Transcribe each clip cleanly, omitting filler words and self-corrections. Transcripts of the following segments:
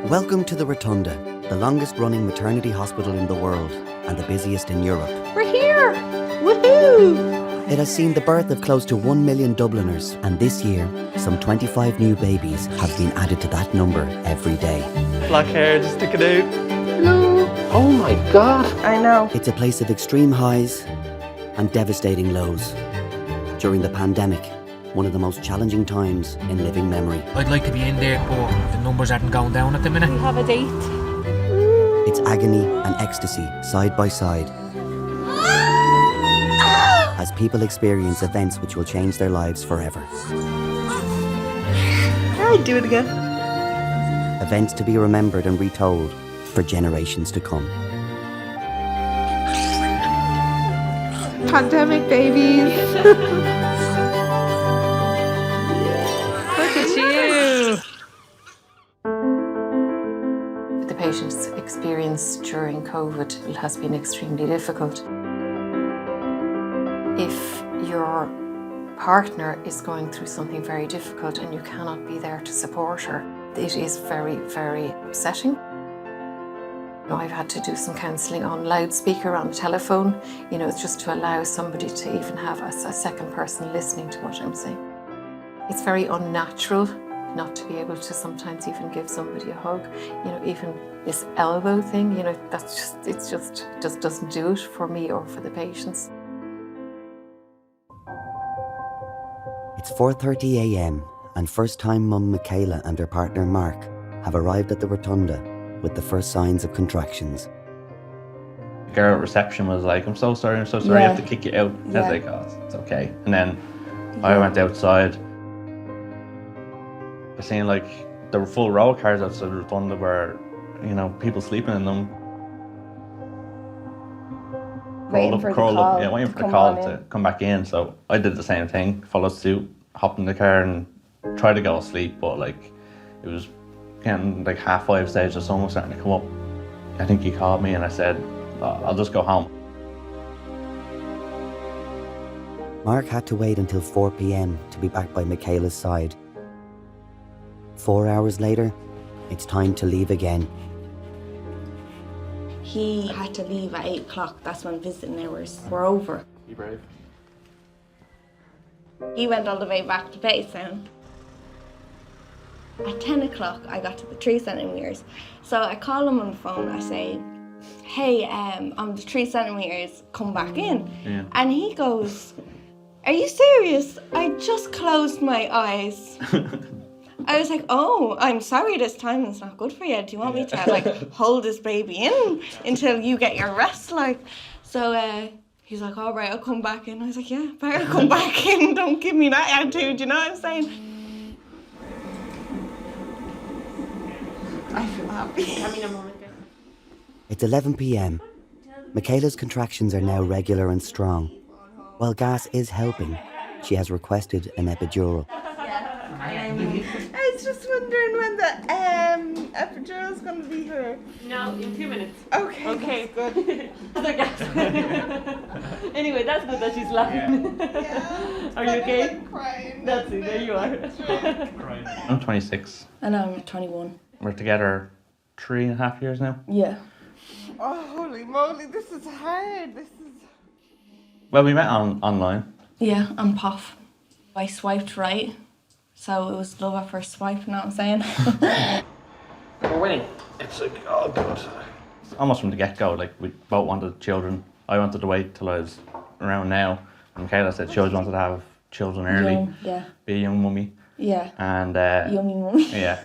Welcome to the Rotunda, the longest-running maternity hospital in the world and the busiest in Europe. We're here! Woohoo! It has seen the birth of close to 1 million Dubliners, and this year, some 25 new babies have been added to that number every day. Black hair just sticking out. Hello! Oh my God! I know. It's a place of extreme highs and devastating lows. During the pandemic, one of the most challenging times in living memory. I'd like to be in there, but the numbers aren't going down at the minute. We have a date. It's agony and ecstasy side by side as people experience events which will change their lives forever. I'd do it again. Events to be remembered and retold for generations to come. Pandemic babies. Look at you. The patient's experience during COVID has been extremely difficult. If your partner is going through something very difficult and you cannot be there to support her, it is very, very upsetting. I've had to do some counselling on loudspeaker on the telephone, just to allow somebody to even have a second person listening to what I'm saying. It's very unnatural not to be able to sometimes even give somebody a hug. Even this elbow thing, it just doesn't do it for me or for the patients. It's 4:30 a.m. and first-time mum Michaela and her partner Mark have arrived at the Rotunda with the first signs of contractions. The girl at reception was like, I'm so sorry, I have to kick you out. I was like, oh, it's okay. And then I went outside. I seen there were full row of cars outside the Rotunda where, people sleeping in them. Waiting for the call to come back in. So I did the same thing, followed suit, hopped in the car and tried to go to sleep, but it was getting 5:30 stage, the sun was starting to come up. I think he called me and I said, I'll just go home. Mark had to wait until 4 p.m. to be back by Michaela's side. 4 hours later, it's time to leave again. He had to leave at 8 o'clock. That's when visiting hours were over. Be brave. He went all the way back to Baytown. At 10 o'clock, I got to the 3 centimetres. So I call him on the phone. I say, hey, I'm the 3 centimetres, come back in. Yeah. And he goes, are you serious? I just closed my eyes. I was like, oh, I'm sorry, this timing's not good for you. Do you want me to hold this baby in until you get your rest? So he's like, all right, I'll come back in. I was like, yeah, better come back in. Don't give me that attitude, you know what I'm saying? I feel happy. It's 11 p.m. Michaela's contractions are now regular and strong. While gas is helping, she has requested an epidural. I was just wondering when the epidural's going to be here. No, in 2 minutes. Okay, good. Other gas. Anyway, that's good that she's laughing. Yeah. Are you okay? I'm crying. That's it, there you are. I'm 26. And I'm 21. We're together 3.5 years now. Yeah. Oh, holy moly, this is hard. Well, we met online. Yeah, on POF. I swiped right. So it was love at first swipe, you know what I'm saying? We're winning. It's oh God. Almost from the get-go, we both wanted children. I wanted to wait till I was around now. And Michaela said she always wanted to have children early. Young, yeah. Be a young mummy. Yeah. And Yummy mummy. yeah.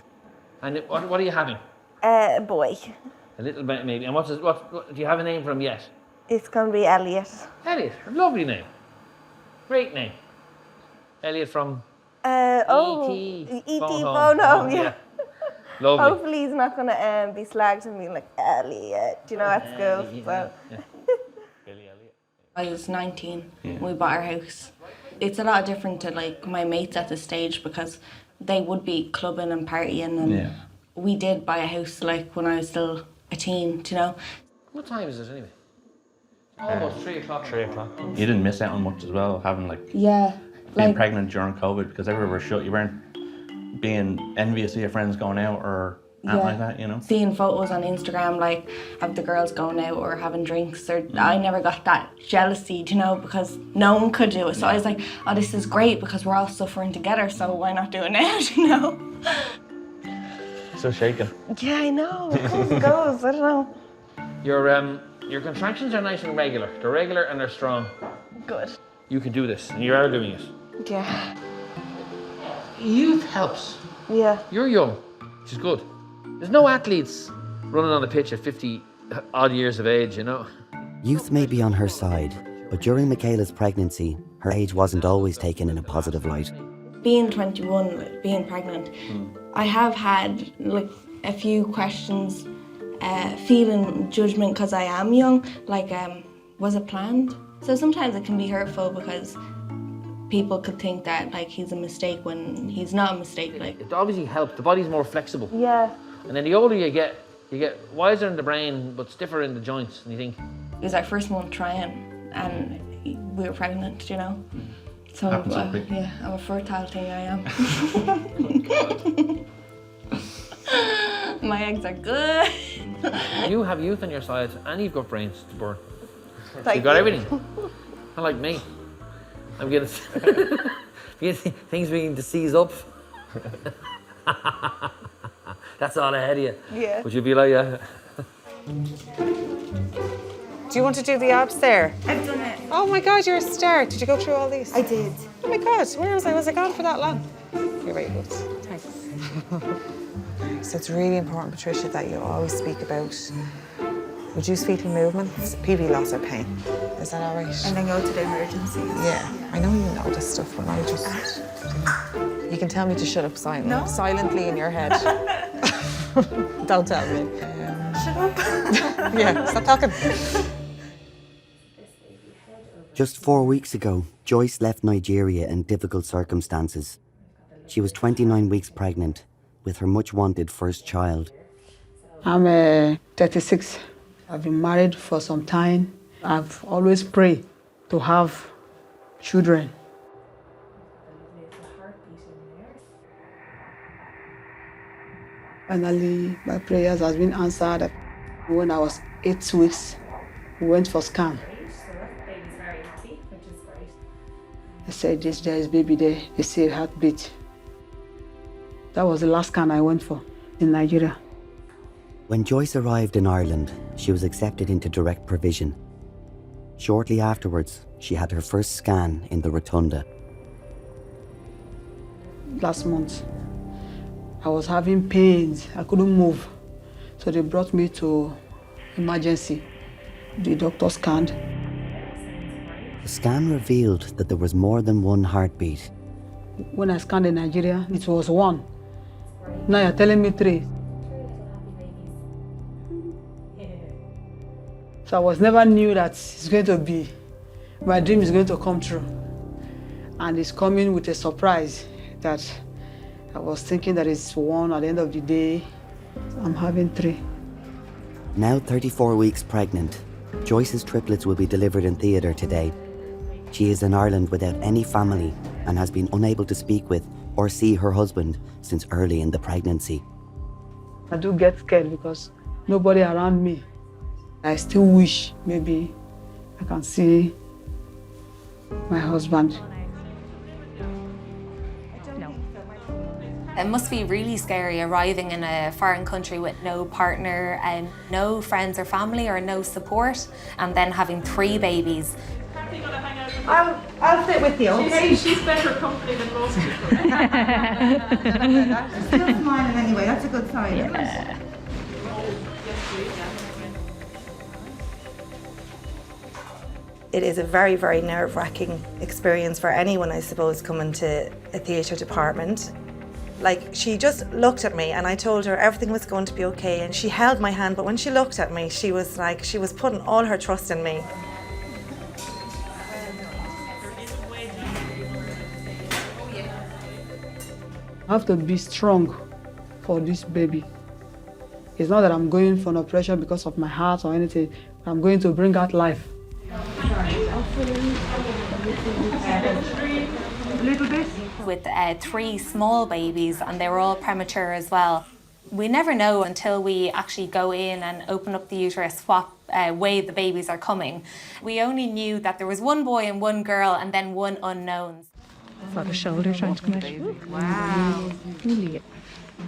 And what are you having? A boy. A little bit maybe. And what do you have a name for him yet? It's going to be Elliot. Elliot, lovely name. Great name. Elliot from E.T. Phone Phone Home, yeah. Lovely. Hopefully he's not going to be slagged and be like, Elliot, at school. So. I was 19 when we bought our house. It's a lot different to my mates at this stage because they would be clubbing and partying and we did buy a house when I was still a teen, What time is it anyway? Almost 3 o'clock. 3 o'clock. You didn't miss out on much as well, having Yeah. being pregnant during COVID because everywhere was shut. You weren't being envious of your friends going out or like that, you know. Seeing photos on Instagram, like, of the girls going out or having drinks, or I never got that jealousy, you know, because no one could do it. So I was like, oh, this is great because we're all suffering together, so why not do it now, you know? Still shaking. Yeah, I know. It comes and goes. I don't know. Your contractions are nice and regular. They're regular and they're strong. Good. You can do this, and you are doing it. Yeah. Youth helps. Yeah. You're young, which is good. There's no athletes running on the pitch at 50 odd years of age, you know. Youth may be on her side, but during Michaela's pregnancy, her age wasn't always taken in a positive light. Being 21, being pregnant, I have had like a few questions, feeling judgment because I am young, like was it planned? So sometimes it can be hurtful because people could think that like he's a mistake when he's not a mistake. Like, It obviously helps. The body's more flexible. yeah, And then the older you get wiser in the brain, but stiffer in the joints. And you think, it was our first month trying, and we were pregnant, you know. So Happens so quick. yeah, I'm a fertile thing. I am. My eggs are good. you have youth on your side, and you've got brains to burn. Thank You've got you. everything. Unlike me. I'm getting things beginning to seize up. That's all ahead of you. Yeah. Would you be like, yeah? Do you want to do the abs there? I've done it. Oh my God, you're a star. Did you go through all these? I did. Oh my God, where was I? Was I gone for that long? You're very good. Thanks. So it's really important, Patricia, that you always speak about reduced fetal movements, PV loss or pain. Is that all right? And then go to the emergencies. Yeah, I know you know this stuff, but I just... You can tell me to shut up silently in your head. Don't tell me. Shut up. Yeah, stop talking. Just 4 weeks ago, Joyce left Nigeria in difficult circumstances. She was 29 weeks pregnant with her much-wanted first child. I'm 36. I've been married for some time. I've always prayed to have children. Finally, my prayers has been answered. When I was 8 weeks, we went for scan. They said, there is baby there. They say heartbeat. That was the last scan I went for in Nigeria. When Joyce arrived in Ireland, she was accepted into direct provision. Shortly afterwards, she had her first scan in the Rotunda. Last month, I was having pains. I couldn't move. So they brought me to emergency. The doctor scanned. The scan revealed that there was more than one heartbeat. When I scanned in Nigeria, it was 1. Now you're telling me 3. So I was never knew that it's going to be, my dream is going to come true. And it's coming with a surprise that I was thinking that it's 1 at the end of the day. I'm having 3. Now 34 weeks pregnant, Joyce's triplets will be delivered in theatre today. She is in Ireland without any family and has been unable to speak with or see her husband since early in the pregnancy. I do get scared because nobody around me. I still wish maybe I can see my husband. It must be really scary arriving in a foreign country with no partner and no friends or family or no support, and then having 3 babies. I'll sit with you, okay? She's better company than most people. Still smiling anyway, that's a good sign, isn't it? It is a very, very nerve-wracking experience for anyone, I suppose, coming to a theatre department. Like, she just looked at me and I told her everything was going to be okay, and she held my hand, but when she looked at me, she was like, she was putting all her trust in me. I have to be strong for this baby. It's not that I'm going for an operation because of my heart or anything. I'm going to bring out life. With 3 small babies, and they were all premature as well. We never know until we actually go in and open up the uterus what way the babies are coming. We only knew that there was one boy and one girl and then one unknown. A lot of shoulder trying to come out. Wow.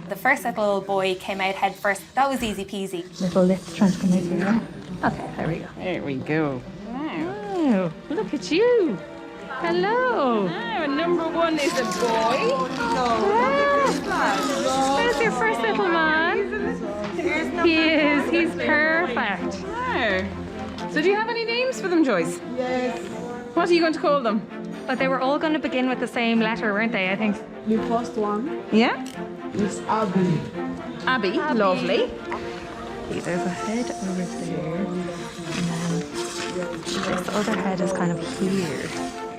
The first little boy came out head first. That was easy peasy. Little lips trying to come out here. Okay, there we go. There we go. Wow, look at you. Hello. Now, number one is a boy. There's your first little man. He is. He's perfect. Wow. So do you have any names for them, Joyce? Yes. What are you going to call them? But they were all going to begin with the same letter, weren't they, I think? The first one Yeah? is Abby. Abby. Lovely. There's a head over there. And then the other head is kind of here.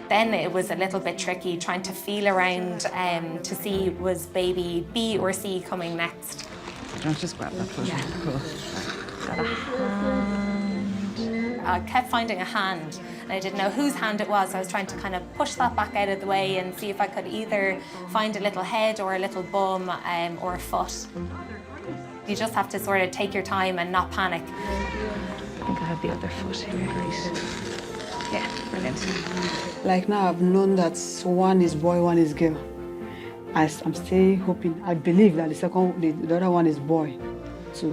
Then it was a little bit tricky trying to feel around to see was baby B or C coming next. Don't just grab that foot. Yeah. Cool. Got a hand. I kept finding a hand and I didn't know whose hand it was. I was trying to kind of push that back out of the way and see if I could either find a little head or a little bum or a foot. You just have to sort of take your time and not panic. I think I have the other foot here, right? Yeah, brilliant. Like now, I've known that one is boy, one is girl. I'm still hoping, I believe that the other one is boy. So,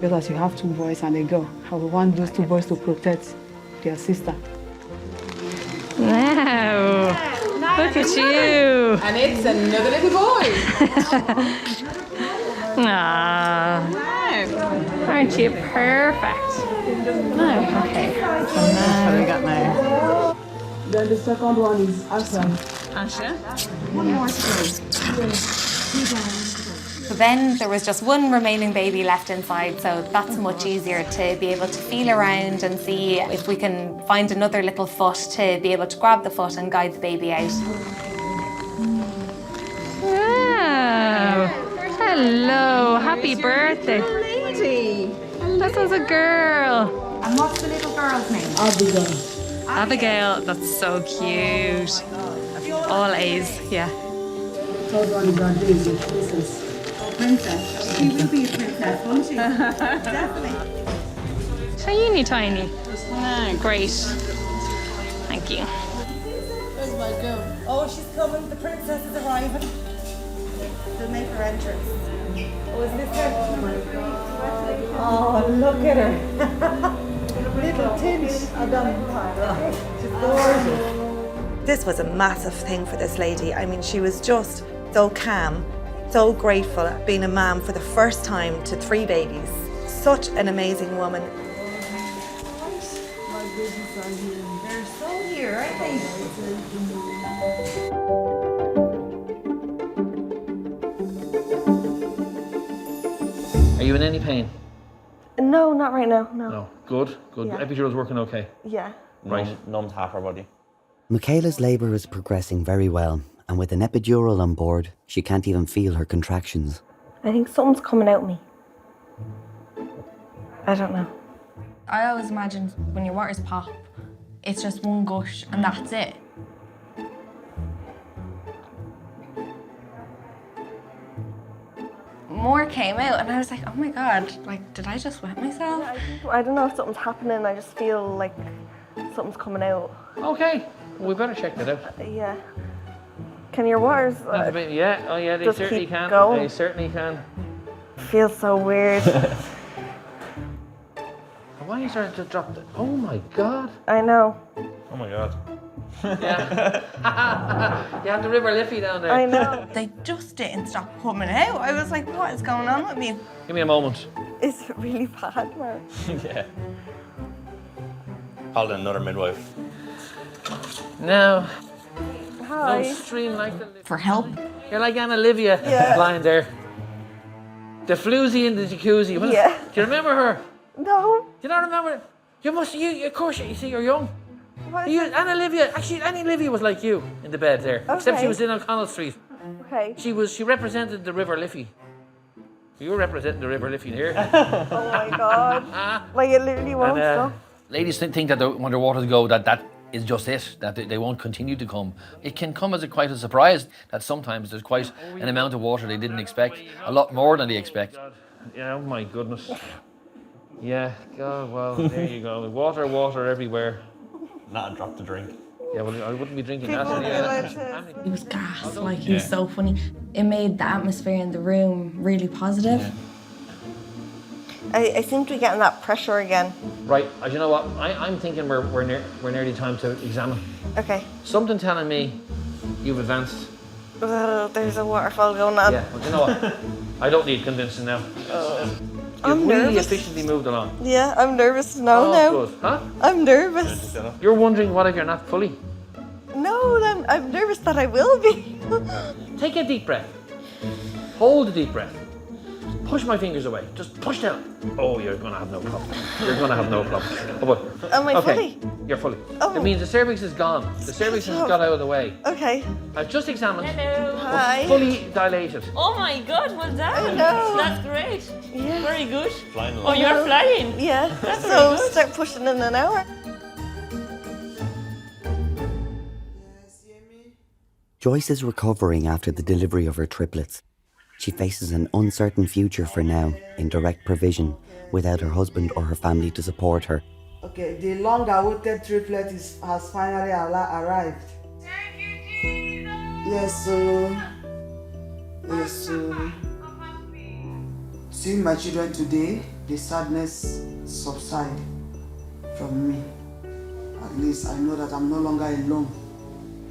because you have two boys and a girl, I would want those two boys to protect their sister. Wow, look at you. And it's another little boy. Aww. Aren't you perfect? Oh, okay. So What do we got now? Then the second one is Asha. Asha. One more to go. So then there was just one remaining baby left inside, so that's much easier to be able to feel around and see if we can find another little foot to be able to grab the foot and guide the baby out. wow. Hello, happy birthday. Lady. This was a girl. And what's the little girl's name? Abigail. Abigail, that's so cute. All A's, yeah. Third one is Daisy, princess. Princess. She will be a princess, won't she? Definitely. Tiny, tiny. Ah, great. Thank you. Where's my girl? Oh, she's coming. The princess is arriving. They'll make her entrance. Oh, is this her? Oh, look at her. Little tinge. Adam. She's gorgeous. This was a massive thing for this lady. I mean, she was just so calm, so grateful at being a mom for the first time to 3 babies. Such an amazing woman. My babies are here. They're so here, aren't they? Are you in any pain? No, not right now, no. No. Good, good. Yeah. Epidural's working okay. Yeah. Right. Numbed half her body. Michaela's labour is progressing very well, and with an epidural on board, she can't even feel her contractions. I think something's coming out me. I don't know. I always imagine when your waters pop, it's just one gush and that's it. More came out and I was like, oh my God, like, did I just wet myself? I don't know if something's happening. I just feel like something's coming out. Okay. Well, we better check that out. Yeah. Can your waters Yeah, oh yeah, they just certainly keep can. going? They certainly can. Feels so weird. Why are you starting to drop the... Oh my God. I know. Oh my God. Yeah. You have the River Liffey down there. I know. They just didn't stop coming out. I was like, what is going on with me? Give me a moment. Is it really bad, man? Yeah. Called in another midwife. No. Hi. No stream like the... For help? You're like Anna Livia lying there. The floozy in the jacuzzi. Yeah. Do you remember her? No. Do you not remember? You must, of course, you see, you're young. Anna Livia, actually, Annie Livia was like you in the bed there. Except she was in O'Connell Street. Okay. She represented the River Liffey. You were representing the River Liffey here. Oh my God. Like it literally won't stop. Ladies think that when their waters go, that is just it, that they won't continue to come. It can come as quite a surprise that sometimes there's quite an amount of water they didn't expect, a lot more than they expect. Yeah, oh my goodness. Yeah, God, well, there you go. Water, water everywhere. Not a drop to drink. Yeah, well, I wouldn't be drinking that. He was gas, like he was so funny. It made the atmosphere in the room really positive. Yeah. I seem to be getting that pressure again. Right, you know what? I'm thinking we're nearly time to examine. Okay. Something telling me you've advanced. There's a waterfall going on. Yeah, well, you know what? I don't need convincing now. I'm You've really nervous. efficiently moved along. Yeah, I'm nervous now. Good. Huh? I'm nervous. You're wondering what if you're not fully. No, I'm nervous that I will be. Take a deep breath. Hold a deep breath. Push my fingers away. Just push down. Oh, you're going to have no problem. You're going to have no problem. Oh, but, Am I fully? You're fully. Oh. It means the cervix is gone. The cervix has got out of the way. Okay. I've just examined. Hello. Hi. Fully dilated. Oh my God, well done. I know. That's great. Yeah. Very good. Flying Oh, along. you're flying. Yeah. That's So very good. start pushing in an hour. Joyce is recovering after the delivery of her triplets. She faces an uncertain future for now in direct provision without her husband or her family to support her. Okay, the long-awaited triplet has finally arrived. Yes, seeing my children today, the sadness subside from me. At least I know that I'm no longer alone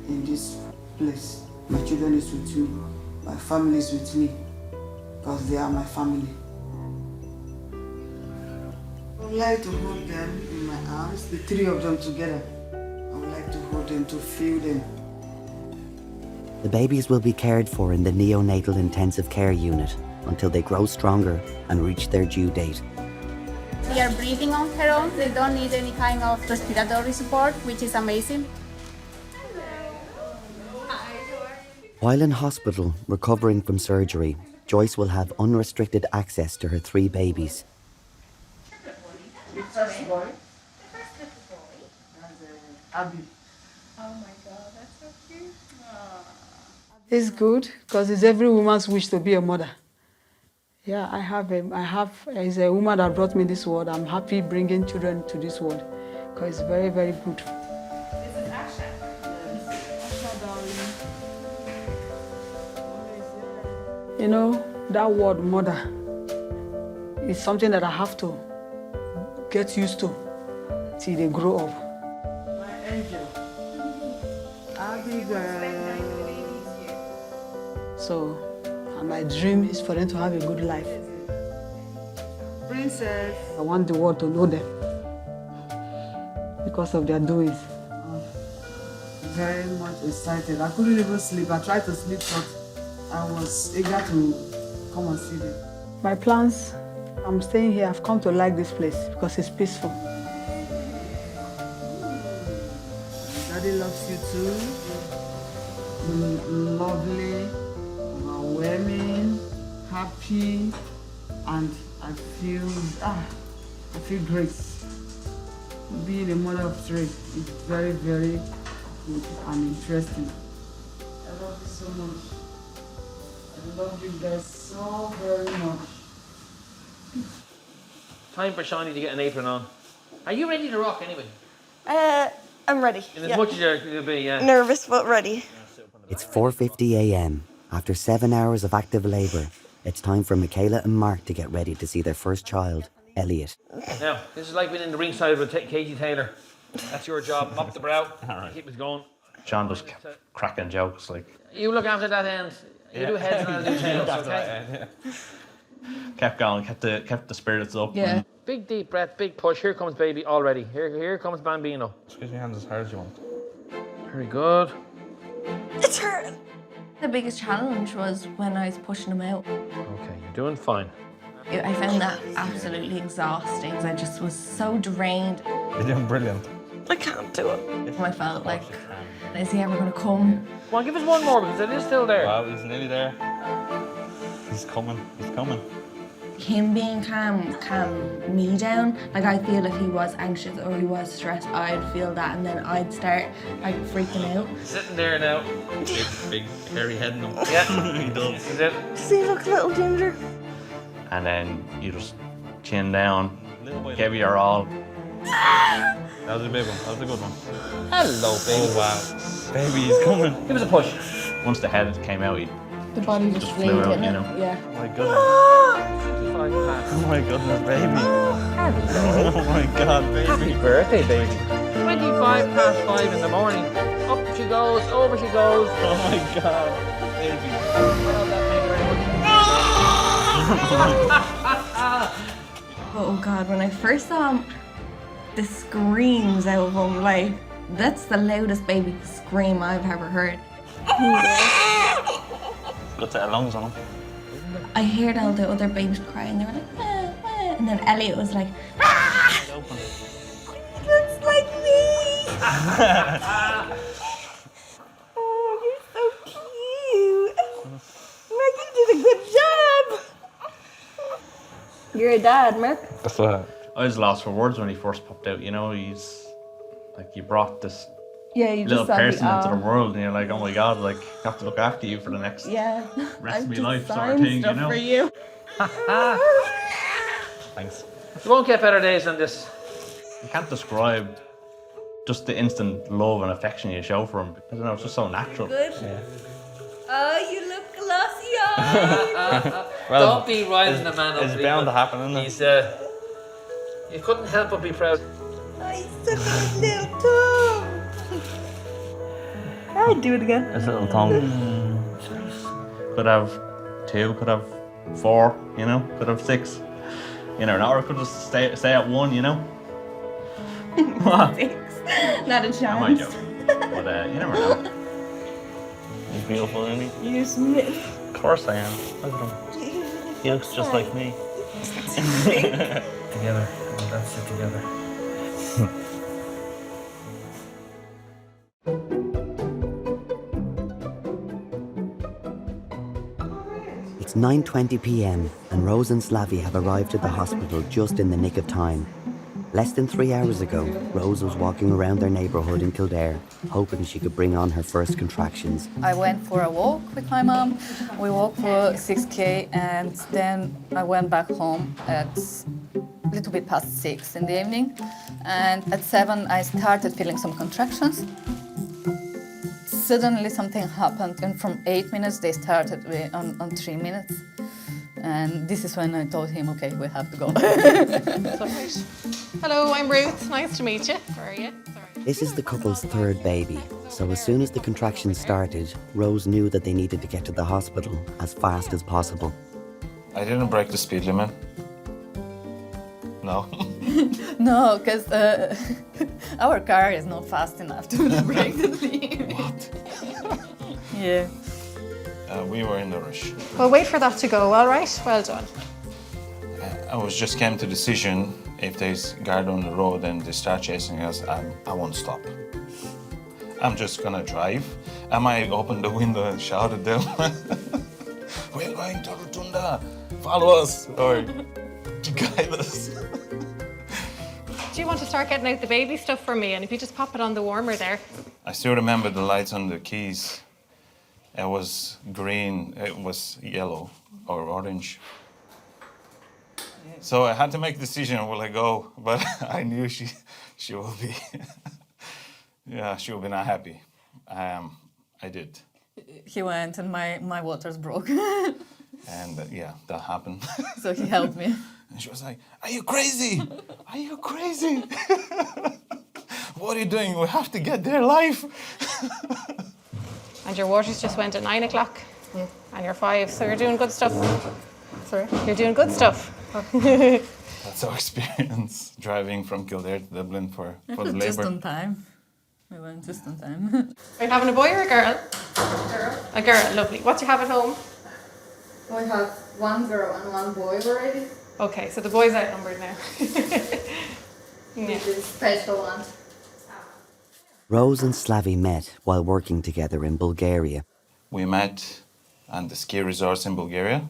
in this place. My children is with me. My family is with me because they are my family. I would like to hold them in my arms, the three of them together. I would like to hold them, to feel them. The babies will be cared for in the neonatal intensive care unit until they grow stronger and reach their due date. They are breathing on their own. They don't need any kind of respiratory support, which is amazing. While in hospital, recovering from surgery, Joyce will have unrestricted access to her 3 babies. The first boy. Abby. Oh my God, that's so cute. It's good because it's every woman's wish to be a mother. Yeah, it's a woman that brought me this world. I'm happy bringing children to this world because it's very, very good. This is Asha. Asha, darling. You know, that word mother is something that I have to get used to till they grow up. My angel. Abby girl. So, and my dream is for them to have a good life. Princess. I want the world to know them because of their doings. Very much excited. I couldn't even sleep. I tried to sleep, but I was eager to come and see them. My plans, I'm staying here. I've come to like this place because it's peaceful. Daddy loves you too. Lovely. Overwhelming, happy, and I feel great. Being a mother of 3 is very, very good and interesting. I love you so much. I love you guys so very much. Time for Shawnee to get an apron on. Are you ready to rock anyway? I'm ready. In as much as you'll be, yeah. Nervous but ready. It's 4:50 a.m. After 7 hours of active labour, it's time for Michaela and Mark to get ready to see their first child, Elliot. Now, this is like being in the ringside with Katie Taylor. That's your job. Mop the brow. Alright. Keep it going. John just kept cracking jokes like. You look after that end. You do heads and I'll do tails, okay? Kept going, kept the spirits up. Yeah. Big deep breath, big push. Here comes baby already. Here comes Bambino. Squeeze your hands as hard as you want. Very good. It's hurting. The biggest challenge was when I was pushing him out. Okay, you're doing fine. I found that absolutely exhausting because I just was so drained. You're doing brilliant. I can't do it. I felt like, is he ever going to come? Come on, give us one more because it is still there. Wow, he's nearly there. He's coming. him being calm me down. Like I feel if he was anxious or he was stressed, I'd feel that, and then I'd start like freaking out. Sitting there now. Big hairy head in him. Yeah, he does. Is it? Does he look a little ginger? And then you just chin down, give your all. That was a big one. That was a good one. Hello, baby. Oh wow. Baby, he's coming. Give us a push. Once the head came out, he The body just flew out, you know. Yeah. Oh my goodness. Oh my goodness, baby. Oh my god, baby. Happy birthday, baby. 5:25 in the morning. Up she goes, over she goes. Oh my god, baby. Oh God, when I first saw him, the screams out of him, like, that's the loudest baby scream I've ever heard. Got that lungs on him. I heard all the other babies crying, they were like, "Ah, ah," and then Elliot was like, "Ah!" He looks like me! Oh, you're so cute! Megan did a good job! You're a dad, Mark. That's that. I was lost for words when he first popped out, you know. He's like, you brought this Yeah, you little just saw person into the awe. world, and you're like, oh my god, like, I have to look after you for the next Yeah. rest of I've my life, sort of designed thing, you stuff know. for you. Thanks. You won't get better days than this. You can't describe just the instant love and affection you show for him. I don't know, it's just so natural. Good. Yeah. Oh, you look glossy eyed. Don't be riding the man up. It's bound to happen, isn't it? He's, you couldn't help but be proud. Oh, he's such a little tongue. I'll do it again. His little tongue. Could have 2, could have 4, you know, could have 6. You never know, or could just stay at 1, you know. What? Not a I chance. might joke, but you never know. He's beautiful, isn't he? You're smitten. Of course I am. Look at him. He looks just like me. Together. Let's sit together. It's 9:20 p.m. and Rose and Slavy have arrived at the hospital just in the nick of time. Less than 3 hours ago, Rose was walking around their neighbourhood in Kildare, hoping she could bring on her first contractions. I went for a walk with my mom. We walked for 6K and then I went back home at a little bit past 6 in the evening. And at 7 I started feeling some contractions. Suddenly something happened and from 8 minutes they started on 3 minutes. And this is when I told him, okay, we have to go. Hello, I'm Ruth. Nice to meet you. How are you? This is the couple's third baby, so as soon as the contractions started, Rose knew that they needed to get to the hospital as fast as possible. I didn't break the speed limit. No. No, because our car is not fast enough to break the limit. What? Yeah. We were in a rush. Well, wait for that to go, all right? Well done. I was just came to decision if there's guard on the road and they start chasing us, I won't stop. I'm just gonna drive. I might open the window and shout at them. We're going to Rotunda. Follow us or to guide us. Do you want to start getting out the baby stuff for me? And if you just pop it on the warmer there. I still remember the lights on the keys. It was green, it was yellow or orange. So I had to make a decision, will I go? But I knew she will be, yeah, she will be not happy. I did. He went and my waters broke. And yeah, that happened. So he helped me. And she was like, are you crazy? Are you crazy? What are you doing? We have to get their life. And your waters just went at 9 o'clock. And you're 5, so you're doing good stuff. Sorry? You're doing good stuff. That's our experience, driving from Kildare to Dublin for the labour. Just on time. We went just on time. Are you having a boy or a girl? A girl, lovely. What do you have at home? We have one girl and one boy already. Okay, so the boy's outnumbered now. Yeah. This is special one. Rose and Slavy met while working together in Bulgaria. We met on the ski resorts in Bulgaria,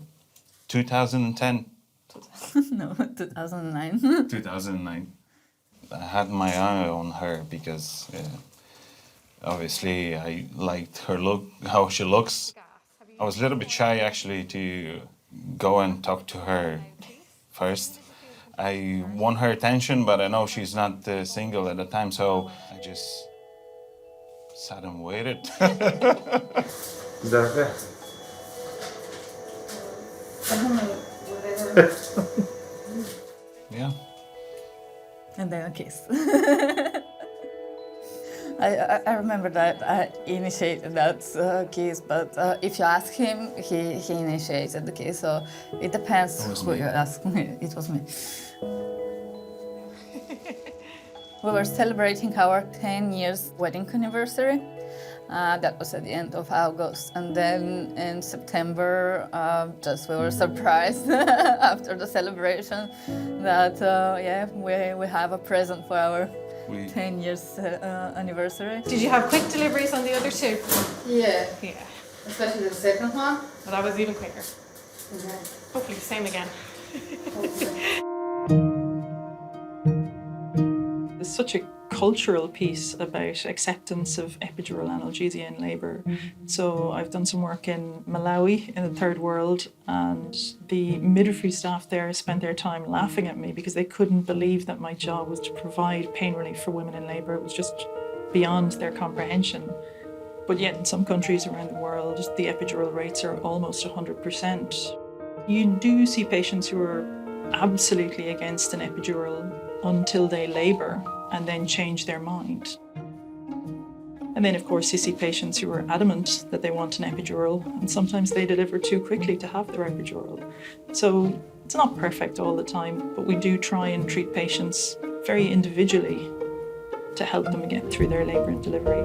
2010. No, 2009. 2009. I had my eye on her because obviously I liked her look, how she looks. I was a little bit shy actually to go and talk to her first. I want her attention, but I know she's not single at the time, so I just sat and waited. Is that okay? Yeah. And then a kiss. I remember that I initiated that kiss, but if you ask him, he initiated the kiss, so it depends who you ask me. It was me. We were celebrating our 10 years wedding anniversary. That was at the end of August. And then in September, we were surprised after the celebration that, we have a present for our 10 years anniversary. Did you have quick deliveries on the other two? Yeah. Yeah. Especially the second one. Well, that was even quicker. Hopefully the same again. There's such a cultural piece about acceptance of epidural analgesia in labour. So I've done some work in Malawi in the third world, and the midwifery staff there spent their time laughing at me because they couldn't believe that my job was to provide pain relief for women in labour. It was just beyond their comprehension. But yet in some countries around the world, the epidural rates are almost 100%. You do see patients who are absolutely against an epidural until they labour and then change their mind. And then, of course, you see patients who are adamant that they want an epidural, and sometimes they deliver too quickly to have their epidural. So it's not perfect all the time, but we do try and treat patients very individually to help them get through their labour and delivery.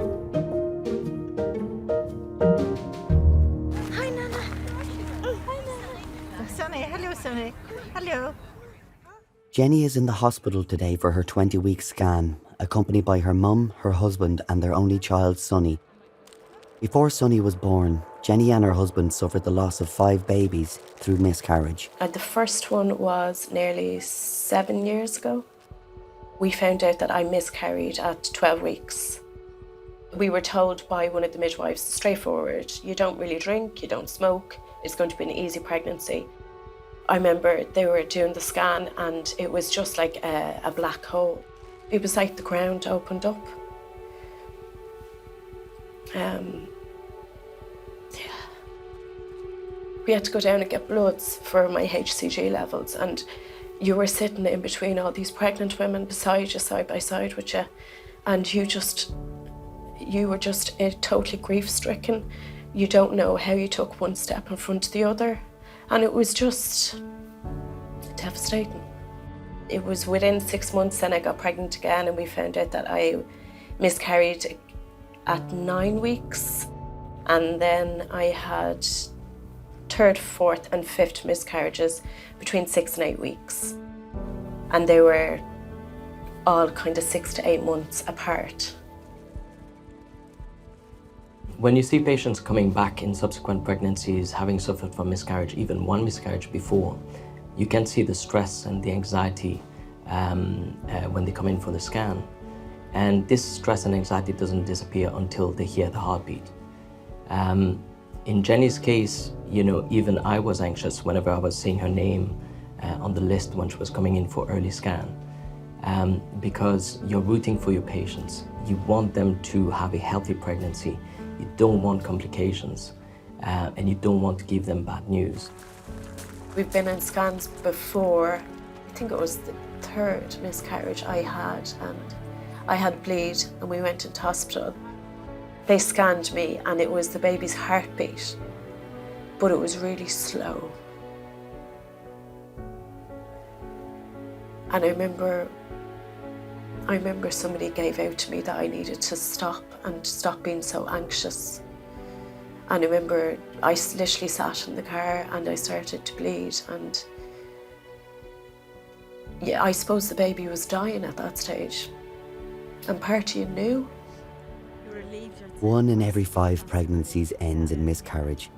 Hi, Nana. Hi, Nana. Sonny, hello, Sonny. Hello. Jenny is in the hospital today for her 20-week scan, accompanied by her mum, her husband and their only child, Sonny. Before Sonny was born, Jenny and her husband suffered the loss of 5 babies through miscarriage. The first one was nearly 7 years ago. We found out that I miscarried at 12 weeks. We were told by one of the midwives, straightforward, you don't really drink, you don't smoke, it's going to be an easy pregnancy. I remember they were doing the scan and it was just like a black hole. It was like the ground opened up. We had to go down and get bloods for my HCG levels, and you were sitting in between all these pregnant women beside you, side by side with you, and you were just totally grief-stricken. You don't know how you took one step in front of the other. And it was just devastating. It was within 6 months then I got pregnant again, and we found out that I miscarried at 9 weeks. And then I had 3rd, 4th and 5th miscarriages between 6 and 8 weeks. And they were all kind of 6 to 8 months apart. When you see patients coming back in subsequent pregnancies, having suffered from miscarriage, even one miscarriage before, you can see the stress and the anxiety when they come in for the scan. And this stress and anxiety doesn't disappear until they hear the heartbeat. In Jenny's case, even I was anxious whenever I was seeing her name on the list when she was coming in for early scan, because you're rooting for your patients. You want them to have a healthy pregnancy. You don't want complications, and you don't want to give them bad news. We've been in scans before. I think it was the 3rd miscarriage I had, and I had bleed and we went into hospital. They scanned me and it was the baby's heartbeat, but it was really slow. And I remember somebody gave out to me that I needed to stop and stop being so anxious. And I remember I literally sat in the car and I started to bleed, and yeah, I suppose the baby was dying at that stage. And part of you knew. 1 in every 5 pregnancies ends in miscarriage.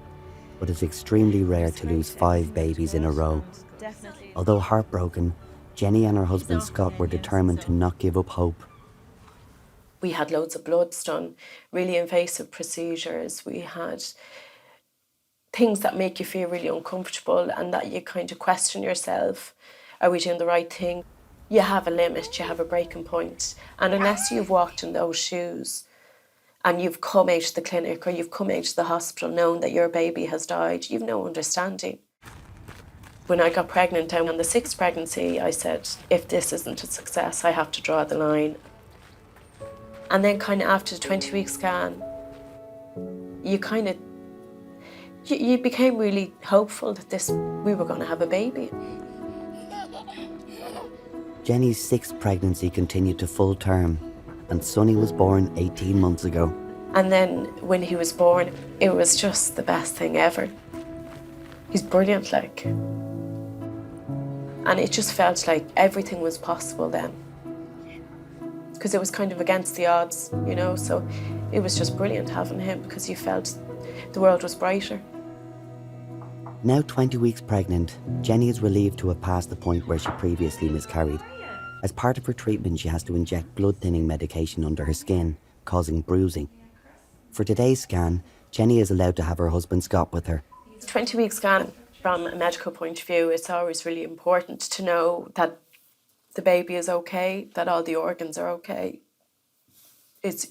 but it's extremely rare to lose 5 babies in a row. Although heartbroken, Jenny and her husband Scott were determined to not give up hope. We had loads of bloods done, really invasive procedures. We had things that make you feel really uncomfortable and that you kind of question yourself, are we doing the right thing? You have a limit, you have a breaking point. And unless you've walked in those shoes and you've come out of the clinic or you've come out of the hospital knowing that your baby has died, you've no understanding. When I got pregnant down on the 6th pregnancy, I said, if this isn't a success, I have to draw the line. And then kind of after the 20-week scan, you kind of, you became really hopeful that we were going to have a baby. Jenny's 6th pregnancy continued to full term, and Sonny was born 18 months ago. And then when he was born, it was just the best thing ever. He's brilliant, like. And it just felt like everything was possible then. Because it was kind of against the odds, you know, so it was just brilliant having him because you felt the world was brighter. Now 20 weeks pregnant, Jenny is relieved to have passed the point where she previously miscarried. As part of her treatment, she has to inject blood-thinning medication under her skin, causing bruising. For today's scan, Jenny is allowed to have her husband Scott with her. 20-week scan, from a medical point of view, it's always really important to know that the baby is okay, that all the organs are okay. It's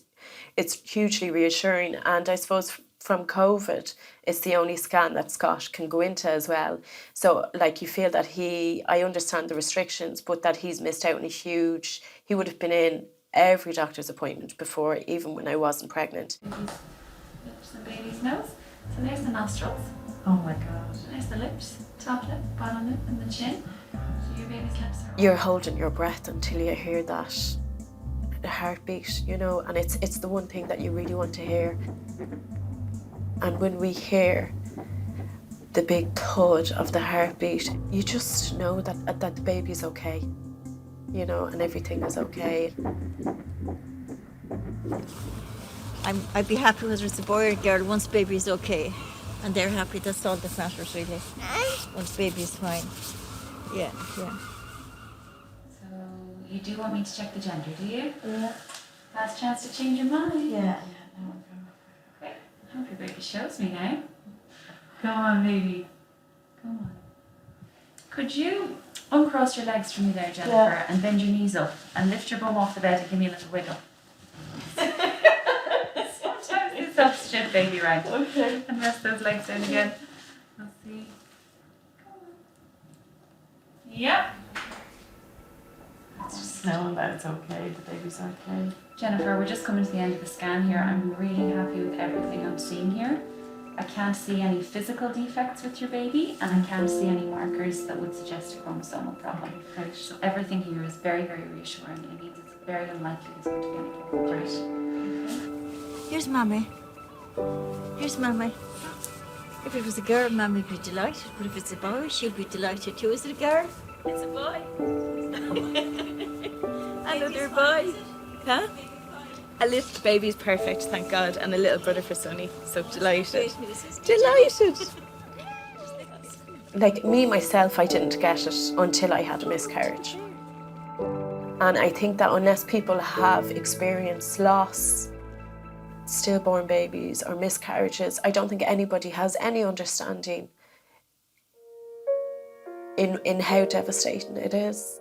hugely reassuring, and I suppose from COVID, it's the only scan that Scott can go into as well. So, like, you feel that I understand the restrictions, but that he's missed out on he would have been in every doctor's appointment before, even when I wasn't pregnant. Lips the baby's nose. So there's the nostrils. Oh my God. There's the lips, top lip, bottom lip, and the chin. So your baby's lips are... You're holding your breath until you hear that heartbeat, you know, and it's the one thing that you really want to hear. And when we hear the big thud of the heartbeat, you just know that the baby's okay, you know, and everything is okay. I'd be happy whether it's a boy or a girl once baby's okay. And they're happy, that's all that matters really. Once baby's fine. Yeah. So you do want me to check the gender, do you? Yeah. Last chance to change your mind? Yeah. Okay. I hope your baby shows me now. Come on, baby. Come on. Could you uncross your legs for me there, Jennifer, and bend your knees up and lift your bum off the bed and give me a little wiggle? Sometimes this helps shift baby right. Okay. And rest those legs down again. Let's see. Come on. Yep. It's just knowing that it's okay, the baby's okay. Jennifer, we're just coming to the end of the scan here. I'm really happy with everything I'm seeing here. I can't see any physical defects with your baby, and I can't see any markers that would suggest a chromosomal problem. Right. So everything here is very, very reassuring. It means it's very unlikely there's going to be anything. Right. Here's Mammy. Here's Mammy. If it was a girl, Mammy would be delighted, but if it's a boy, she'll be delighted too. Is it a girl? It's a boy. Another boy. Huh? A little baby's perfect, thank God, and a little brother for Sonny. So delighted. Delighted. Like me, myself, I didn't get it until I had a miscarriage. And I think that unless people have experienced loss, stillborn babies or miscarriages, I don't think anybody has any understanding in how devastating it is.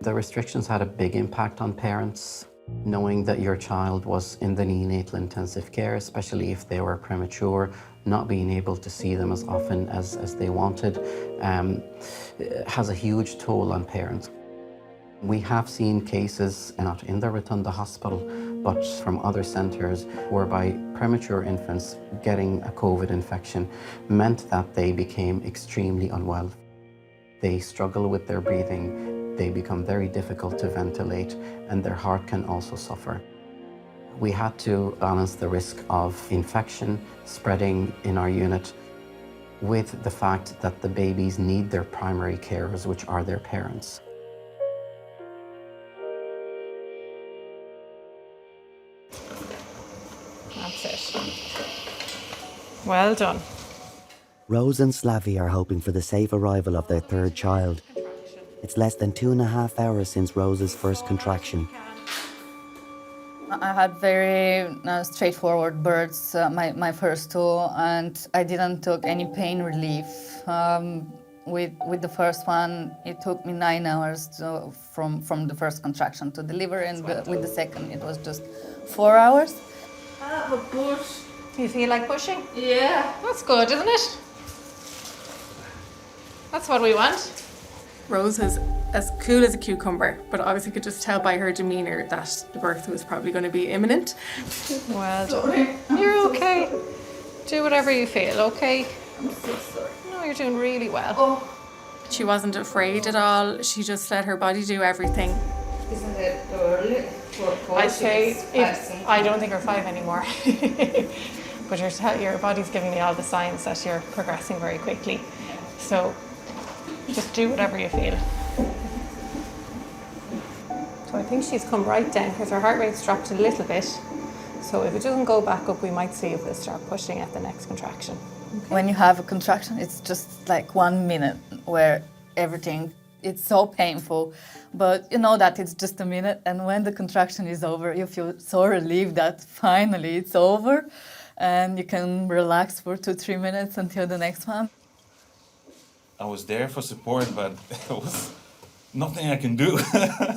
The restrictions had a big impact on parents. Knowing that your child was in the neonatal intensive care, especially if they were premature, not being able to see them as often as they wanted, has a huge toll on parents. We have seen cases, not in the Rotunda hospital, but from other centres, whereby premature infants getting a COVID infection meant that they became extremely unwell. They struggle with their breathing, they become very difficult to ventilate, and their heart can also suffer. We had to balance the risk of infection spreading in our unit with the fact that the babies need their primary carers, which are their parents. That's it. Well done. Rose and Slavy are hoping for the safe arrival of their third child. It's less than 2.5 hours since Rose's first contraction. I had very straightforward births, my first two, and I didn't took any pain relief. With the first one, it took me 9 hours from the first contraction to deliver, and with the second, it was just 4 hours. I have a push. You feel like pushing? Yeah. That's good, isn't it? That's what we want. Rose is as cool as a cucumber, but obviously could just tell by her demeanour that the birth was probably going to be imminent. Well done. You're okay. Do whatever you feel, okay? I'm so sorry. No, you're doing really well. Oh. She wasn't afraid at all. She just let her body do everything. Isn't it early? I'd say, I don't think you're 5 anymore. But your body's giving me all the signs that you're progressing very quickly. So just do whatever you feel. So I think she's come right down because her heart rate's dropped a little bit. So if it doesn't go back up, we might see if it start pushing at the next contraction. Okay. When you have a contraction, it's just like 1 minute where everything, it's so painful, but you know that it's just a minute, and when the contraction is over, you feel so relieved that finally it's over, and you can relax for 2-3 minutes until the next one. I was there for support, but it was nothing I can do.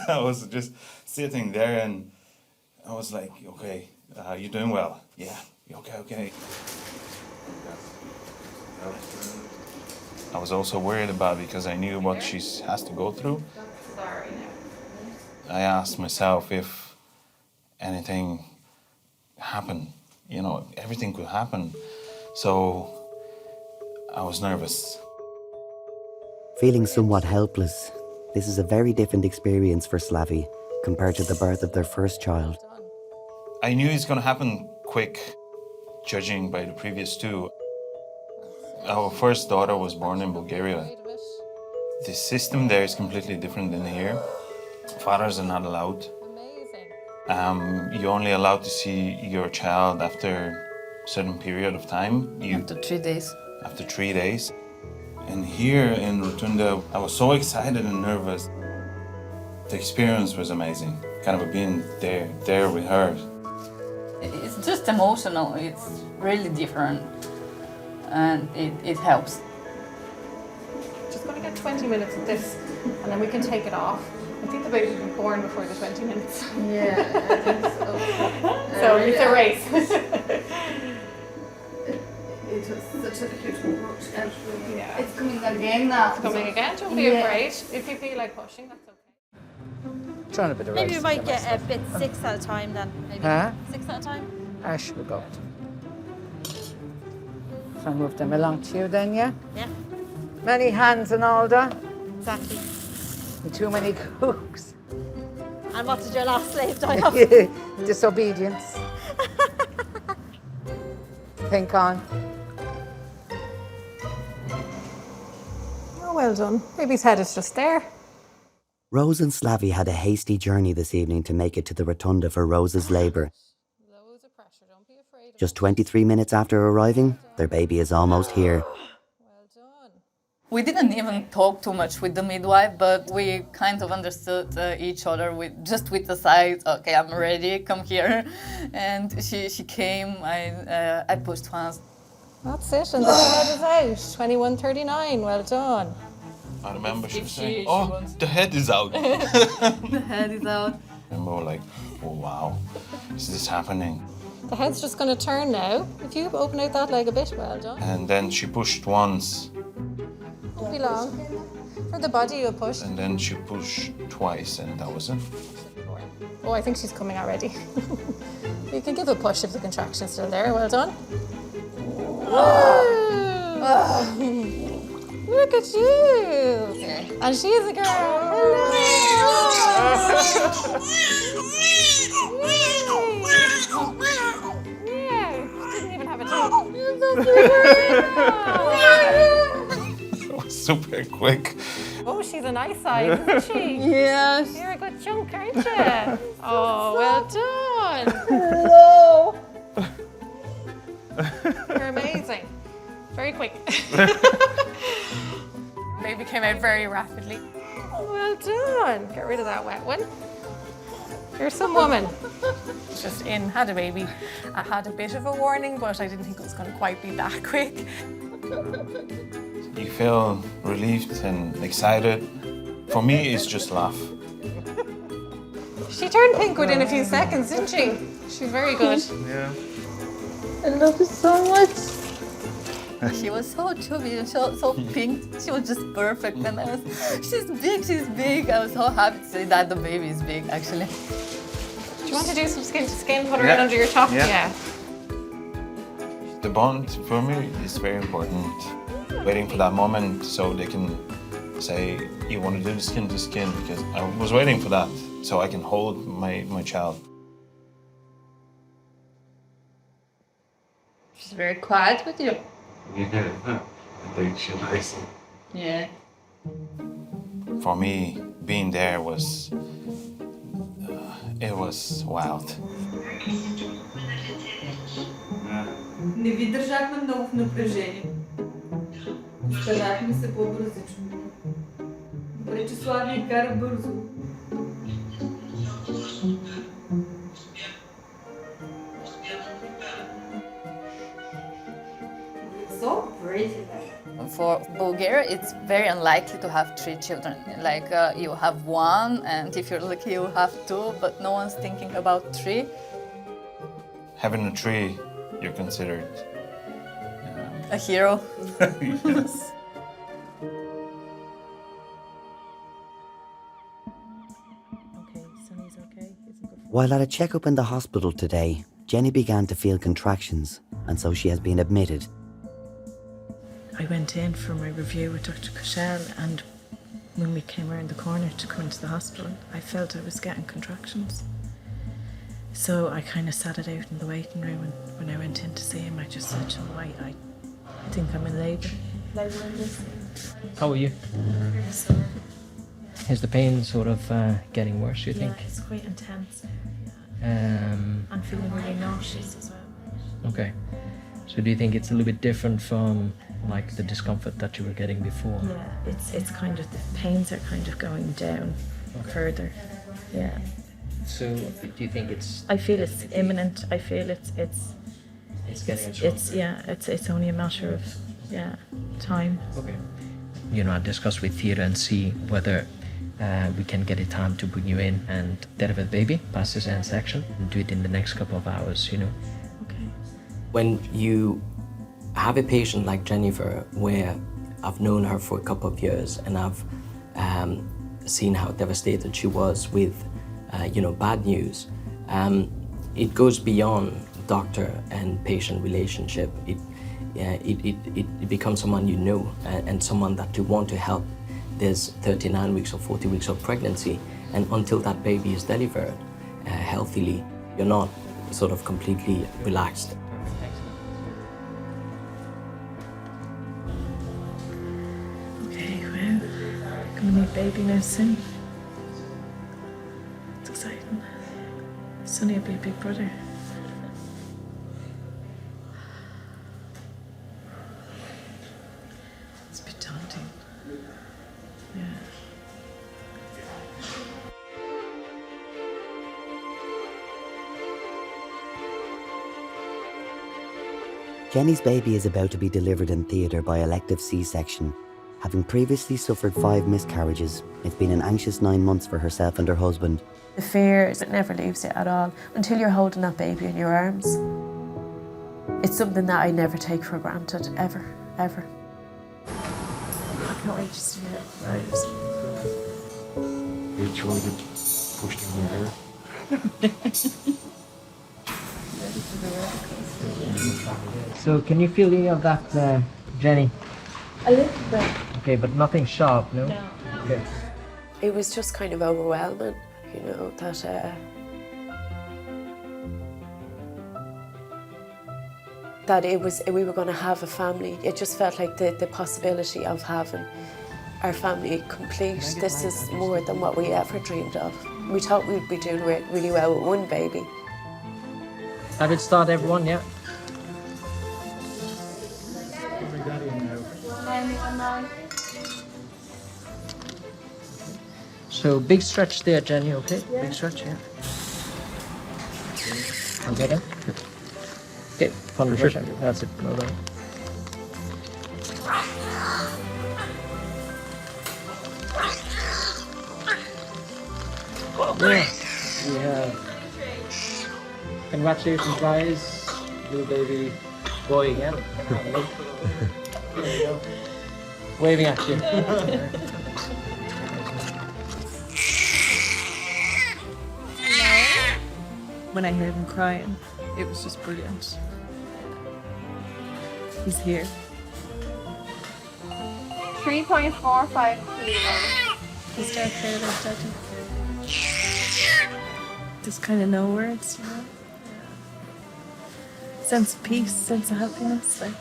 I was just sitting there, and I was like, okay, you're doing well. Yeah, okay. I was also worried about it because I knew what she has to go through. I asked myself if anything happened. You know, everything could happen. So I was nervous. Feeling somewhat helpless, this is a very different experience for Slavy compared to the birth of their first child. I knew it's going to happen quick, judging by the previous two. Our first daughter was born in Bulgaria. The system there is completely different than here. Fathers are not allowed. You're only allowed to see your child after a certain period of time. After 3 days. After 3 days. And here in Rotunda, I was so excited and nervous. The experience was amazing. Kind of being there with her. It's just emotional. It's really different, and it helps. Just going to get 20 minutes of this, and then we can take it off. I think the baby will be born before the 20 minutes. Yeah, I think so. So it's a race. It was such a huge approach. Yeah. It's coming again now. It's coming again. Don't be afraid. If you feel like pushing, that's okay. Trying a bit of Maybe we race might to get myself. a bit 6 at a time then. Maybe. Huh? 6 at a time. Ash will go. So I move them along to you then, yeah? Yeah. Many hands and all that. Exactly. And too many cooks. And what did your last slave die of? Disobedience. Think on. Oh, well done. Baby's head is just there. Rose and Slavy had a hasty journey this evening to make it to the Rotunda for Rose's labour. Just 23 minutes after arriving, their baby is almost here. We didn't even talk too much with the midwife, but we kind of understood each other with the sight. Okay, I'm ready. Come here, and she came. I pushed once. That's it, and the head is out. 21:39. Well done. I remember she was saying, "Oh, the head is out." The head is out. And we were like, "Oh wow, is this happening?" The head's just going to turn now. If you open out that leg a bit, well done. And then she pushed once. Won't be long. For the body, you'll push. And then she pushed twice, and that was it. Oh, I think she's coming already. You can give a push if the contraction's still there. Well done. Look at you. Okay. And she's a girl. Yeah. Didn't even have a tongue. It was super quick. Oh, she's a nice size, isn't she? Yes. You're a good chunk, aren't you? Oh, well done. Hello. Baby came out very rapidly. Well done. Get rid of that wet one. You're some woman. Just in, had a baby. I had a bit of a warning, but I didn't think it was going to quite be that quick. You feel relieved and excited. For me, it's just laugh. She turned pink within a few seconds, didn't she? She's very good. Yeah. I love it so much. She was so chubby, so pink. She was just perfect. And she's big. I was so happy to say that the baby is big, actually. Do you want to do some skin to skin? Put her in under your top? Yeah. The bond, for me, is very important. Waiting for that moment so they can say, you want to do the skin to skin, because I was waiting for that so I can hold my child. She's very quiet with you. Yeah, I think she's nice. Yeah. For me, being there was, it was wild. Не ви държахме много в напрежение. Старахме се по-бързично. Добре, че Слави кара бързо. So pretty. For Bulgaria, it's very unlikely to have 3 children. Like you have 1, and if you're lucky, you have 2, but no one's thinking about 3. Having a tree, you're considered a hero. Yes. While at a checkup in the hospital today, Jenny began to feel contractions, and so she has been admitted. I went in for my review with Dr. Cashel, and when we came around the corner to come into the hospital, I felt I was getting contractions. So I kind of sat it out in the waiting room, and when I went in to see him, I just said to him, I think I'm in labour. Labour in this. How are you? So, Is the pain sort of getting worse, you think? yeah, it's quite intense. I'm feeling really nauseous as well. Okay. So do you think it's a little bit different from like the discomfort that you were getting before? Yeah, it's kind of, the pains are kind of going down further. Yeah. So do you think it's... I feel it's imminent. I feel it's getting it's only a matter of time. Okay. You know, I discuss with Thea and see whether we can get a time to bring you in and deliver the baby, pass cesarean section, and do it in the next couple of hours, you know. Okay. When you have a patient like Jennifer, where I've known her for a couple of years and I've seen how devastated she was with, bad news, it goes beyond doctor and patient relationship. It becomes someone you know and someone that you want to help. There's 39 weeks or 40 weeks of pregnancy, and until that baby is delivered healthily, you're not sort of completely relaxed. Okay, well, gonna meet baby now soon. It's exciting. Sonny will be a big brother. It's a bit daunting. Yeah. Jenny's baby is about to be delivered in theatre by elective C-section. Having previously suffered 5 miscarriages, it's been an anxious 9 months for herself and her husband. The fear, it never leaves you at all until you're holding that baby in your arms. It's something that I never take for granted, ever, ever. I can't wait to see it. Right. You're trying to push down your hair. So can you feel any of that, Jenny? A little bit. Okay, but nothing sharp, no? No. Okay. It was just kind of overwhelming, that we were going to have a family. It just felt like the possibility of having our family complete. This is more than what we ever dreamed of. We thought we'd be doing really well with one baby. Have it start, everyone, yeah? So big stretch there, Jenny, okay? Big stretch, yeah. Okay then. Okay, pull the pressure. That's it. Well done. Yeah, we have. Congratulations, guys. Little baby boy again. There you go. Waving at you. When I heard him crying, it was just brilliant. He's here. 3.45 kilos. He's down there, like Daddy. Just kind of no words, you know? Sense of peace, sense of happiness, like.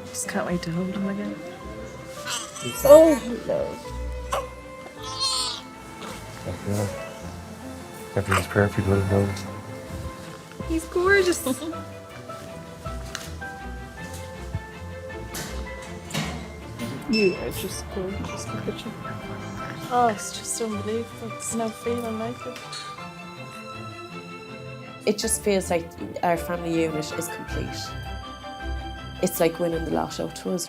Just can't wait to hold him again. Oh, no. Everything's perfect, well done. He's gorgeous. You are just gorgeous, look at you. Oh, it's just unbelievable. There's no feeling like it. It just feels like our family unit is complete. It's like winning the lotto to us.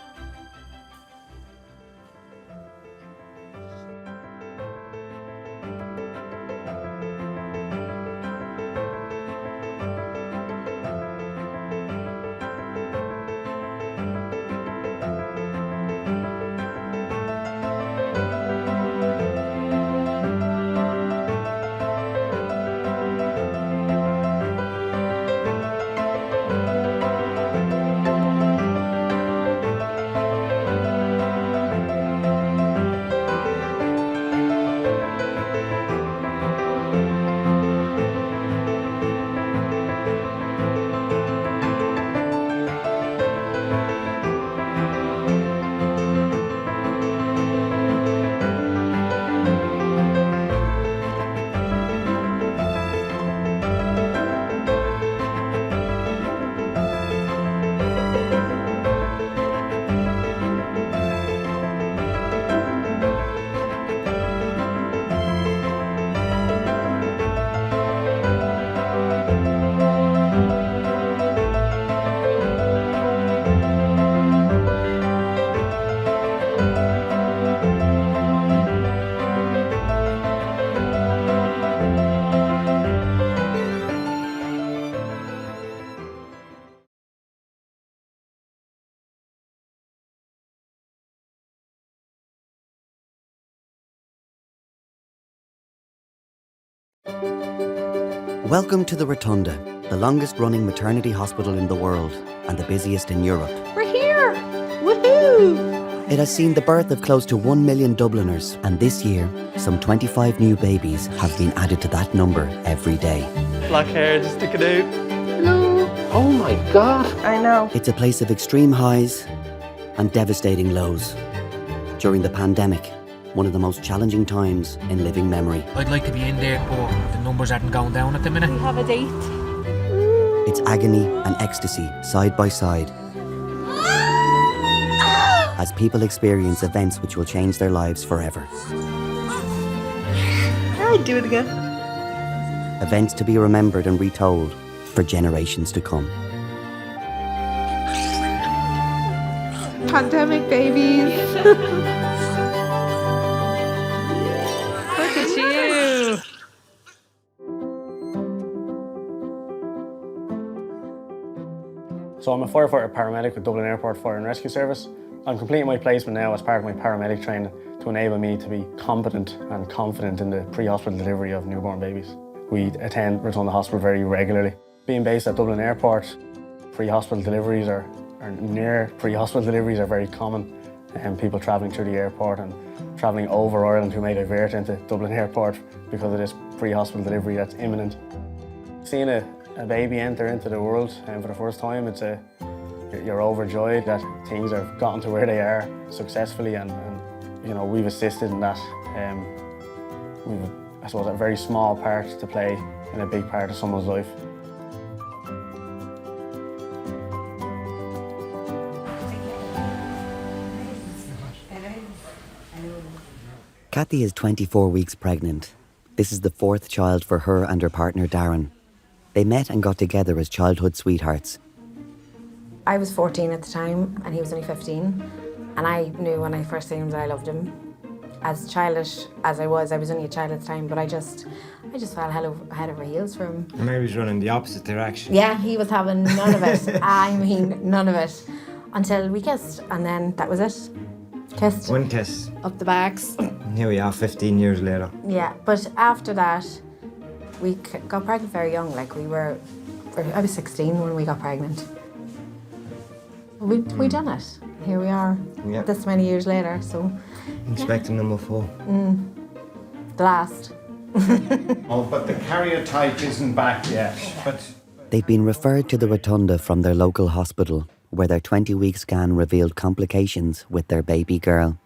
Welcome to the Rotunda, the longest running maternity hospital in the world and the busiest in Europe. We're here! Woohoo! It has seen the birth of close to 1 million Dubliners, and this year, some 25 new babies have been added to that number every day. Black hair just sticking out. Hello. Oh my god. I know. It's a place of extreme highs and devastating lows. During the pandemic, one of the most challenging times in living memory. I'd like to be in there, but the numbers aren't going down at the minute. We have a date. It's agony and ecstasy side by side as people experience events which will change their lives forever. I'd do it again. Events to be remembered and retold for generations to come. Pandemic babies. Look at you. So I'm a firefighter paramedic with Dublin Airport Fire and Rescue Service. I'm completing my placement now as part of my paramedic training to enable me to be competent and confident in the pre-hospital delivery of newborn babies. We attend Rotunda Hospital very regularly. Being based at Dublin Airport, pre-hospital deliveries or near pre-hospital deliveries are very common, and people travelling through the airport and travelling over Ireland who may divert into Dublin Airport because of this pre-hospital delivery that's imminent. Seeing a baby enter into the world for the first time, you're overjoyed that things have gotten to where they are successfully, and you know, we've assisted in that. We've, I suppose, a very small part to play in a big part of someone's life. Kathy is 24 weeks pregnant. This is the fourth child for her and her partner Darren. They met and got together as childhood sweethearts. I was 14 at the time and he was only 15. And I knew when I first seen him that I loved him. As childish as I was only a child at the time, but I just fell head over heels for him. And I was running the opposite direction. Yeah, he was having none of it. I mean, none of it. Until we kissed, and then that was it. Kissed. One kiss. Up the backs. And here we are 15 years later. Yeah, but after that, we got pregnant very young. Like I was 16 when we got pregnant. We done it. Here we are, Yeah. this many years later, so. Expecting number 4. The last. Oh, but the karyotype isn't back yet. But They'd been referred to the Rotunda from their local hospital, where their 20-week scan revealed complications with their baby girl.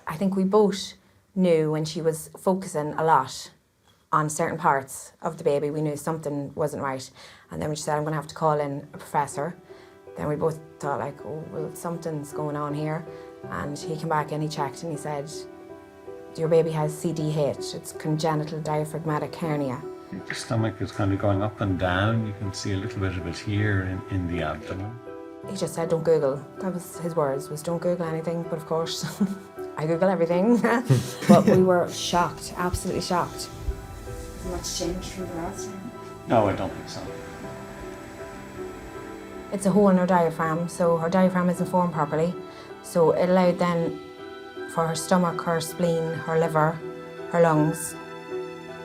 I think we both knew when she was focusing a lot on certain parts of the baby, we knew something wasn't right. And then when she said, I'm going to have to call in a professor, then we both thought like, oh, well, something's going on here. And he came back and he checked and he said, your baby has CDH, it's congenital diaphragmatic hernia. the stomach is kind of going up and down. You can see a little bit of it here in the abdomen. He just said, don't Google. That was his words, was don't Google anything. But of course, I Google everything. But we were shocked, absolutely shocked. Has much changed from the last time? No, I don't think so. It's a hole in her diaphragm, so her diaphragm isn't formed properly. So it allowed then for her stomach, her spleen, her liver, her lungs,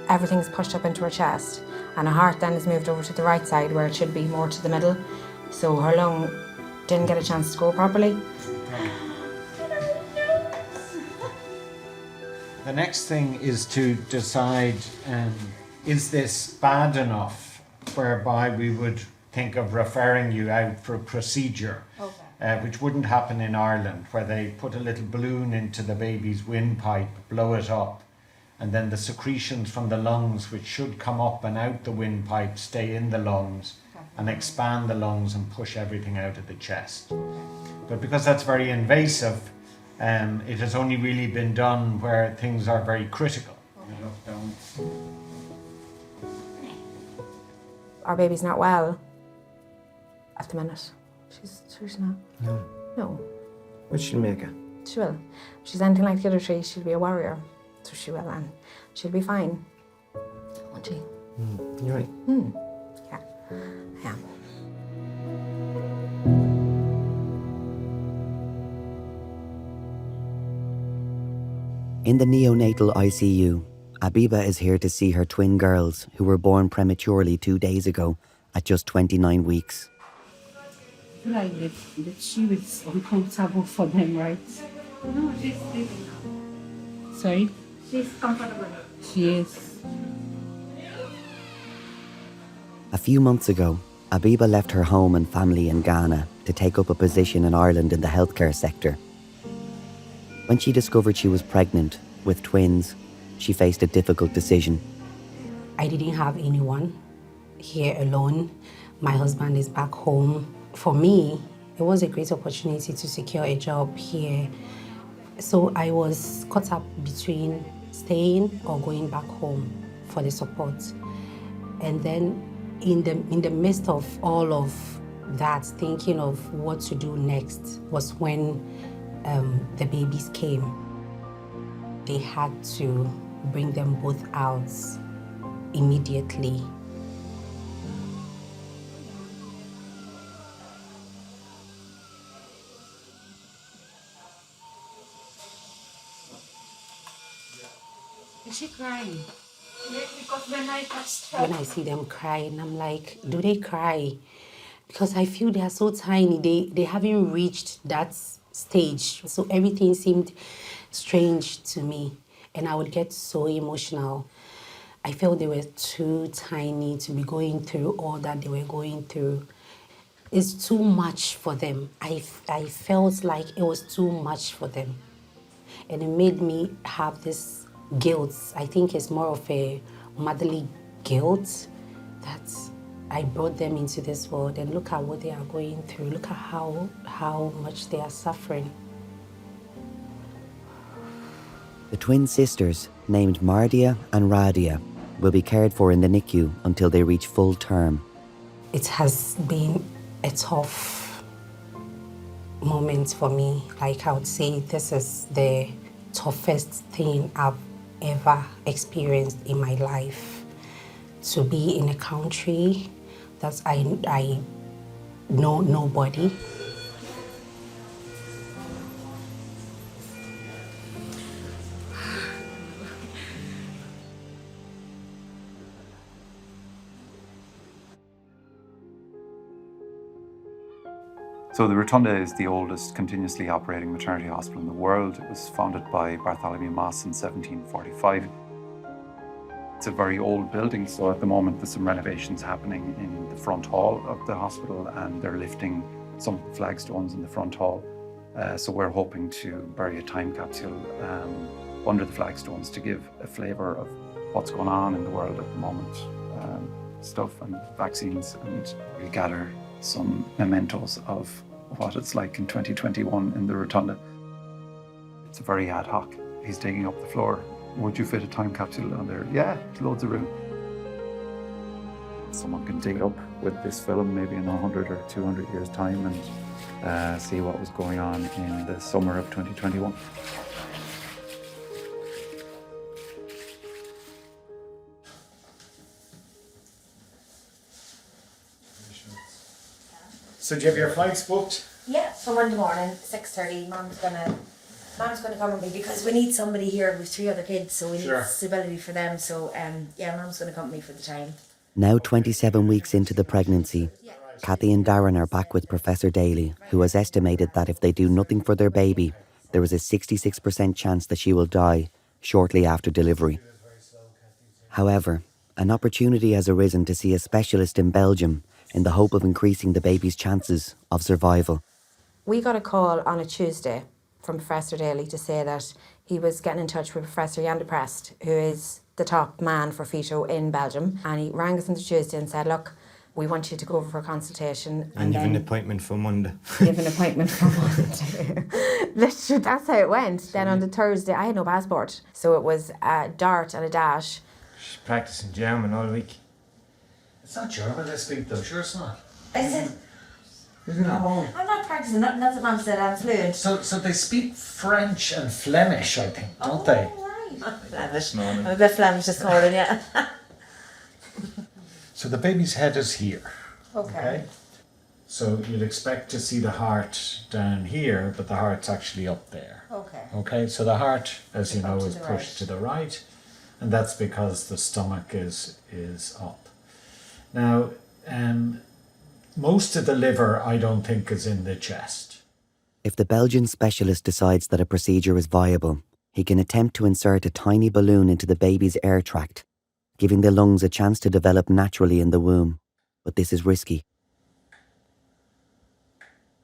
everything's pushed up into her chest. And her heart then is moved over to the right side where it should be more to the middle. So her lung didn't get a chance to go properly. The next thing is to decide, is this bad enough whereby we would think of referring you out for a procedure, which wouldn't happen in Ireland, where they put a little balloon into the baby's windpipe, blow it up, and then the secretions from the lungs, which should come up and out the windpipe, stay in the lungs and expand the lungs and push everything out of the chest. But because that's very invasive, it has only really been done where things are very critical. Our baby's not well at the minute. She's not. No. No. What she'll make her? She will. If she's anything like the other three, she'll be a warrior. So she will, and she'll be fine. Won't she? You're right. Yeah. I am. In the neonatal ICU, Abiba is here to see her twin girls who were born prematurely 2 days ago at just 29 weeks. I feel like that she was uncomfortable for them, right? No, she's sleeping now. Sorry? She's comfortable. She is. A few months ago, Abiba left her home and family in Ghana to take up a position in Ireland in the healthcare sector. When she discovered she was pregnant with twins, she faced a difficult decision. I didn't have anyone here alone. My husband is back home. For me, it was a great opportunity to secure a job here. So I was caught up between staying or going back home for the support. And then in the midst of all of that, thinking of what to do next was when the babies came. They had to bring them both out immediately. Is she crying? Yes, because when I touched her. When I see them crying, I'm like, do they cry? Because I feel they are so tiny. They haven't reached that stage. So everything seemed strange to me. And I would get so emotional. I felt they were too tiny to be going through all that they were going through. It's too much for them. I felt like it was too much for them. And it made me have this guilt. I think it's more of a motherly guilt that I brought them into this world, and look at what they are going through. Look at how much they are suffering. The twin sisters, named Mardia and Radia, will be cared for in the NICU until they reach full term. It has been a tough moment for me. Like, I would say this is the toughest thing I've ever experienced in my life. To be in a country that I know nobody. So the Rotunda is the oldest continuously operating maternity hospital in the world. It was founded by Bartholomew Moss in 1745. It's a very old building, so at the moment there's some renovations happening in the front hall of the hospital, and they're lifting some flagstones in the front hall. So we're hoping to bury a time capsule under the flagstones to give a flavour of what's going on in the world at the moment, stuff and vaccines, and we gather some mementos of what it's like in 2021 in the Rotunda. It's very ad hoc. He's digging up the floor. Would you fit a time capsule on there? Yeah, loads of room. Someone can dig up with this film maybe in 100 or 200 years' time and see what was going on in the summer of 2021. So do you have your flights booked? Yeah, for Monday morning, 6:30. Mom's gonna come with me because we need somebody here with 3 other kids, so we need stability for them. So yeah, Mom's gonna come with me for the time. Now 27 weeks into the pregnancy, Kathy and Darren are back with Professor Daly, who has estimated that if they do nothing for their baby, there is a 66% chance that she will die shortly after delivery. However, an opportunity has arisen to see a specialist in Belgium in the hope of increasing the baby's chances of survival. We got a call on a Tuesday from Professor Daly to say that he was getting in touch with Professor Jan de Prest, who is the top man for feto in Belgium. And he rang us on the Tuesday and said, look, we want you to go over for a consultation. And you have an appointment for Monday. You have an appointment for Monday. Literally, that's how it went. Then on the Thursday, I had no passport. So it was a dart and a dash. She's practicing German all week. It's not German they speak though, sure it's not. I said, Isn't it? I'm not practicing, that's what Mum said, I'm fluent. So they speak French and Flemish, I think, don't they? This morning. I'm a bit Flemish this morning, yeah. So the baby's head is here. Okay. So you'd expect to see the heart down here, but the heart's actually up there. Okay. Okay, so the heart, as you know, is to the pushed to the right, and that's because the stomach is up. Now, most of the liver, I don't think, is in the chest. If the Belgian specialist decides that a procedure is viable, he can attempt to insert a tiny balloon into the baby's air tract, giving the lungs a chance to develop naturally in the womb. But this is risky.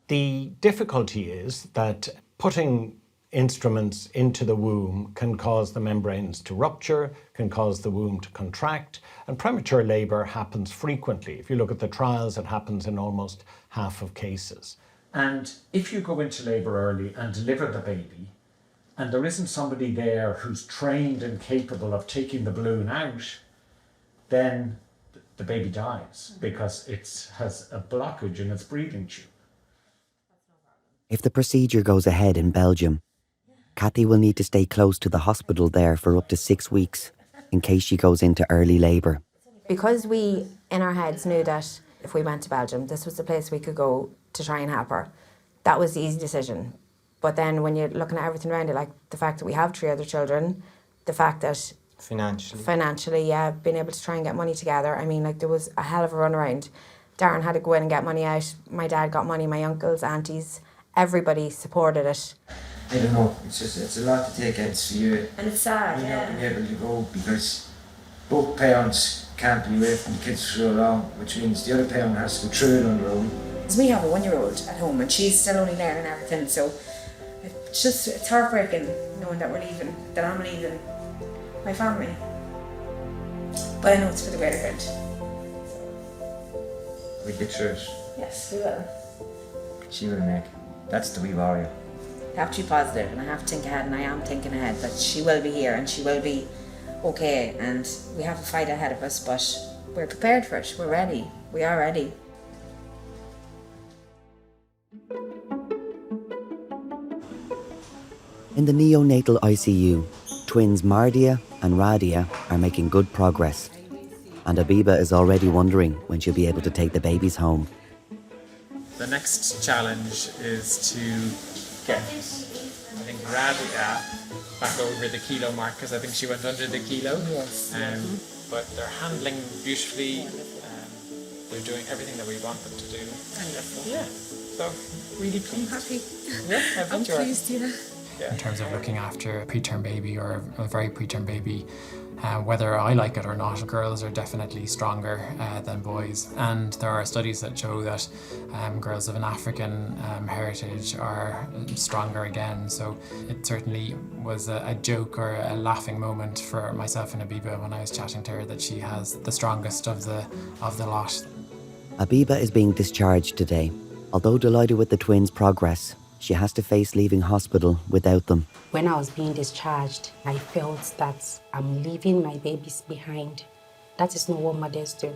The difficulty is that putting instruments into the womb can cause the membranes to rupture, can cause the womb to contract, and premature labour happens frequently. If you look at the trials, it happens in almost half of cases. And if you go into labour early and deliver the baby, and there isn't somebody there who's trained and capable of taking the balloon out, then the baby dies because it has a blockage in its breathing tube. If the procedure goes ahead in Belgium, Kathy will need to stay close to the hospital there for up to 6 weeks in case she goes into early labour. Because we, in our heads, knew that if we went to Belgium, this was the place we could go to try and help her. That was the easy decision. But then when you're looking at everything around it, like the fact that we have 3 other children, the fact that financially, yeah, being able to try and get money together, I mean, like there was a hell of a run around. Darren had to go in and get money out. My dad got money, my uncles, aunties, everybody supported it. I don't know, it's a lot to take out for you. And it's sad, Not being able to go because both parents can't be away from the kids for so long, which means the other parent has to go through it on their own. We have a 1-year-old at home and she's still only learning everything, so it's heartbreaking knowing that we're leaving, that I'm leaving my family. But I know it's for the greater good. We get through it. Yes, we will. She will make it. That's the wee warrior. have to be positive and I have to think ahead, and I am thinking ahead that she will be here and she will be okay, and we have a fight ahead of us, but we're prepared for it. We're ready. We are ready. In the neonatal ICU, twins Mardia and Radia are making good progress, and Abiba is already wondering when she'll be able to take the babies home. The next challenge is to get, I think, Radia back over the kilo mark, because I think she went under the kilo. Yes. But they're handling beautifully. They're doing everything that we want them to do. Yeah. So, really pleased. I'm happy. Yeah, I'm pleased, yeah. In terms of looking after a preterm baby or a very preterm baby, whether I like it or not, girls are definitely stronger than boys. And there are studies that show that girls of an African heritage are stronger again. So it certainly was a joke or a laughing moment for myself and Abiba when I was chatting to her that she has the strongest of the lot. Abiba is being discharged today. Although delighted with the twins' progress, she has to face leaving hospital without them. When I was being discharged, I felt that I'm leaving my babies behind. That is not what mothers do.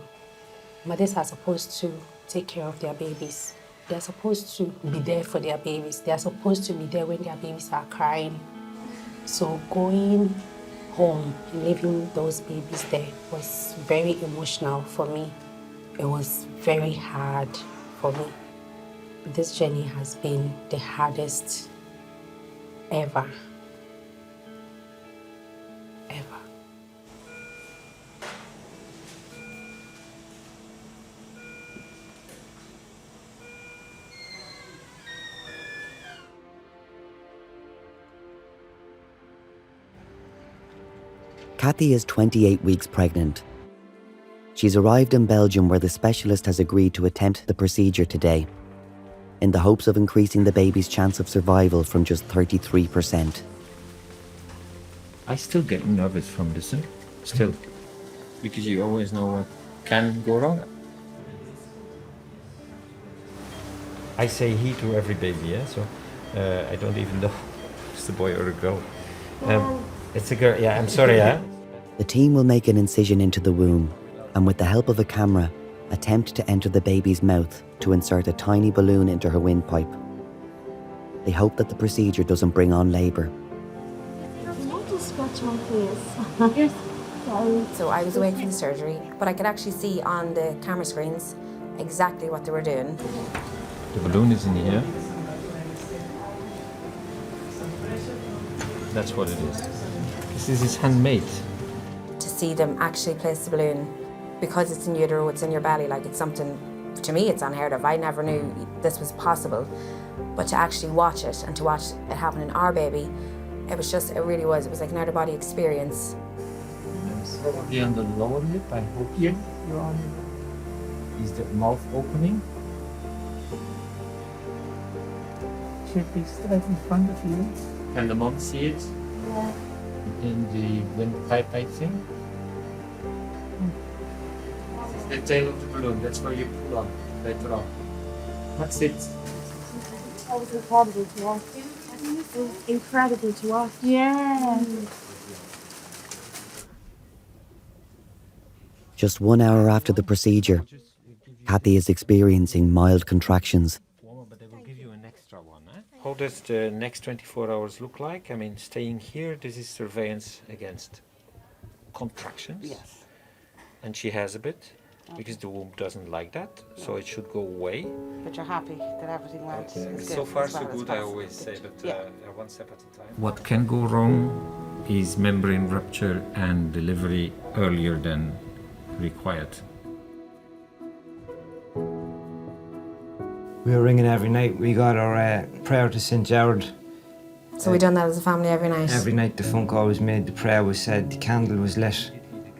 Mothers are supposed to take care of their babies. They're supposed to be there for their babies. They're supposed to be there when their babies are crying. So going home and leaving those babies there was very emotional for me. It was very hard for me. This journey has been the hardest ever. Ever. Kathy is 28 weeks pregnant. She's arrived in Belgium, where the specialist has agreed to attempt the procedure today, in the hopes of increasing the baby's chance of survival from just 33%. I still get nervous from this, still, because you always know what can go wrong. I say he to every baby, yeah, so I don't even know if it's a boy or a girl. It's a girl, yeah, I'm sorry, yeah. The team will make an incision into the womb, and with the help of a camera, attempt to enter the baby's mouth to insert a tiny balloon into her windpipe. They hope that the procedure doesn't bring on labour. So I was awake for the surgery, but I could actually see on the camera screens exactly what they were doing. The balloon is in here. That's what it is. This is handmade. To see them actually place the balloon, because it's in utero, it's in your belly, like it's something, to me it's unheard of. I never knew this was possible. But to actually watch it and to watch it happen in our baby, it was like an out-of-body experience. Probably on the lower lip, I hope here, is the mouth opening. Should be straight in front of you. Can the mom see it? Yeah. In the windpipe, I think. This is the tail of the balloon, that's where you pull on, later on. That's it. That was incredible to watch. It was incredible to watch. Yeah. Just 1 hour after the procedure, Kathy is experiencing mild contractions. How does the next 24 hours look like? I mean, staying here, this is surveillance against contractions. Yes. And she has a bit, because the womb doesn't like that, so it should go away. But you're happy that everything went as good So far, as well so as good, I possible. always say, but Yeah. one step at a time. What can go wrong is membrane rupture and delivery earlier than required. We were ringing every night. We got our prayer to St. Jared. So we done that as a family every night. Every night the phone call was made, the prayer was said, the candle was lit.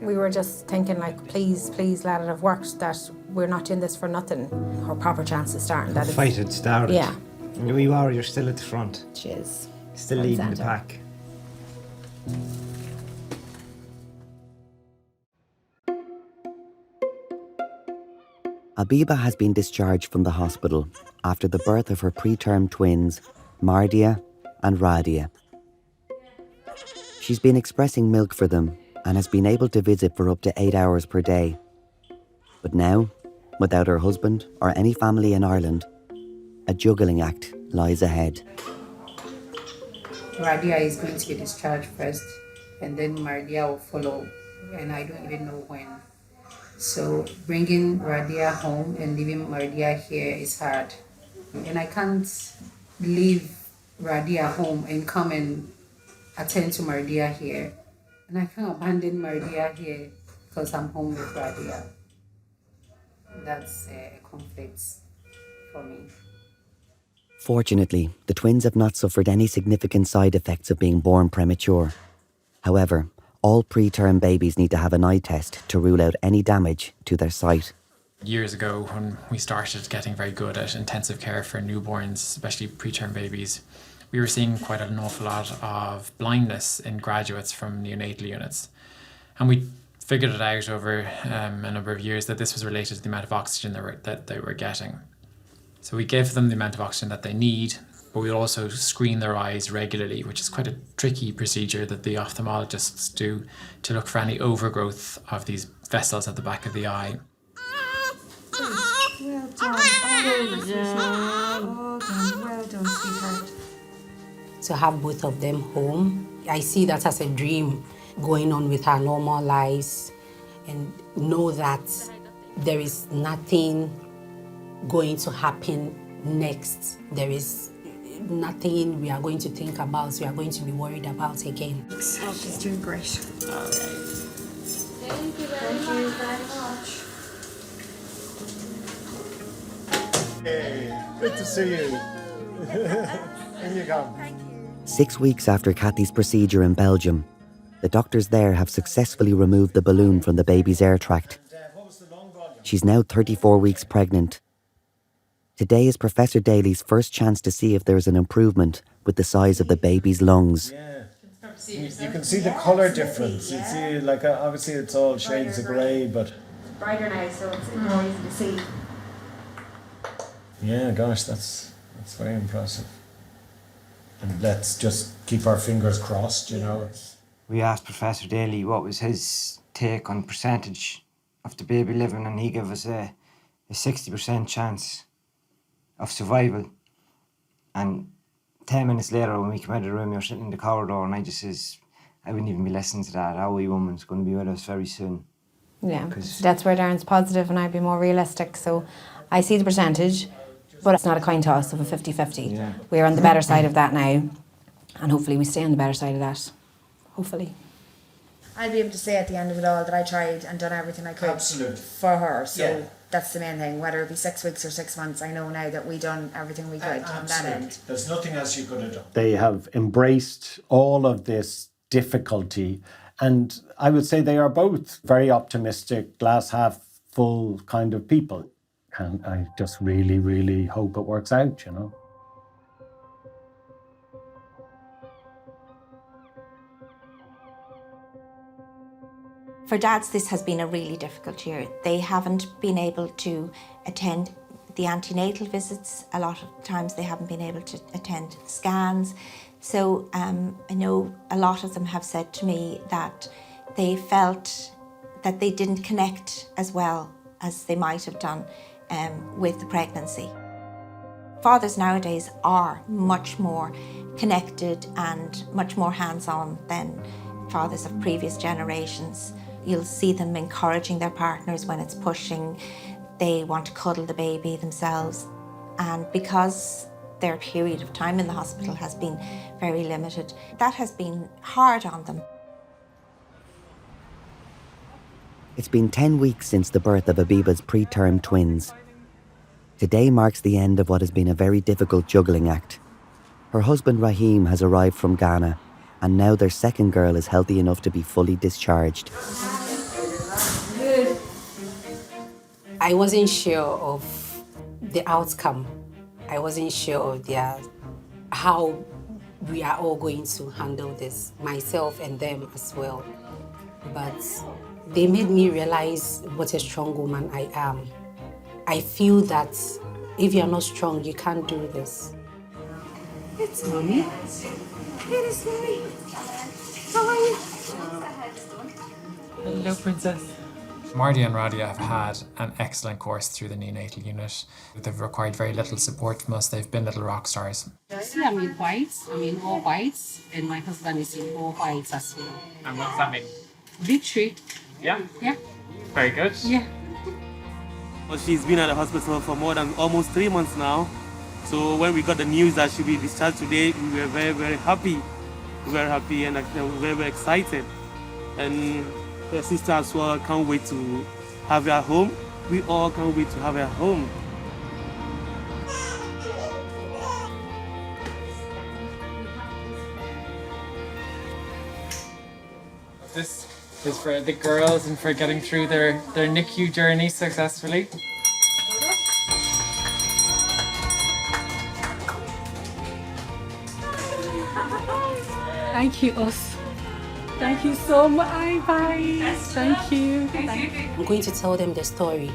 We were just thinking like, please let it have worked, that we're not doing this for nothing. Our proper chance is starting. The fight had started. Yeah. And you are, you're still at the front. Cheers. Still Front leading the centre. pack. Abiba has been discharged from the hospital after the birth of her preterm twins, Mardia and Radia. She's been expressing milk for them and has been able to visit for up to 8 hours per day. But now, without her husband or any family in Ireland, a juggling act lies ahead. Radia is going to be discharged first, and then Mardia will follow, and I don't even know when. So bringing Radia home and leaving Mardia here is hard. And I can't leave Radia home and come and attend to Mardia here. And I can't abandon Mardia here because I'm home with Radia. That's a conflict for me. Fortunately, the twins have not suffered any significant side effects of being born premature. However, all preterm babies need to have an eye test to rule out any damage to their sight. Years ago, when we started getting very good at intensive care for newborns, especially preterm babies, we were seeing quite an awful lot of blindness in graduates from neonatal units. And we figured it out over a number of years that this was related to the amount of oxygen that they were getting. So we gave them the amount of oxygen that they need, but we also screen their eyes regularly, which is quite a tricky procedure that the ophthalmologists do to look for any overgrowth of these vessels at the back of the eye. Well done. Well done, sweetheart. To have both of them home, I see that as a dream, going on with our normal lives, and know that there is nothing going to happen next. There is nothing we are going to think about, we are going to be worried about again. Oh, she's doing great. All right. Thank you very much. Hey, good to see you. In you come. 6 weeks after Kathy's procedure in Belgium, the doctors there have successfully removed the balloon from the baby's air tract. She's now 34 weeks pregnant. Today is Professor Daly's first chance to see if there is an improvement with the size of the baby's lungs. Yeah. You can see the colour difference. You see, like, obviously it's all shades of grey, but... Brighter now, so it's more easy to see. Yeah, gosh, that's very impressive. And let's just keep our fingers crossed, you know. We asked Professor Daly what was his take on percentage of the baby living, and he gave us a 60% chance of survival. And 10 minutes later, when we came out of the room, we were sitting in the corridor, and I just says, I wouldn't even be listening to that. Our wee woman's going to be with us very soon. Yeah, that's where Darren's positive and I'd be more realistic. So I see the percentage, but it's not a coin toss of a 50-50. Yeah. We're on the better side of that now, and hopefully we stay on the better side of that. Hopefully. I'd be able to say at the end of it all that I tried and done everything I could for her. So that's the main thing. Whether it be 6 weeks or 6 months, I know now that we done everything we could on that end. There's nothing else you could have done. They have embraced all of this difficulty, and I would say they are both very optimistic, glass half full kind of people. And I just really, really hope it works out, you know. For dads, this has been a really difficult year. They haven't been able to attend the antenatal visits. A lot of times they haven't been able to attend scans. So I know a lot of them have said to me that they felt that they didn't connect as well as they might have done with the pregnancy. Fathers nowadays are much more connected and much more hands-on than fathers of previous generations. You'll see them encouraging their partners when it's pushing. They want to cuddle the baby themselves. And because their period of time in the hospital has been very limited, that has been hard on them. It's been 10 weeks since the birth of Abiba's preterm twins. Today marks the end of what has been a very difficult juggling act. Her husband Raheem has arrived from Ghana, and now their second girl is healthy enough to be fully discharged. I wasn't sure of the outcome. I wasn't sure of how we are all going to handle this, myself and them as well. But they made me realize what a strong woman I am. I feel that if you're not strong, you can't do this. It's mommy. It is mommy. How are you? Hello, Princess. Marty and Radia have had an excellent course through the neonatal unit. They've required very little support from us. They've been little rock stars. See, I'm in whites. I'm in all whites, and my husband is in all whites as well. And what's that mean? Victory. Yeah? Yeah. Very good. Yeah. Well, she's been at the hospital for more than almost 3 months now. So when we got the news that she'll be discharged today, we were very, very happy. We were happy and very, very excited. And her sister as well can't wait to have her home. We all can't wait to have her home. This is for the girls and for getting through their NICU journey successfully. Thank you, us. Thank you so much. Bye. Thank you. I'm going to tell them the story.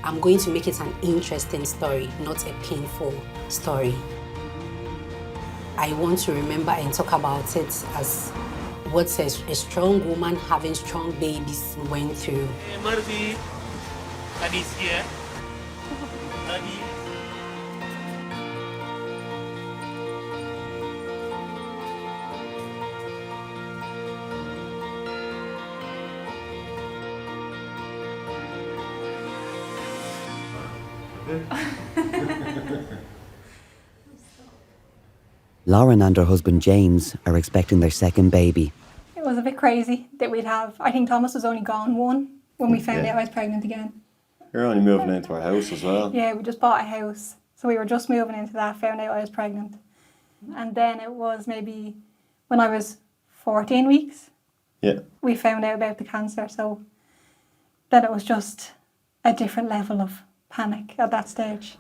I'm going to make it an interesting story, not a painful story. I want to remember and talk about it as what a strong woman having strong babies went through. Hey, Marty. Daddy's here. Daddy. Lauren and her husband James are expecting their second baby. It was a bit crazy that we'd have, I think Thomas was only gone one when we found out I was pregnant again. You're only moving into our house as well. Yeah, we just bought a house. So we were just moving into that, found out I was pregnant. And then it was maybe when I was 14 weeks, Yeah. we found out about the cancer. So then it was just a different level of panic at that stage.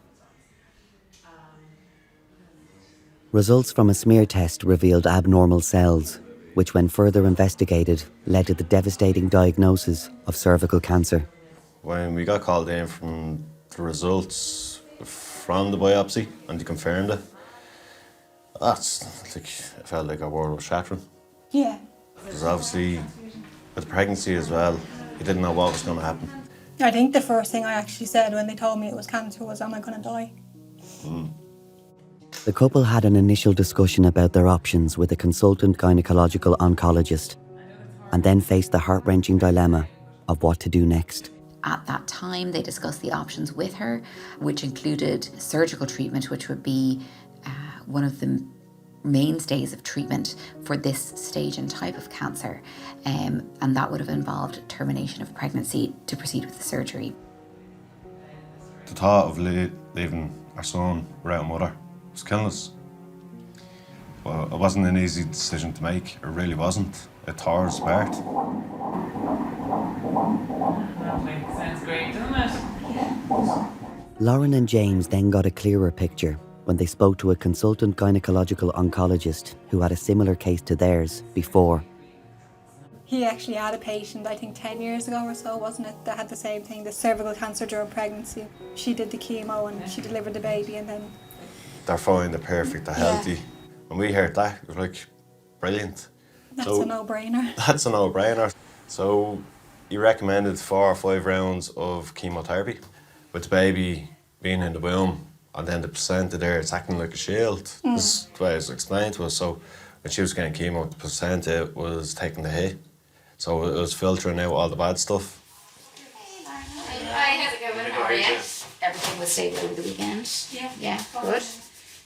Results from a smear test revealed abnormal cells, which when further investigated led to the devastating diagnosis of cervical cancer. When we got called in from the results from the biopsy and they confirmed it, it felt like our world was shattering. Yeah. Because obviously with the pregnancy as well, you didn't know what was going to happen. I think the first thing I actually said when they told me it was cancer was, am I going to die? The couple had an initial discussion about their options with a consultant gynecological oncologist and then faced the heart-wrenching dilemma of what to do next. At that time, they discussed the options with her, which included surgical treatment, which would be one of the mainstays of treatment for this stage and type of cancer. And that would have involved termination of pregnancy to proceed with the surgery. The thought of leaving our son without a mother was killing us. Well, it wasn't an easy decision to make. It really wasn't. It tore us apart. Sounds great, doesn't it? Lauren and James then got a clearer picture when they spoke to a consultant gynecological oncologist who had a similar case to theirs before. He actually had a patient, I think 10 years ago or so, wasn't it, that had the same thing, the cervical cancer during pregnancy. She did the chemo and she delivered the baby and then... They're fine, they're perfect, they're healthy. When we heard that, it was like, brilliant. That's a no-brainer. That's a no-brainer. So he recommended 4 or 5 rounds of chemotherapy with the baby being in the womb, and then the placenta there, it's acting like a shield. This is the way it was explained to us. So when she was getting chemo, the placenta was taking the hit. So it was filtering out all the bad stuff. Hi, how's it going? How are you? Everything was stable over the weekend? Yeah, good.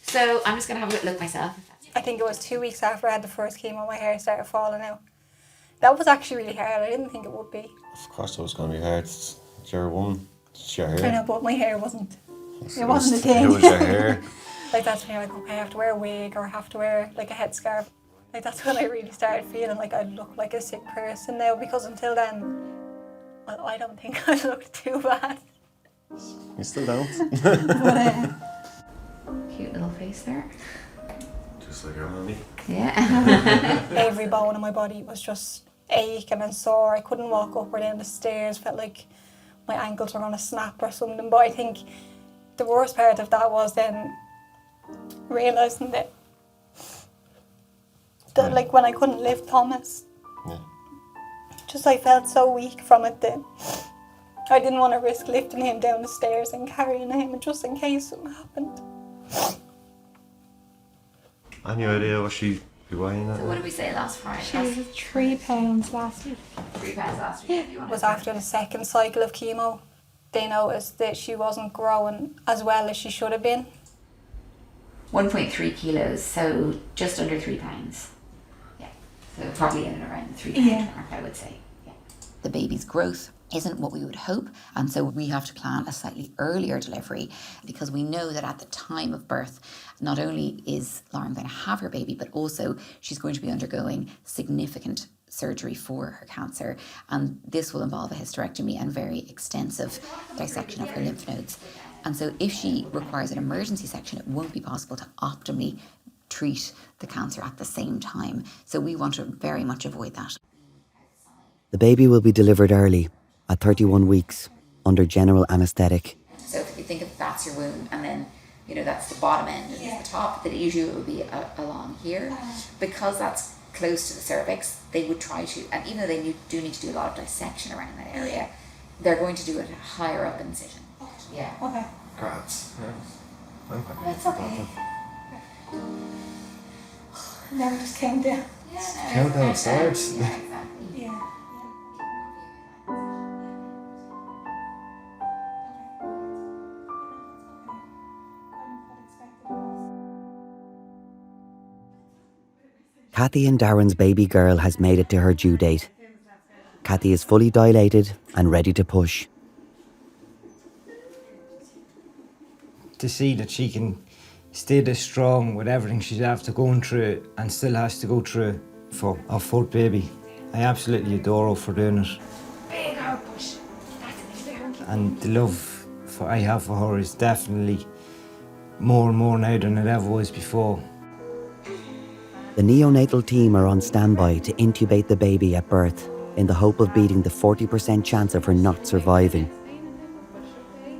So I'm just going to have a little look myself. I think it was 2 weeks after I had the first chemo, my hair started falling out. That was actually really hard. I didn't think it would be. Of course it was going to be hard. You're a woman. It's your hair. I know, but my hair wasn't. It wasn't a thing. It was your hair. Like that's when you're like, okay, I have to wear a wig or I have to wear like a headscarf. Like that's when I really started feeling like I look like a sick person now, because until then, well, I don't think I looked too bad. You still don't. But, cute little face there. Just like your mommy. Yeah. Every bone in my body was just aching and sore. I couldn't walk up or down the stairs. Felt like my ankles were going to snap or something. But I think the worst part of that was then realising that like when I couldn't lift Thomas. Yeah. Just I felt so weak from it that I didn't want to risk lifting him down the stairs and carrying him just in case something happened. Any idea what she be weighing at? So what did we say last Friday? She was 3 pounds last week. 3 pounds last week. It was after the second cycle of chemo. They noticed that she wasn't growing as well as she should have been. 1.3 kilos, so just under 3 pounds. Yeah, so probably in and around the 3 pound mark, I would say. Yeah. The baby's growth isn't what we would hope, and so we have to plan a slightly earlier delivery because we know that at the time of birth, not only is Lauren going to have her baby, but also she's going to be undergoing significant surgery for her cancer, and this will involve a hysterectomy and very extensive dissection of her lymph nodes. And so if she requires an emergency section, it won't be possible to optimally treat the cancer at the same time. So we want to very much avoid that. The baby will be delivered early, at 31 weeks, under general anaesthetic. So if you think of that's your womb, and then that's the bottom end and it's the top, that usually it would be along here. Because that's close to the cervix, they would try to, and even though they do need to do a lot of dissection around that area, they're going to do it higher up incision. Yeah. Okay. Grabs. Yeah. Okay. That's okay. Never just came down. Count downstairs. Yeah. Kathy and Darren's baby girl has made it to her due date. Kathy is fully dilated and ready to push. To see that she can stay this strong with everything she's after going through and still has to go through for a full baby. I absolutely adore her for doing it. Big hard push. And the love I have for her is definitely more and more now than it ever was before. The neonatal team are on standby to intubate the baby at birth in the hope of beating the 40% chance of her not surviving.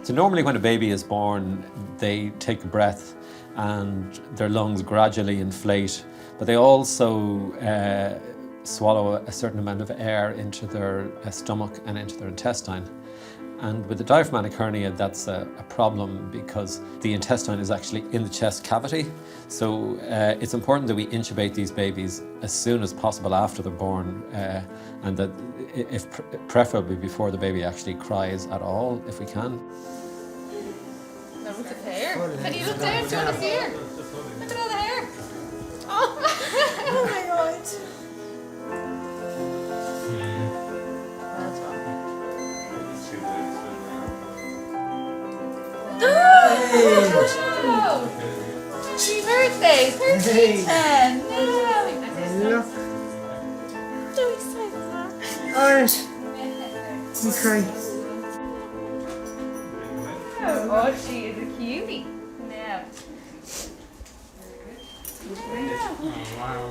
So normally when a baby is born, they take a breath and their lungs gradually inflate, but they also swallow a certain amount of air into their stomach and into their intestine. And with the diaphragmatic hernia, that's a problem because the intestine is actually in the chest cavity. So it's important that we intubate these babies as soon as possible after they're born, and that if preferably before the baby actually cries at all, if we can. Look at the hair. Can you look down? Do you want to see her? Look at all the hair. Oh, oh my god. Oh, happy birthday, 1310. No. So excited. Alright. You cry. Oh, she is a cutie. Now. Oh, wow.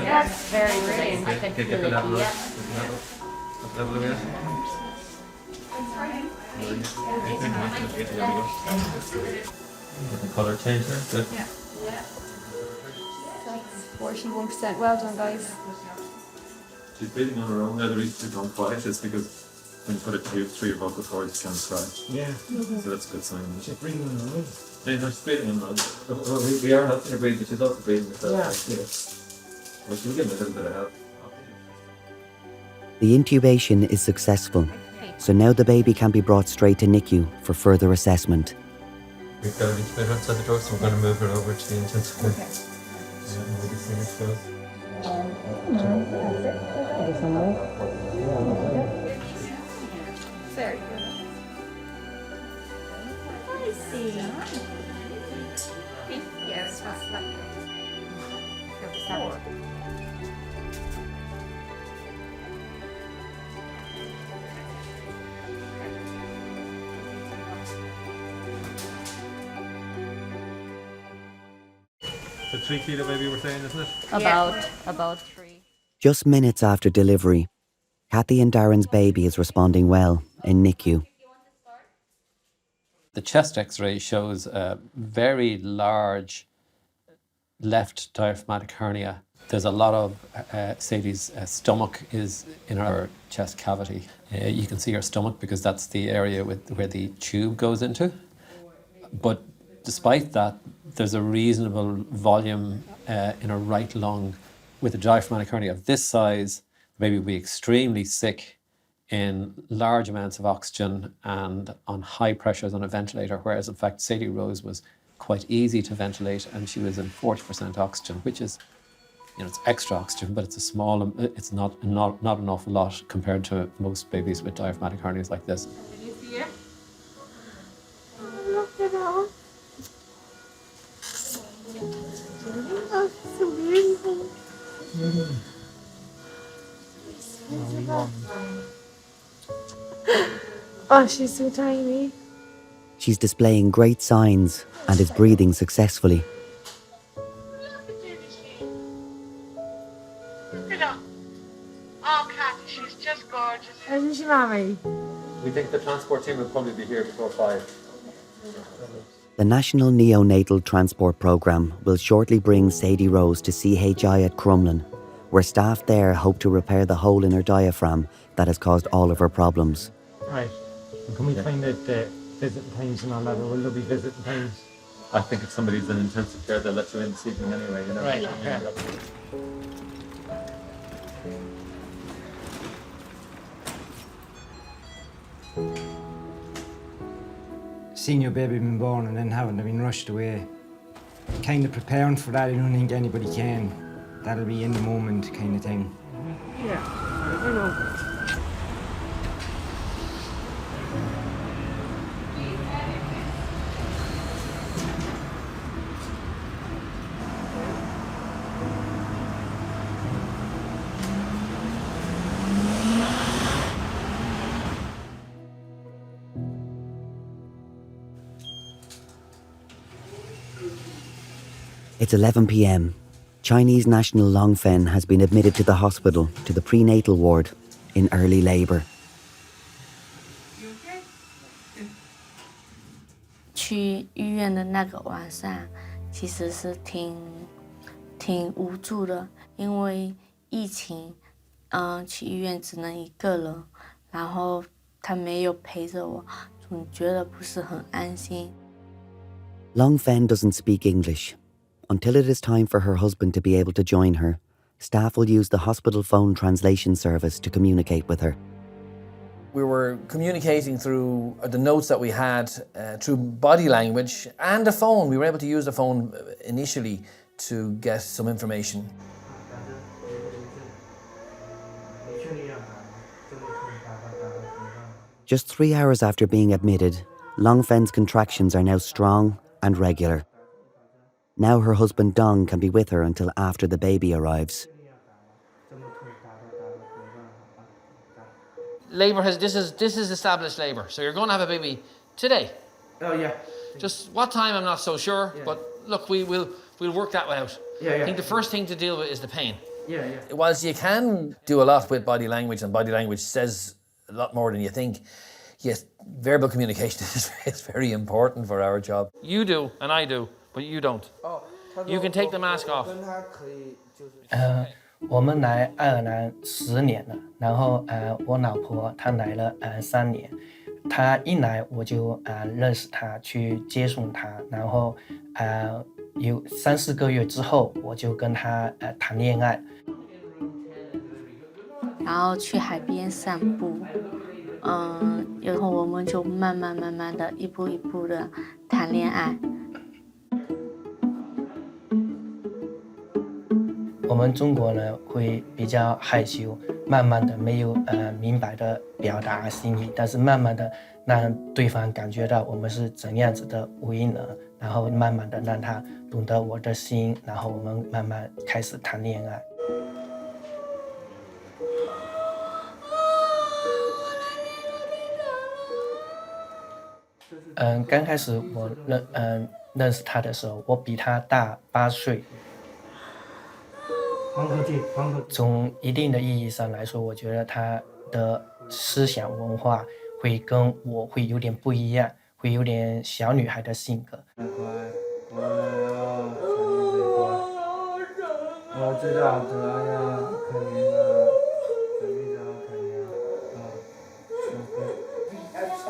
That's very brilliant. I think The colour change there, good. Yeah. That's 41%. Well done, guys. She's breathing on her own now. The reason she's gone quiet is because when you put it through your vocal cords, you can't cry. Yeah. So that's a good sign. She's breathing on her own. Yeah, no, she's breathing on her own. We are helping her breathe, but she's also breathing herself. Yeah. Well, she'll give me a little bit of help. The intubation is successful, so now the baby can be brought straight to NICU for further assessment. We've got an incubator outside the door, so we're going to move her over to the intensive care. Okay. Yeah, we'll be seeing her close. Very good. I see. Yes, that's like The 3 kilo baby you were saying, isn't it? About 3. Just minutes after delivery, Kathy and Darren's baby is responding well in NICU. The chest x-ray shows a very large left diaphragmatic hernia. There's a lot of Sadie's stomach is in her chest cavity. You can see her stomach because that's the area where the tube goes into. But despite that, there's a reasonable volume in her right lung. With a diaphragmatic hernia of this size, the baby will be extremely sick in large amounts of oxygen and on high pressures on a ventilator, whereas in fact Sadie Rose was quite easy to ventilate and she was in 40% oxygen, which is, it's extra oxygen, but it's it's not an awful lot compared to most babies with diaphragmatic hernias like this. Look at her. Oh, she's so beautiful. Oh, she's so tiny. She's displaying great signs and is breathing successfully. Look at her. Oh, Kathy, she's just gorgeous. Isn't she, Mommy? We think the transport team will probably be here before 5. The National Neonatal Transport Programme will shortly bring Sadie Rose to CHI at Crumlin, where staff there hope to repair the hole in her diaphragm that has caused all of her problems. Right. And can we find out the visiting times and all that, or will there be visiting times? I think if somebody's in intensive care, they'll let you in this evening anyway, Right, okay. Seeing your baby being born and then having to be rushed away, kind of preparing for that, I don't think anybody can. That'll be in the moment kind of thing. Yeah, I know. It's 11 p.m. Chinese national Long Fen has been admitted to the hospital, to the prenatal ward, in early labour. 去医院的那个晚上，其实是挺无助的，因为疫情，去医院只能一个人，然后他没有陪着我，总觉得不是很安心。 Long Fen doesn't speak English. Until it is time for her husband to be able to join her, staff will use the hospital phone translation service to communicate with her. We were communicating through the notes that we had, through body language and the phone. We were able to use the phone initially to get some information. Just 3 hours after being admitted, Long Fen's contractions are now strong and regular. Now her husband Dong can be with her until after the baby arrives. Labour this is established labour, so you're going to have a baby today. Oh yeah. Just what time I'm not so sure, but look, we'll work that out. I think the first thing to deal with is the pain. Whilst you can do a lot with body language, and body language says a lot more than you think, yes, verbal communication is very important for our job. You do, and I do, but you don't. You can take the mask off. 我们来爱尔兰10年了，然后我老婆她来了3年，她一来我就认识她，去接送她，然后有3、4个月之后，我就跟她谈恋爱。然后去海边散步，然后我们就慢慢的一步一步的谈恋爱。 我们中国人会比较害羞，慢慢的没有明白的表达心意，但是慢慢的让对方感觉到我们是怎样子的为人，然后慢慢的让他懂得我的心，然后我们慢慢开始谈恋爱。刚开始我认识他的时候，我比他大8岁。从一定的意义上来说，我觉得他的思想文化会跟我会有点不一样，会有点小女孩的性格。我知道这样可以了，这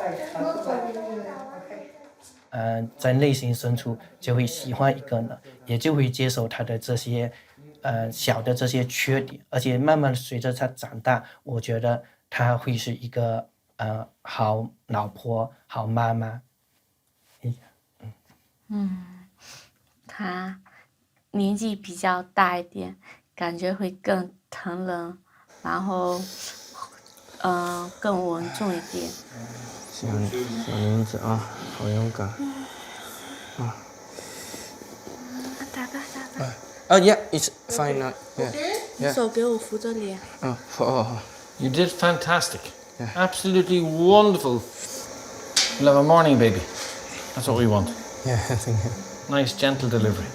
里好可怜在内心深处就会喜欢一个人，也就会接受他的这些小的这些缺点，而且慢慢随着他长大，我觉得他会是一个好老婆、好妈妈。他年纪比较大一点，感觉会更疼人，然后更稳重一点。小林子啊，好勇敢啊！Yeah, it's fine now. Yeah. 手给我扶着脸。You did fantastic. Absolutely wonderful. We'll have a morning baby. That's what we want. Yeah, thank you. Nice, gentle delivery.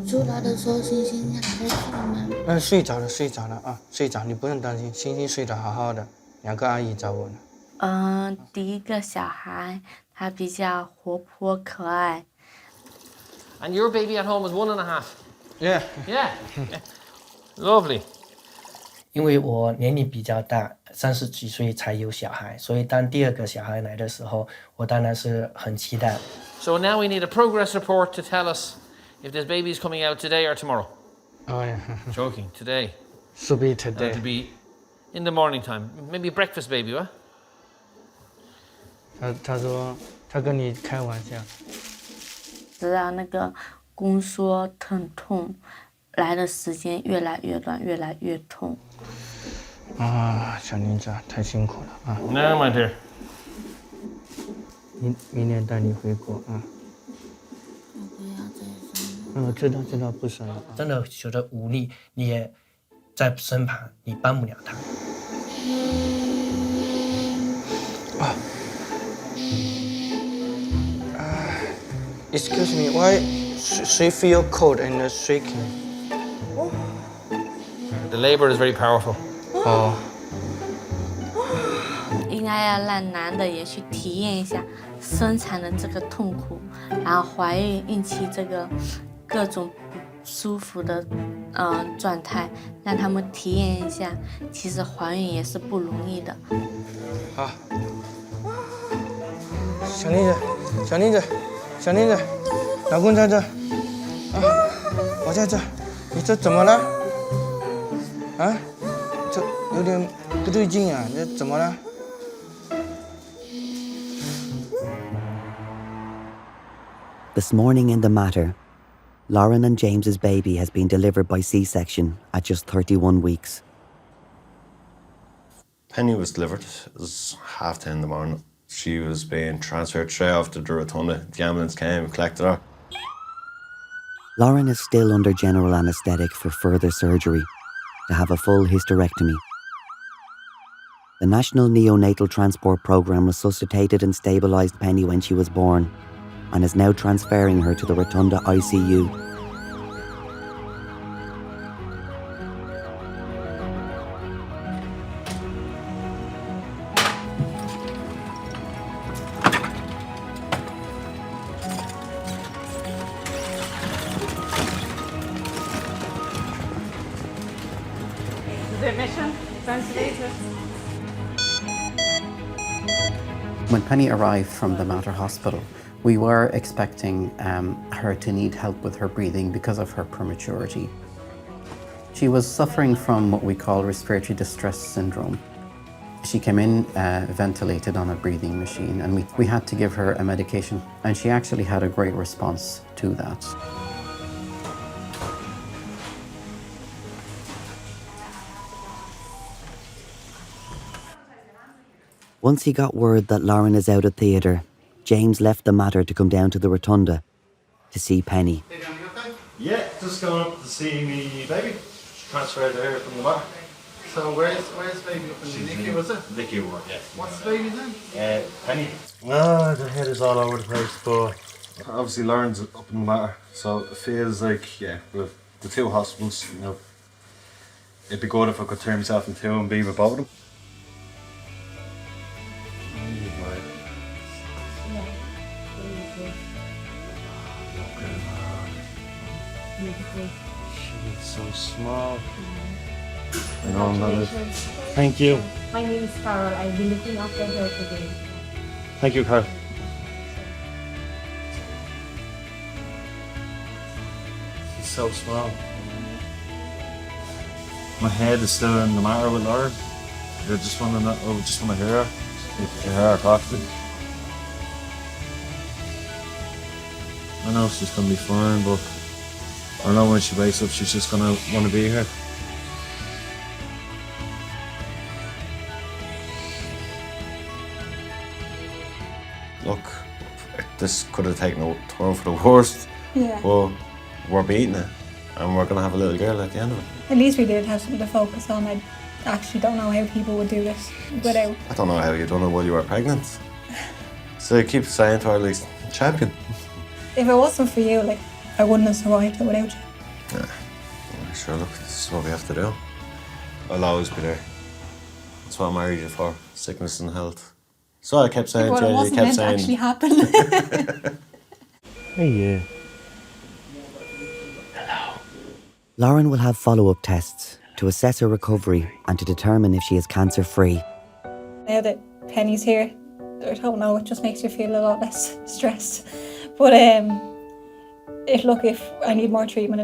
出来的时候，星星还在睡吗？睡着了啊，睡着，你不用担心，星星睡得好好的，2个阿姨找我呢。第一个小孩他比较活泼可爱。And your baby at home is 1.5. Yeah. Yeah. Lovely. 因为我年龄比较大，30几岁才有小孩，所以当第2个小孩来的时候，我当然是很期待。So now we need a progress report to tell us if this baby is coming out today or tomorrow. Oh yeah. Joking. Today. Should be today. It'll be in the morning time. Maybe breakfast baby, what? 他说他跟你开玩笑。直到那个宫缩疼痛来的时间越来越短，越来越痛。小林子太辛苦了啊。No, my dear. 明年带你回国啊。知道不生了。真的觉得无力，你也在身旁，你帮不了他。Excuse me, why she feel cold and shaking? The labor is very powerful. 应该要让男的也去体验一下生产的这个痛苦，然后怀孕孕期这个各种不舒服的状态，让他们体验一下，其实怀孕也是不容易的。好，小林子，老公在这，我在这，你这怎么了？这有点不对劲啊，这怎么了？This morning in the matter, Lauren and James's baby has been delivered by C-section at just 31 weeks. Penny was delivered. It was 10:30 in the morning. She was being transferred straight off to the Rotunda. The ambulance came and collected her. Lauren is still under general anaesthetic for further surgery to have a full hysterectomy. The National Neonatal Transport Programme resuscitated and stabilised Penny when she was born and is now transferring her to the Rotunda ICU. When Penny arrived from the Mater Hospital, we were expecting her to need help with her breathing because of her prematurity. She was suffering from what we call respiratory distress syndrome. She came in ventilated on a breathing machine, and we had to give her a medication, and she actually had a great response to that. Once he got word that Lauren is out of theatre, James left the Mater to come down to the Rotunda to see Penny. Yeah, just going up to see me baby. Transferred there from the back. So where's baby up in the NICU, was it? NICU ward, yeah. What's the baby's name? Penny. No, the head is all over the place, but obviously Lauren's up in the matter, so it feels like, yeah, with the two hospitals, you know, it'd be good if I could turn myself into and be with both of them. She's so small. I know I'm not it. Thank you. My name is Carol. I'll be looking after her today. Thank you, Carl. She's so small. My head is still in the matter with Lauren. I just want to hear her. Hear her talk to me. I know she's gonna be fine, but I know when she wakes up, she's just gonna want to be here. Look, this could have taken a turn for the worst. Yeah. But we're beating it, and we're gonna have a little girl at the end of it. At least we did have something to focus on. I actually don't know how people would do this without. I don't know how you done it while you were pregnant. So you keep saying to her, like, champion. If it wasn't for you, like, I wouldn't have survived it without you. Yeah. Well, sure, look, this is what we have to do. I'll always be there. That's what I married you for, sickness and health. So I kept saying But to it you, you wasn't kept meant to saying... actually happen. Hey, yeah. Lauren will have follow-up tests to assess her recovery and to determine if she is cancer-free. Now that Penny's here, I don't know, it just makes you feel a lot less stressed. But if I need more treatment,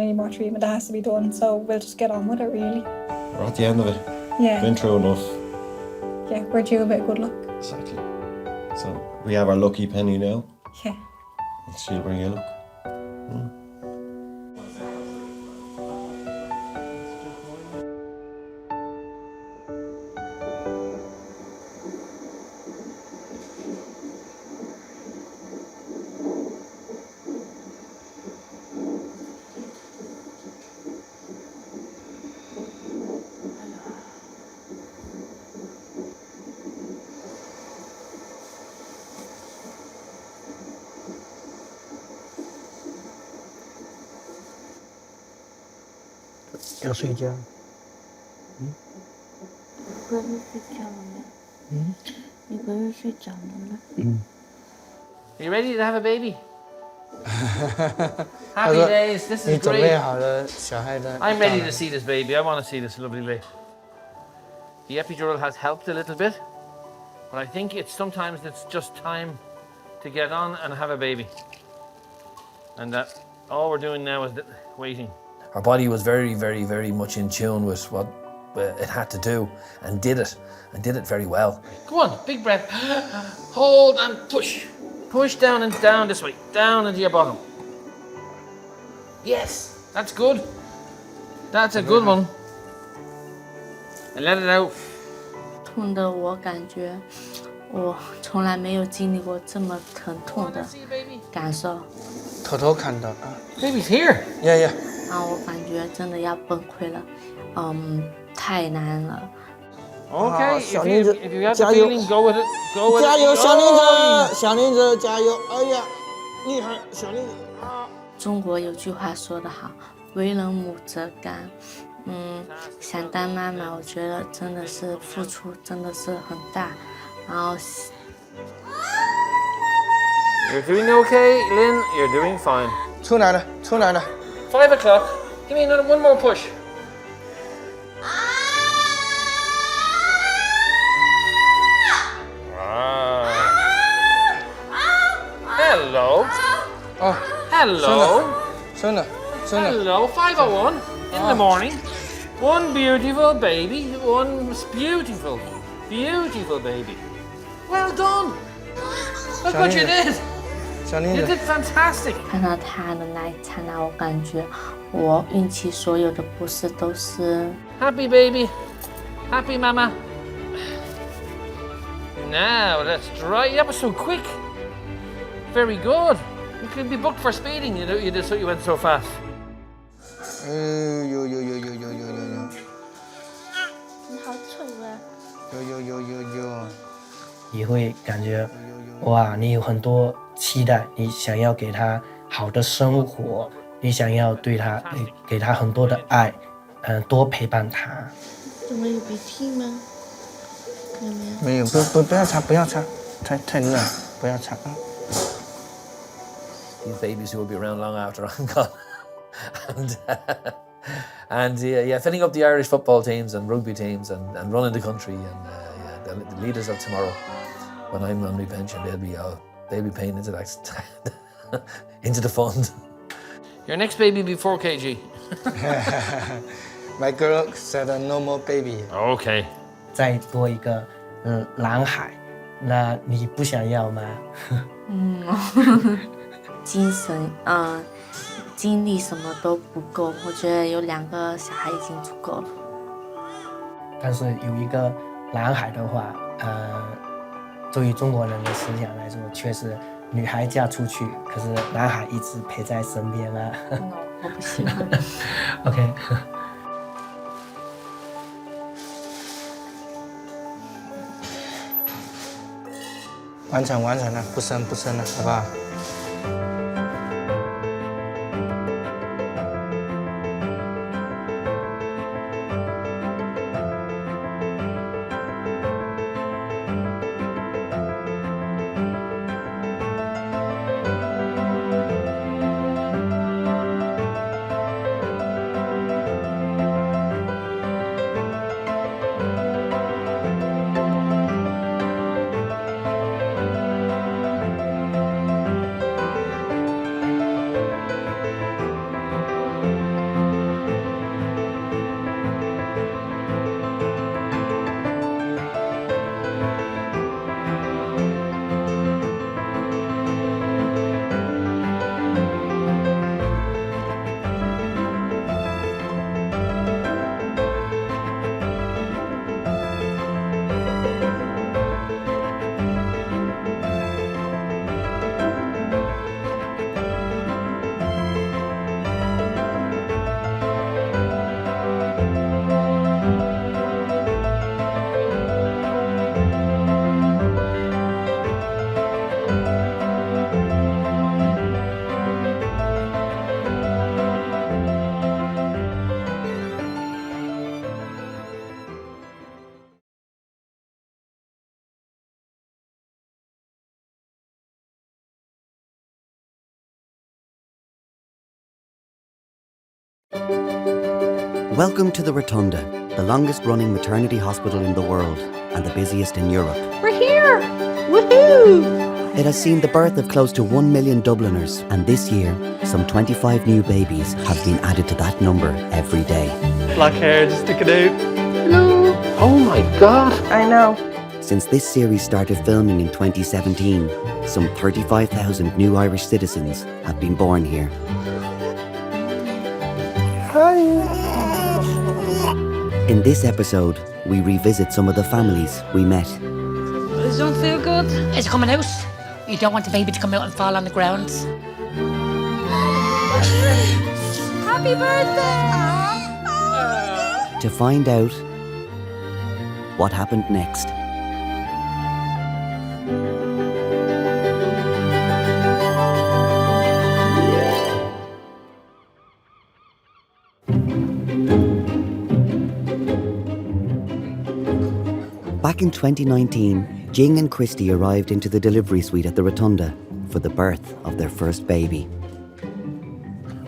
that has to be done. So we'll just get on with it, really. We're at the end of it. Yeah. Been through enough. Yeah, we're due a bit of good luck. Exactly. So we have our lucky Penny now. Yeah. And she'll bring you luck.要睡觉。一个人睡觉了没？一个人睡着了没？ Are you ready to have a baby? 他 Happy 说 days, this 你 is 准备 great. 好了小孩的。 I'm ready to see this baby. I want to see this lovely baby. The epidural has helped a little bit, but I think sometimes it's just time to get on and have a baby. And all we're doing now is waiting. Our body was very, very, very much in tune with what it had to do, and did it very well. Come on, big breath. Hold and push. Push down and down this way, down into your bottom. Yes, that's good. That's a good one. And let it out. 痛的我感觉我从来没有经历过这么疼痛的感受。偷偷看到啊。 Baby's here. Yeah. 然后我感觉真的要崩溃了，太难了。 Okay, 小林子 if you have the 加油 feeling, go with it. Go with 加 it. 油，小林 Oh, 子，小林子加油！哎呀，厉害，小林子。中国有句话说得好，为人母则刚。想当妈妈，我觉得真的是付出真的是很大。然后 You're doing okay, Lynn. You're doing fine. 出来了，出来了。 5 o'clock. Give me one more push. Hello. Oh. Hello. 生了，生了。 Hello. 5:01 in the morning. One beautiful baby. One beautiful, beautiful baby. Well done. Look what you did. 小林 You 子 did，fantastic. 看到他的那一刹那，我感觉我运气所有的不是都是 Happy baby. Happy mama. Now let's dry. That was so quick. Very good. You could be booked for speeding. You went so fast. 你好丑啊！你会感觉，哇，你有很多期待，你想要给他好的生活，你想要对他给他很多的爱，多陪伴他。怎么有鼻涕吗？有没有？没有，不要擦，不要擦，太热，不要擦。These babies who will be around long after I'm gone. and filling up the Irish football teams and rugby teams and running the country and the leaders of tomorrow. When I'm on my pension, they'll be paying into that into the fund. Your next baby will be 4 kg. My girl said no more baby. Okay. 再多一个男孩，那你不想要吗？精神精力什么都不够，我觉得有2个小孩已经足够了。但是有一个男孩的话，对于中国人的思想来说，确实女孩嫁出去，可是男孩一直陪在身边啊。我不喜欢。OK。完成了，不生了，好不好？Welcome to the Rotunda, the longest running maternity hospital in the world and the busiest in Europe. We're here! Woohoo! It has seen the birth of close to 1 million Dubliners, and this year, some 25 new babies have been added to that number every day. Black hair, just sticking out. Hello! Oh my God! I know. Since this series started filming in 2017, some 35,000 new Irish citizens have been born here. In this episode, we revisit some of the families we met. This don't feel good. It's coming out. You don't want the baby to come out and fall on the ground. Happy birthday! To find out what happened next. Back in 2019, Jing and Christy arrived into the delivery suite at the Rotunda for the birth of their first baby.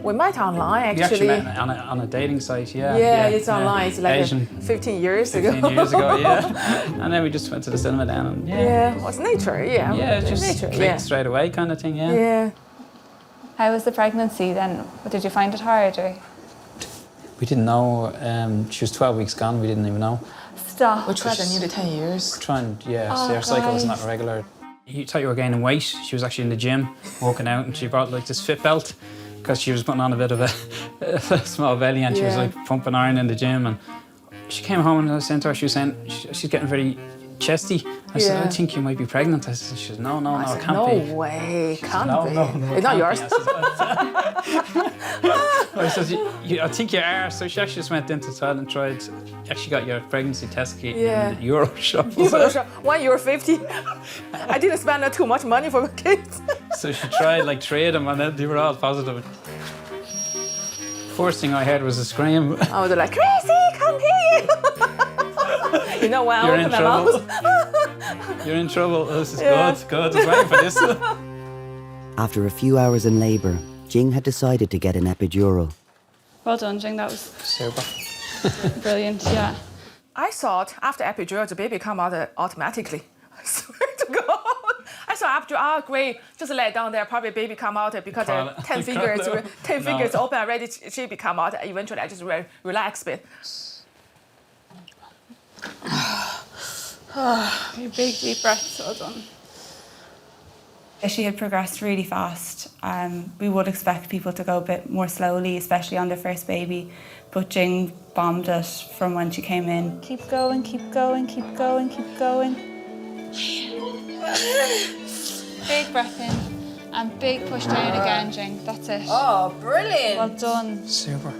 We met online, actually. We actually met on a dating site, yeah. Yeah, it's online. It's like Asian, 15 years ago. 15 years ago, yeah. And then we just went to the cinema then. And Yeah, it was nature, yeah. Yeah, it just nature, clicked straight away kind of thing, yeah. Yeah. How was the pregnancy then? Did you find it hard? Or? We didn't know. She was 12 weeks gone, we didn't even know. Stop. We tried nearly 10 years. Trying, yeah, Oh, so her cycle was guys. not regular. You thought you were gaining weight. She was actually in the gym, working out, and she brought like this fit belt because she was putting on a bit of a small belly, and she was Yeah. like pumping iron in the gym. And she came home and I was saying to her, she was saying she's getting very chesty. I said, Yeah. I think you might be pregnant. I said, she said, no, I it said, can't no be. way, can't no, be. no, It's not can't yours. be. I said, I said, I think you are. So she actually just went into the toilet and tried. Actually got your pregnancy test kit in the Euro shop. €1.50. I didn't spend too much money for my kids. So she tried like 3 of them and they were all positive. First thing I heard was a scream. I was like, Christy, come here! You know when I You're in opened my trouble. mouth? You're in trouble. This is good. I was waiting for this. After a few hours in labour, Jing had decided to get an epidural. Well done, Jing. That was super. Brilliant, yeah. I thought after epidural, the baby come out automatically. I swear to God. I thought after, great, just lay it down there, probably baby come out because 10 fingers open already, she come out. Eventually, I just relax a bit. Big deep breaths, well done. She had progressed really fast. We would expect people to go a bit more slowly, especially on their first baby, but Jing bombed it from when she came in. Keep going, keep going, keep going, keep going. Big breath in and big push down again, Jing. That's it. Oh, brilliant. Well done. Super.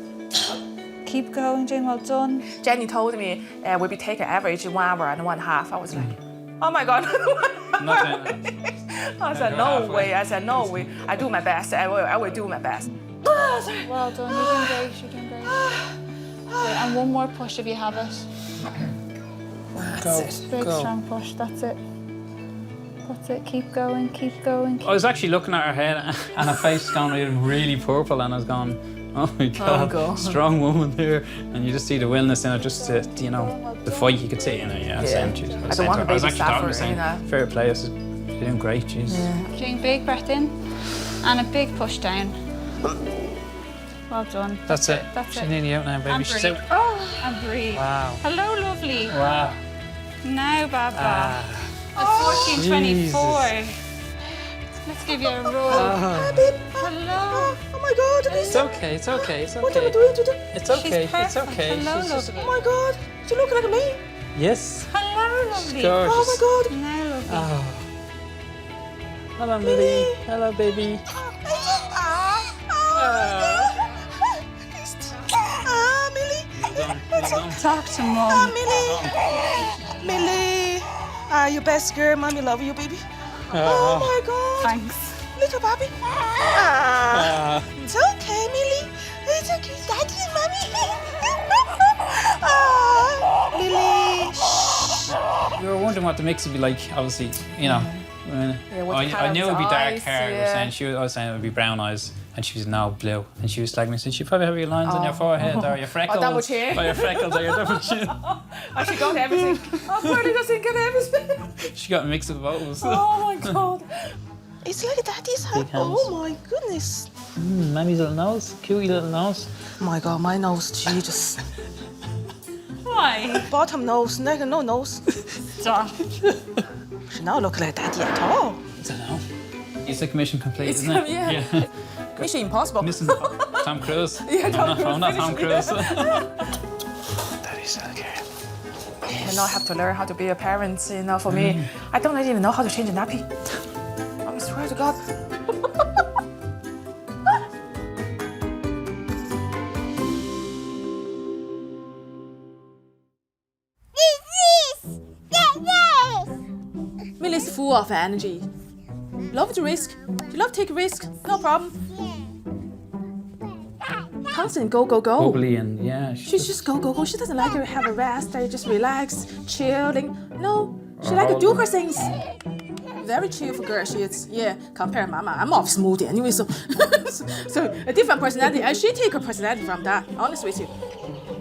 Keep going, Jing. Well done. Jenny told me we'll be taking average 1 hour and 1.5. I was like, oh my God. I said, no way. I said, no way. I do my best. I will do my best. Well done. You're doing great. You're doing great. Great. And one more push if you have it. Go. Big strong push. That's it. That's it. Keep going. Keep going. I was actually looking at her head and her face was going really purple and I was going, oh my God, strong woman there. And you just see the willness in it, just to, you know, the fight you could see in it. Yeah, I don't want the baby suffer, you know. Fair play, you're doing great, jeez. Yeah. Jing, big breath in and a big push down. Well done. That's it. That's She's it. nearly out now, baby. And She's breathe. out. Oh, and breathe. Wow. Hello, lovely. Wow. Now, Baba. At 14:24. Let's give you a roll. Hello. Oh my God. It's okay, it's okay, it's okay. What am I doing today? It's okay, She's it's perfect. okay. Hello, She's just... Oh my God. She look like me. Yes. Hello, lovely. Gorgeous. Oh my God. Now, lovely. Oh. Hello, Millie. Hello, baby. Millie. Talk to Mom. Millie. You best girl. Mommy love you, baby. Oh my God. Thanks. Little Bobby. It's okay, Millie. It's okay. Daddy and Mommy. Millie. We were wondering what the mix would be like, obviously, you know. I knew it would be dark hair. I was saying it would be brown eyes, and she was now blue. And she was telling me, you probably have your lines on your forehead, or your freckles, double chin. or your freckles, or your double chin. She got everything. Poorly doesn't get everything. She got a mix of both. Oh my God. It's like daddy's hat. Big hands. Oh my goodness. Mammy's little nose, cute little nose. Oh my God, my nose, Jesus. Why? Bottom nose, neck, no nose. Stop. She now look like daddy at all. I don't know. It's like mission complete, isn't it? Yeah. Mission Impossible. Missing Tom Cruise. Yeah, I'm not Tom Cruise. Daddy's so good. And now I have to learn how to be a parent, you know, for me. I don't even know how to change a nappy. I swear to God. Millie's full of energy. Love to risk. She love to take risk. No problem. Constant go, go, go. Bubbly and yeah. She's just go, go, go. She doesn't like to have a rest or just relax, chilling. No, she like to do her things. Very cheerful girl she is. Yeah, compare Mama. I'm off smoothie anyway, so so a different personality. And she take her personality from that. Honest with you,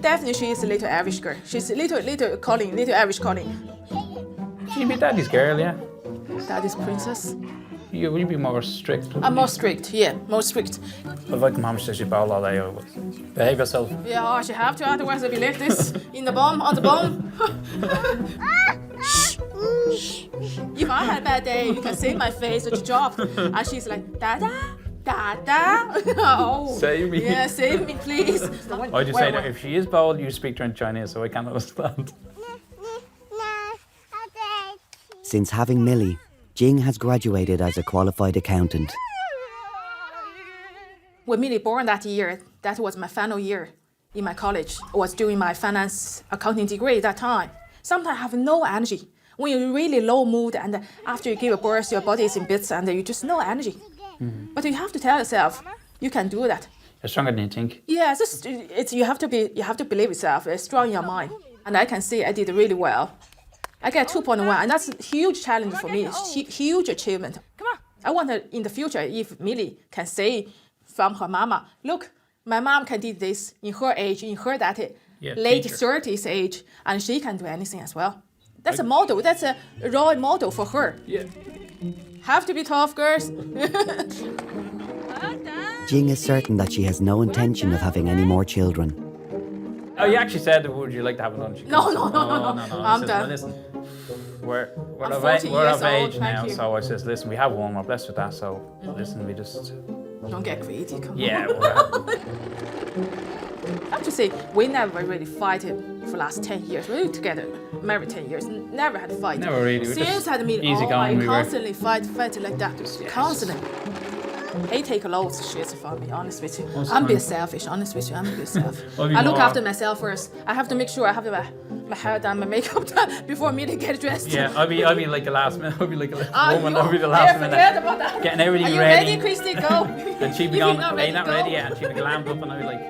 definitely she is a little average girl. She's a little average Colin. She'd be daddy's girl, yeah. Daddy's princess. You'd be more strict. I'm more strict. Yeah, more strict. But like Mom says, you bowl all day. Behave yourself. Yeah, I should have to. Otherwise, I'll be like this in the bomb, on the bomb. If I had a bad day, you can see my face at the job. And she's like, Dada, Dada. Oh, save me. Yeah, save me, please. I'd just say that if she is bold, you speak to her in Chinese, so I can't understand. Since having Millie, Jing has graduated as a qualified accountant. When Millie born that year, That was my final year in my college. I was doing my finance accounting degree at that time. Sometimes I have no energy. When you're really low mood and after you give birth, your body is in bits and you just no energy. But you have to tell yourself, you can do that. You're stronger than you think. Yeah, you have to believe yourself. It's strong in your mind. And I can see I did really well. I get 2.1, and that's a huge challenge for me. It's huge achievement. Come on. I want to, in the future, if Millie can say from her mama, look, my mom can do this in her age, in her that late 30s age, and she can do anything as well. That's a model. That's a role model for her. Yeah. Have to be tough, girls. Jing is certain that she has no intention of having any more children. Oh, you actually said, would you like to have lunch? No. I'm done. Listen, we're I'm of 40 we're years of age old, now, thank you. so I says, listen, we have one, we're blessed with that, so listen, we just... Don't get greedy, come Yeah, on. we're I have to say, we never really fight for last 10 years. We were together, married 10 years, never had a fight. Never really. We Since just I had meet, easy going, we were- constantly fight like that, constantly. He take loads of shit from me, honest with you. Most I'm a bit times. selfish, honest with you. I'm a bit selfish. Well, you I look are. after myself first. I have to make sure I have my hair done, my makeup done before me to get dressed. Yeah, I'll be like the last minute. I'll be like a Ah, woman. you- I'll be the last forget minute. about that. Getting everything Are you ready. ready, Christy? Go. And she'd be If going, you're not "Are ready, you not go." ready yet?" And she'd be glammed up, and I'd be like,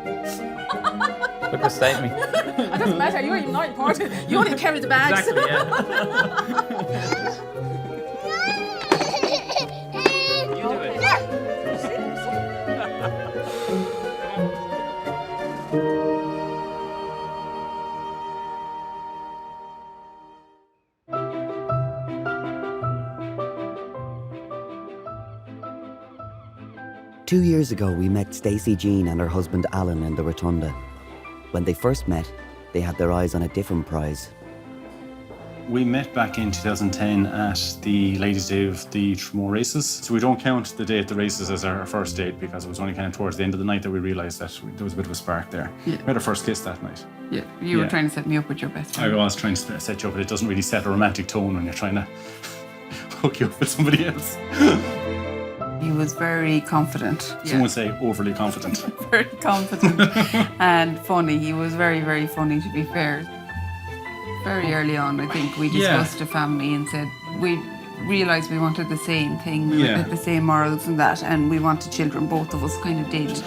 "Look what state me." It doesn't matter. You're not important. You only carry the bags. Exactly. Yeah. You do it. 2 years ago, we met Stacey Jean and her husband Alan in the Rotunda. When they first met, they had their eyes on a different prize. We met back in 2010 at the Ladies' Day of the Tramore races. So we don't count the day at the races as our first date because it was only kind of towards the end of the night that we realised that there was a bit of a spark there. Yeah. We had our first kiss that night. Yeah, you were Yeah. trying to set me up with your best friend. I was trying to set you up, but it doesn't really set a romantic tone when you're trying to hook you up with somebody else. He was very confident. Some would say overly confident. Very confident and funny. He was very, very funny, to be fair. Very early on, I think, we discussed a family and said we realised we wanted the same thing, we had the same morals and that, and we wanted children, both of us kind of did.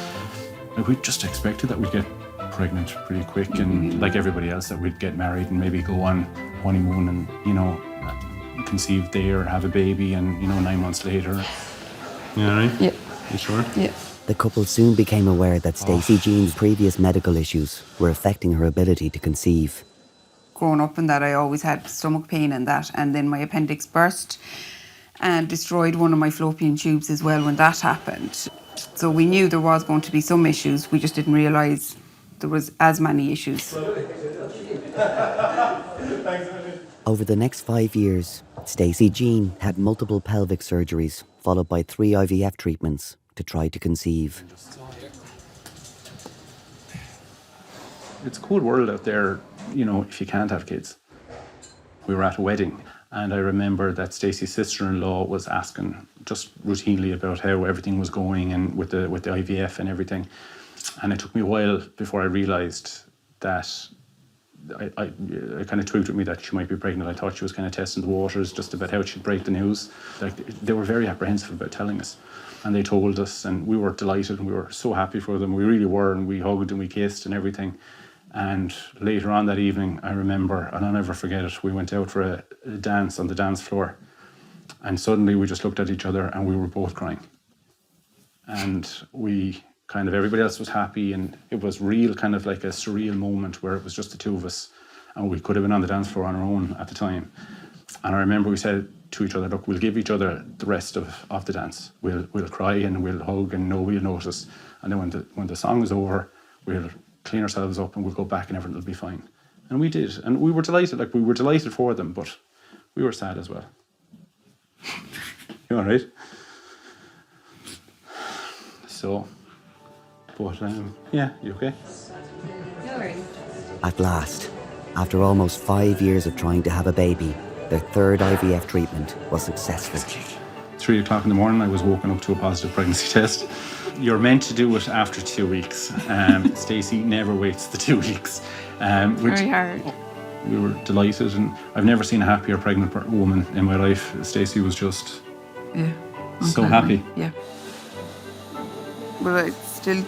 Like, we just expected that we'd get pregnant pretty quick and like everybody else that we'd get married and maybe go on honeymoon and, you know, conceive there, have a baby and, you know, 9 months later. You all right? Yeah. You sure? Yeah. The couple soon became aware that Stacey Jean's previous medical issues were affecting her ability to conceive. Growing up in that, I always had stomach pain and that, and then my appendix burst and destroyed one of my fallopian tubes as well when that happened. So we knew there was going to be some issues, we just didn't realise there was as many issues. Over the next 5 years, Stacey Jean had multiple pelvic surgeries, followed by 3 IVF treatments to try to conceive. It's a cool world out there, you know, if you can't have kids. We were at a wedding and I remember that Stacey's sister-in-law was asking just routinely about how everything was going and with the IVF and everything. And it took me a while before I realised that I kind of twigged with me that she might be pregnant. I thought she was kind of testing the waters just about how she'd break the news. Like, they were very apprehensive about telling us. And they told us and we were delighted and we were so happy for them. We really were, and we hugged and we kissed and everything. And later on that evening, I remember, and I'll never forget it, we went out for a dance on the dance floor. And suddenly we just looked at each other and we were both crying. And we kind of, everybody else was happy, and it was real kind of like a surreal moment where it was just the two of us. And we could have been on the dance floor on our own at the time. And I remember we said to each other, look, we'll give each other the rest of the dance. We'll cry and we'll hug and nobody will notice. And then when the song is over, we'll clean ourselves up and we'll go back and everything will be fine. And we did. And we were delighted. Like, we were delighted for them, but we were sad as well. You all right? So, but yeah, you okay? At last, after almost 5 years of trying to have a baby, their third IVF treatment was successful. 3 o'clock in the morning, I was woken up to a positive pregnancy test. You're meant to do it after 2 weeks. Stacey never waits the 2 weeks. Very hard. We were delighted, and I've never seen a happier pregnant woman in my life. Stacey was just so happy. Yeah. But I still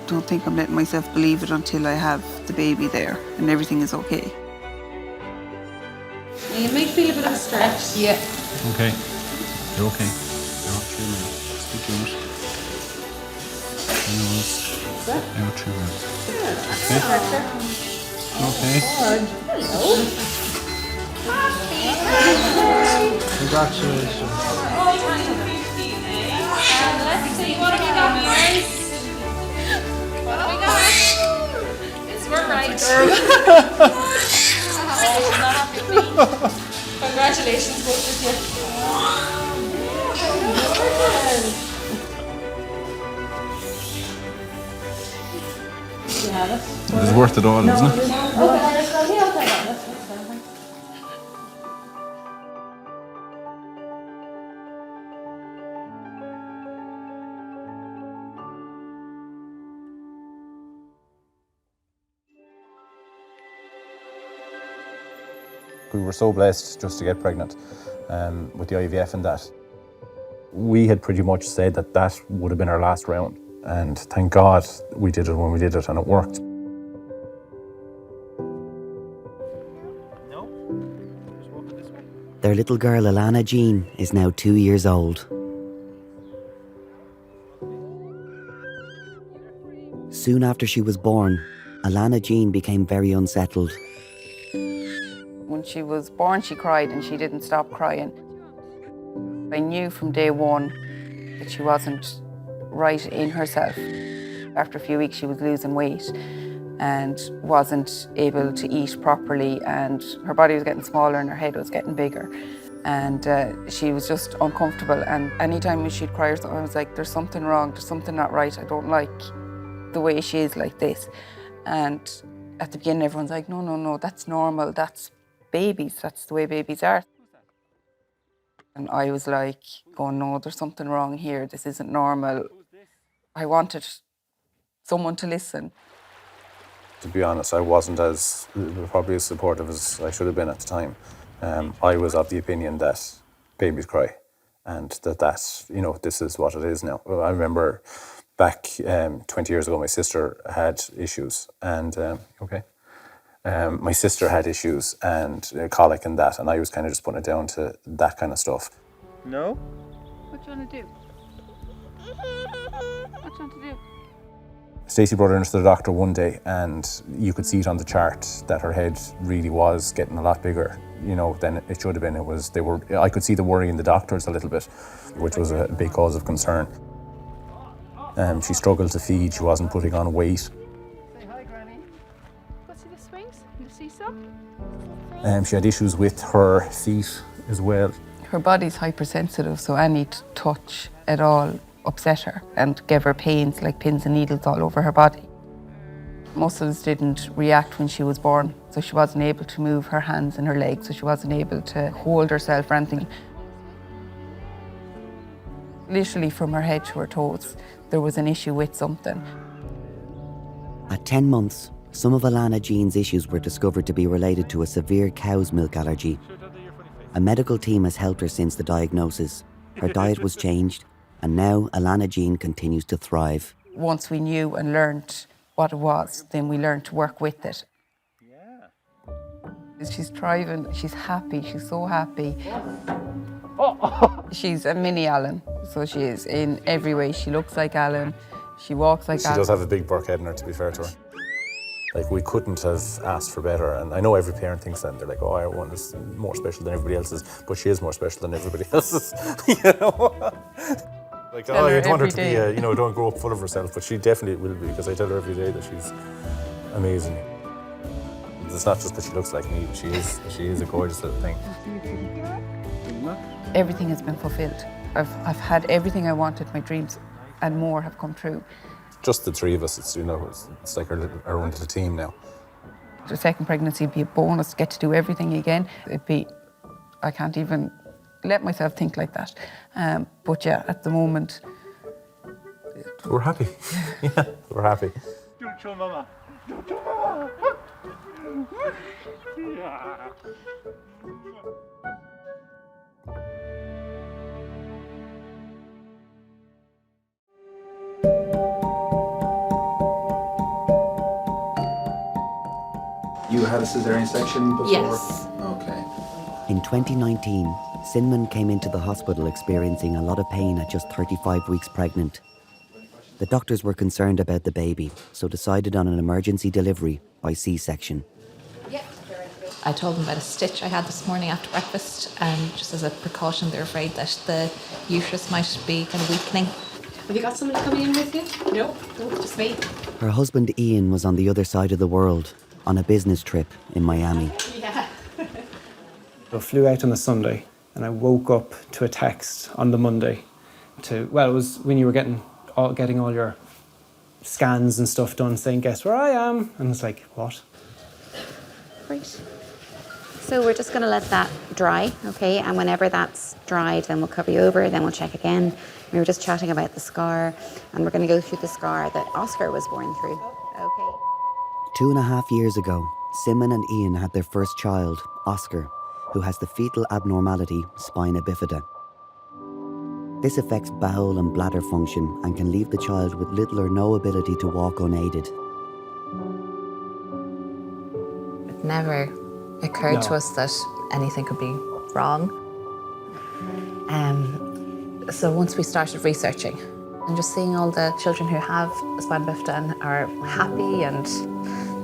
don't think I'm letting myself believe it until I have the baby there and everything is okay. You might feel a bit of a stretch. Yeah. Okay. You're okay. You're not too bad. Stick to it. You're not too bad. Okay. Hello. Congratulations. Let's see, what have we got, guys? What have we got? It's we're right. Congratulations, both of you. It was worth it all, isn't it? We were so blessed just to get pregnant with the IVF and that. We had pretty much said that that would have been our last round, and thank God we did it when we did it and it worked. Their little girl Alana Jean is now 2 years old. Soon after she was born, Alana Jean became very unsettled. When she was born, she cried and she didn't stop crying. I knew from day one that she wasn't right in herself. After a few weeks, she was losing weight and wasn't able to eat properly, and her body was getting smaller and her head was getting bigger. And she was just uncomfortable, and anytime she'd cry or something, I was like, there's something wrong, there's something not right. I don't like the way she is like this. And at the beginning, everyone's like, no, that's normal, that's babies, that's the way babies are. And I was like, going, no, there's something wrong here, this isn't normal. I wanted someone to listen. To be honest, I wasn't probably as supportive as I should have been at the time. I was of the opinion that babies cry, and that this is what it is now. I remember back 20 years ago, my sister had issues, and my sister had issues and colic and that, and I was kind of just putting it down to that kind of stuff. No? What do you want to do? What do you want to do? Stacey brought her into the doctor one day, and you could see it on the chart that her head really was getting a lot bigger, than it should have been. I could see the worry in the doctors a little bit, which was a big cause of concern. She struggled to feed, she wasn't putting on weight. Say hi, Granny. Go see the swings and the seesaw. She had issues with her feet as well. Her body's hypersensitive, so any touch at all upset her and gave her pains like pins and needles all over her body. Muscles didn't react when she was born, so she wasn't able to move her hands and her legs, so she wasn't able to hold herself or anything. Literally from her head to her toes, there was an issue with something. At 10 months, some of Alana Jean's issues were discovered to be related to a severe cow's milk allergy. A medical team has helped her since the diagnosis. Her diet was changed, and now Alana Jean continues to thrive. Once we knew and learned what it was, then we learned to work with it. She's thriving, she's happy, she's so happy. She's a mini Alan, so she is in every way. She looks like Alan, she walks like Alan. She does have a big Burke head in her, to be fair to her. Like, we couldn't have asked for better, and I know every parent thinks that. They're like, oh, our one is more special than everybody else's, but she is more special than everybody else's, Like, oh, I don't want her to be, don't grow up full of herself, but she definitely will be, because I tell her every day that she's amazing. It's not just that she looks like me, but she is a gorgeous little thing. Everything has been fulfilled. I've had everything I wanted, my dreams, and more have come true. Just the three of us, it's like our own little team now. The second pregnancy would be a bonus, get to do everything again. I can't even let myself think like that. But yeah, at the moment, we're happy. Yeah, we're happy. You had a cesarean section before? Yes. Okay. In 2019, Sinman came into the hospital experiencing a lot of pain at just 35 weeks pregnant. The doctors were concerned about the baby, so decided on an emergency delivery by C-section. I told them about a stitch I had this morning after breakfast, just as a precaution. They're afraid that the uterus might be kind of weakening. Have you got somebody coming in with you? No, just me. Her husband Ian was on the other side of the world, on a business trip in Miami. Yeah. I flew out on the Sunday and I woke up to a text on the Monday it was when you were getting all your scans and stuff done, saying, guess where I am? And it's like, what? Great. So we're just going to let that dry, okay? And whenever that's dried, then we'll cover you over, then we'll check again. We were just chatting about the scar, and we're going to go through the scar that Oscar was born through, okay? 2.5 years ago, Simon and Ian had their first child, Oscar, who has the fetal abnormality Spina Bifida. This affects bowel and bladder function and can leave the child with little or no ability to walk unaided. It never occurred to us that anything could be wrong. So once we started researching and just seeing all the children who have spina bifida and are happy, and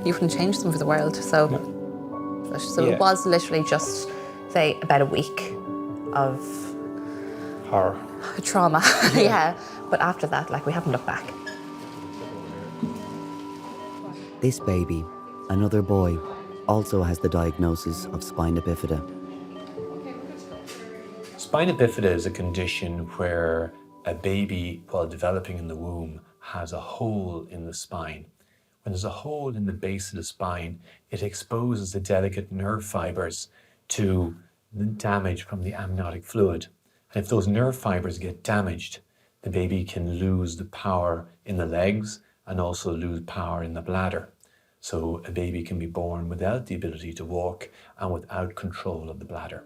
you wouldn't change them for the world. So it was literally just, say, about a week of horror, trauma. Yeah. But after that, we haven't looked back. This baby, another boy, also has the diagnosis of spina bifida. Spina bifida is a condition where a baby, while developing in the womb, has a hole in the spine. When there's a hole in the base of the spine, it exposes the delicate nerve fibers to the damage from the amniotic fluid. And if those nerve fibers get damaged, the baby can lose the power in the legs and also lose power in the bladder. So a baby can be born without the ability to walk and without control of the bladder.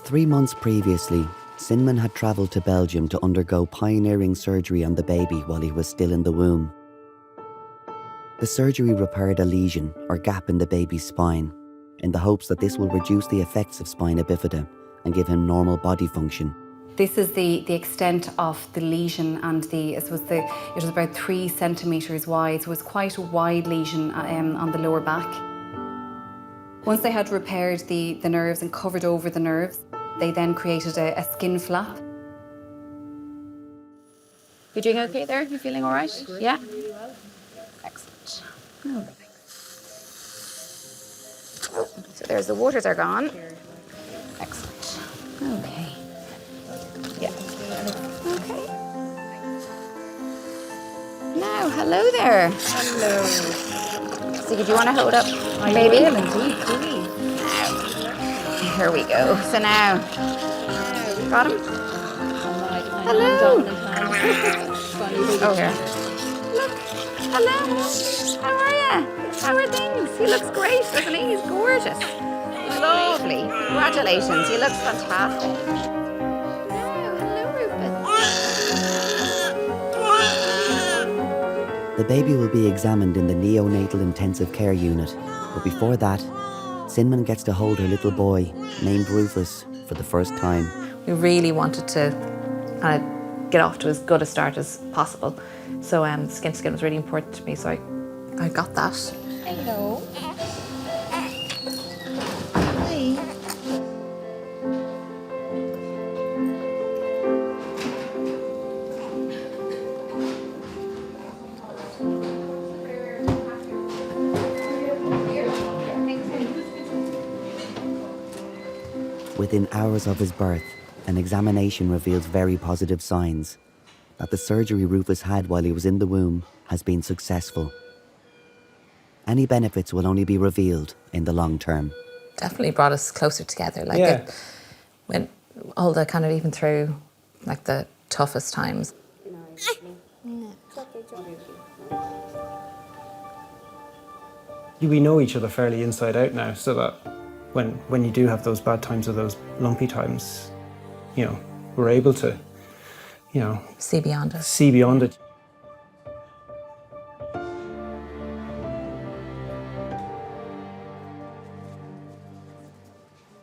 3 months previously, Sinman had travelled to Belgium to undergo pioneering surgery on the baby while he was still in the womb. The surgery repaired a lesion or gap in the baby's spine, in the hopes that this will reduce the effects of spina bifida and give him normal body function. This is the extent of the lesion, and it was about 3 centimetres wide, so it was quite a wide lesion on the lower back. Once they had repaired the nerves and covered over the nerves, they then created a skin flap. You doing okay there? You feeling all right? Yeah? Excellent. Oh. So there's the waters are gone. Excellent. Okay. Yeah. Okay. Now, hello there. Hello. So do you want to hold up, baby? I will indeed, please. Here we go. So now, got him? Hello. Oh, here. Look. Hello. How are you? How are things? He looks great, doesn't he? He's gorgeous. Lovely. Congratulations. He looks fantastic. The baby will be examined in the neonatal intensive care unit, but before that, Sinman gets to hold her little boy, named Rufus, for the first time. We really wanted to get off to as good a start as possible. So skin to skin was really important to me, so I got that. Hello. Within hours of his birth, an examination reveals very positive signs that the surgery Rufus had while he was in the womb has been successful. Any benefits will only be revealed in the long term. definitely brought us closer together. Like when all the kind of even through like the toughest times. We know each other fairly inside out now, so that when you do have those bad times or those lumpy times, you know, we're able to, you know, see beyond it. See beyond it.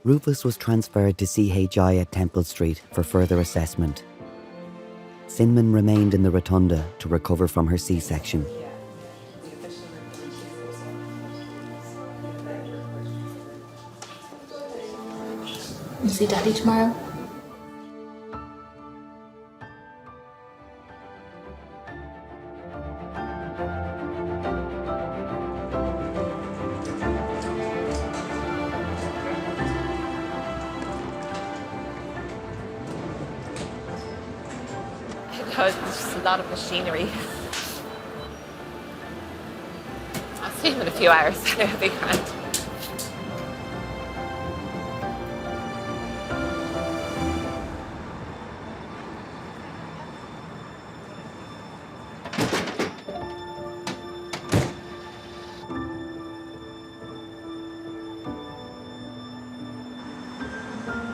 Rufus was transferred to CHI at Temple Street for further assessment. Cinnamon remained in the Rotunda to recover from her C-section. See Daddy tomorrow? There's just a lot of machinery. I'll see him in a few hours. It'll be grand.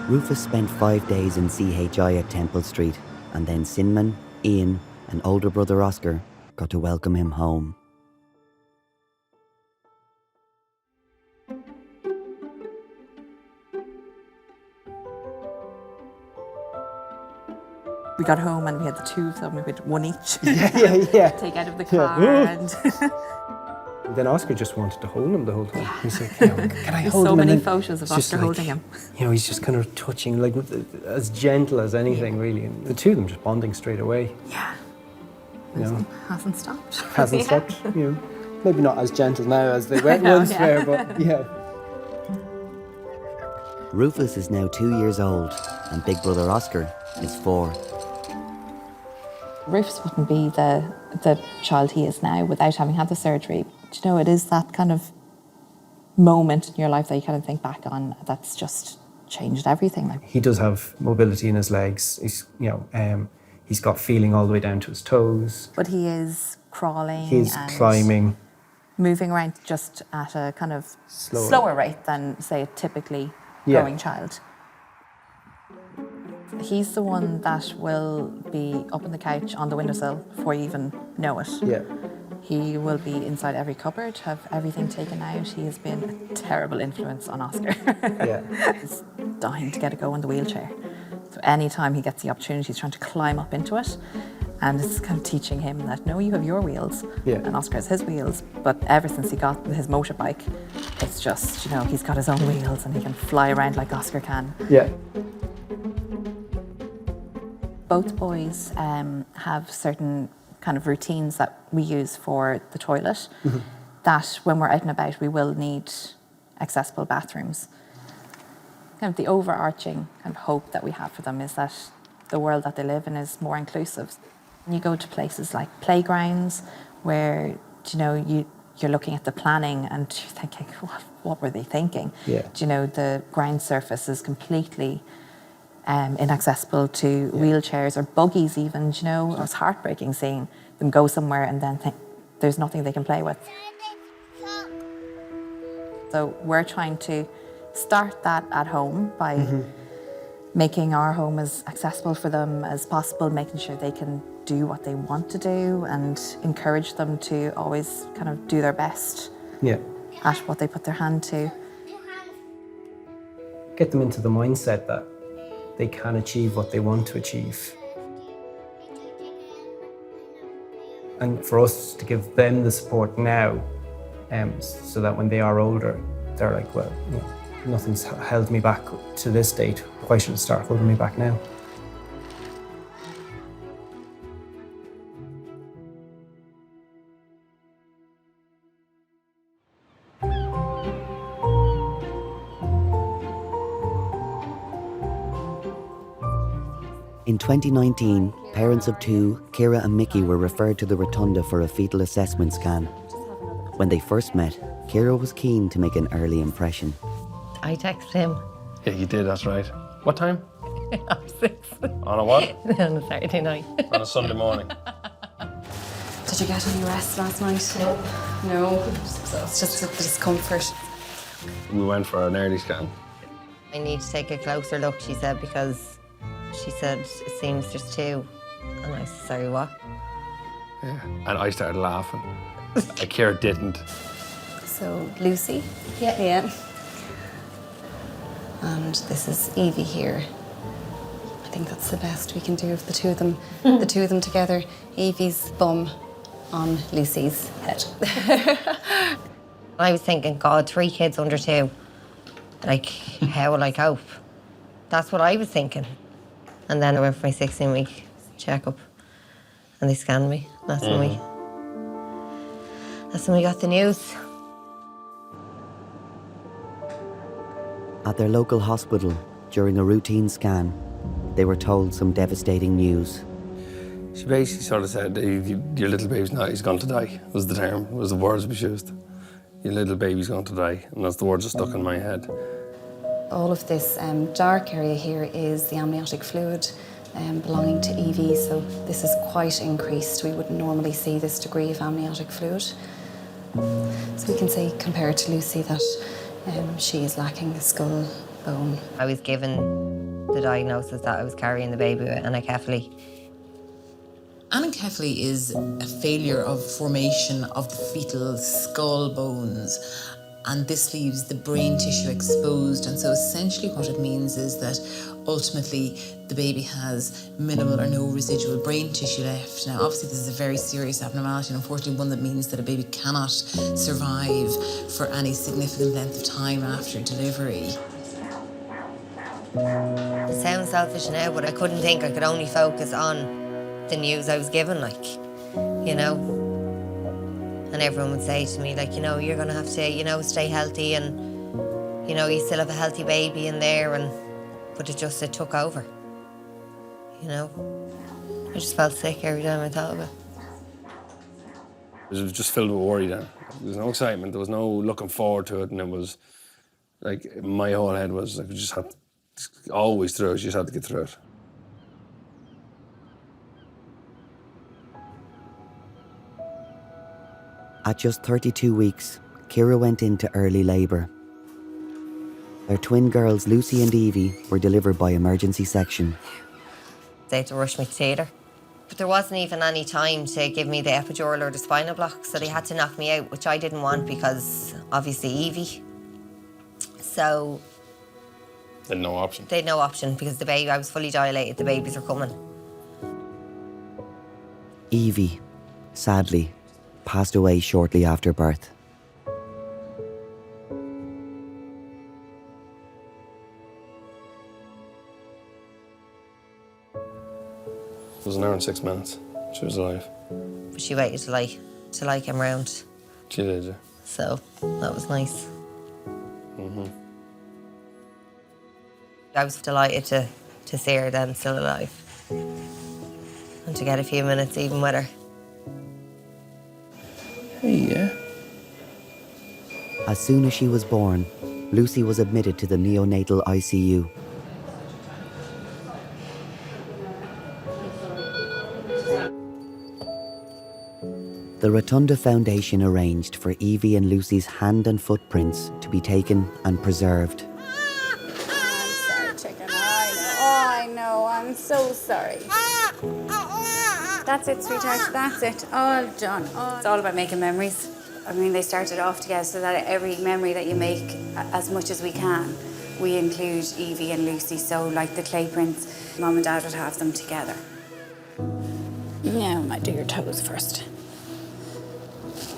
Rufus spent 5 days in CHI at Temple Street, and then Cinnamon, Ian, and older brother Oscar got to welcome him home. We got home and we had the two of them, we had one each. Yeah. Take out of the car and... Then Oscar just wanted to hold him the whole time. He's like, can I There's hold so him? many And then photos of it's just Oscar like, holding him. You know, he's just kind of touching, like as gentle as anything, really. And the two of them just bonding straight away. Yeah. You know, Hasn't stopped. hasn't stopped. You know, maybe not as gentle now as they once were, but yeah. Rufus is now 2 years old, and big brother Oscar is 4. Rufus wouldn't be the child he is now without having had the surgery. Do you know, it is that kind of moment in your life that you kind of think back on that's just changed everything. Like, He does have mobility in his legs. He's, you know, he's got feeling all the way down to his toes. But he is crawling. He's and climbing. moving around just at a kind of slower rate than, say, a typically growing child. He's the one that will be up on the couch on the windowsill before you even know it. Yeah. He will be inside every cupboard, have everything taken out. He has been a terrible influence on Oscar. He's dying to get a go in the wheelchair. So anytime he gets the opportunity, he's trying to climb up into it. And it's kind of teaching him that, no, you have your wheels. And Oscar has his wheels. But ever since he got his motorbike, it's just, you know, he's got his own wheels and he can fly around like Oscar can. Yeah. Both boys have certain kind of routines that we use for the toilet, that when we're out and about, we will need accessible bathrooms. Kind of the overarching kind of hope that we have for them is that the world that they live in is more inclusive. When you go to places like playgrounds where, you know, you're looking at the planning and you're thinking, what were they thinking? Yeah. Do you know, the ground surface is completely inaccessible to wheelchairs or buggies even, you know. It was heartbreaking seeing them go somewhere and then think there's nothing they can play with. So we're trying to start that at home by making our home as accessible for them as possible, making sure they can do what they want to do and encourage them to always kind of do their best at what they put their hand to. Get them into the mindset that they can achieve what they want to achieve. And for us to give them the support now, so that when they are older, they're like, well, you know, nothing's held me back to this date. Why should it start holding me back now? In 2019, parents of 2, Kira and Mickey, were referred to the Rotunda for a fetal assessment scan. When they first met, Kira was keen to make an early impression. I texted him. Yeah, you did, that's right. What time? 6. On a what? On a Saturday night. On a Sunday morning. Did you get any rest last night? No. It's just the discomfort. We went for an early scan. I need to take a closer look, she said, because she said it seems there's 2. And I said, sorry, what? Yeah. And I started laughing. Ciara didn't. So, Lucy? Yeah. And this is Evie here. I think that's the best we can do of the two of them. The two of them together. Evie's bum on Lucy's head. I was thinking, God, 3 kids under 2. Like, how will I cope? That's what I was thinking. And then I went for my 16-week checkup, and they scanned me. That's when we got the news. At their local hospital, during a routine scan, they were told some devastating news. She basically sort of said, your little baby's not, he's going to die, was the term, was the words we used. Your little baby's going to die, and that's the words that stuck in my head. All of this dark area here is the amniotic fluid belonging to Evie, so this is quite increased. We wouldn't normally see this degree of amniotic fluid. So we can say, compared to Lucy, that she is lacking the skull bone. I was given the diagnosis that I was carrying the baby with anencephaly. Anencephaly is a failure of formation of the fetal skull bones, and this leaves the brain tissue exposed. And so essentially what it means is that ultimately the baby has minimal or no residual brain tissue left. Now obviously this is a very serious abnormality, and unfortunately one that means that a baby cannot survive for any significant length of time after delivery. It sounds selfish now, but I couldn't think. I could only focus on the news I was given, like, you know. And everyone would say to me, like, you know, you're going to have to, you know, stay healthy, and, you know, you still have a healthy baby in there, but it took over, you know. I just felt sick every time I thought of it. It was just filled with worry then. There was no excitement, there was no looking forward to it, and it was, like, my whole head was, like, you just had to, always through it, you just had to get through it. At just 32 weeks, Ciara went into early labour. Their twin girls, Lucy and Evie, were delivered by emergency section. They had to rush me to theatre. But there wasn't even any time to give me the epidural or the spinal block, so they had to knock me out, which I didn't want because, obviously, Evie. So... They had no option. They had no option because the baby, I was fully dilated, the babies are coming. Evie, sadly, passed away shortly after birth. It was an hour and 6 minutes. She was alive. But she waited till I came round. She did, yeah. So, that was nice. I was delighted to see her then still alive. And to get a few minutes even with her. Yeah. As soon as she was born, Lucy was admitted to the neonatal ICU. The Rotunda Foundation arranged for Evie and Lucy's hand and footprints to be taken and preserved. I'm sorry, chicken. I know. I'm so sorry. That's it, sweetheart. That's it. All done. It's all about making memories. I mean, they started off together so that every memory that you make, as much as we can, we include Evie and Lucy. So, like the clay prints, Mum and Dad would have them together. Now, I might do your toes first.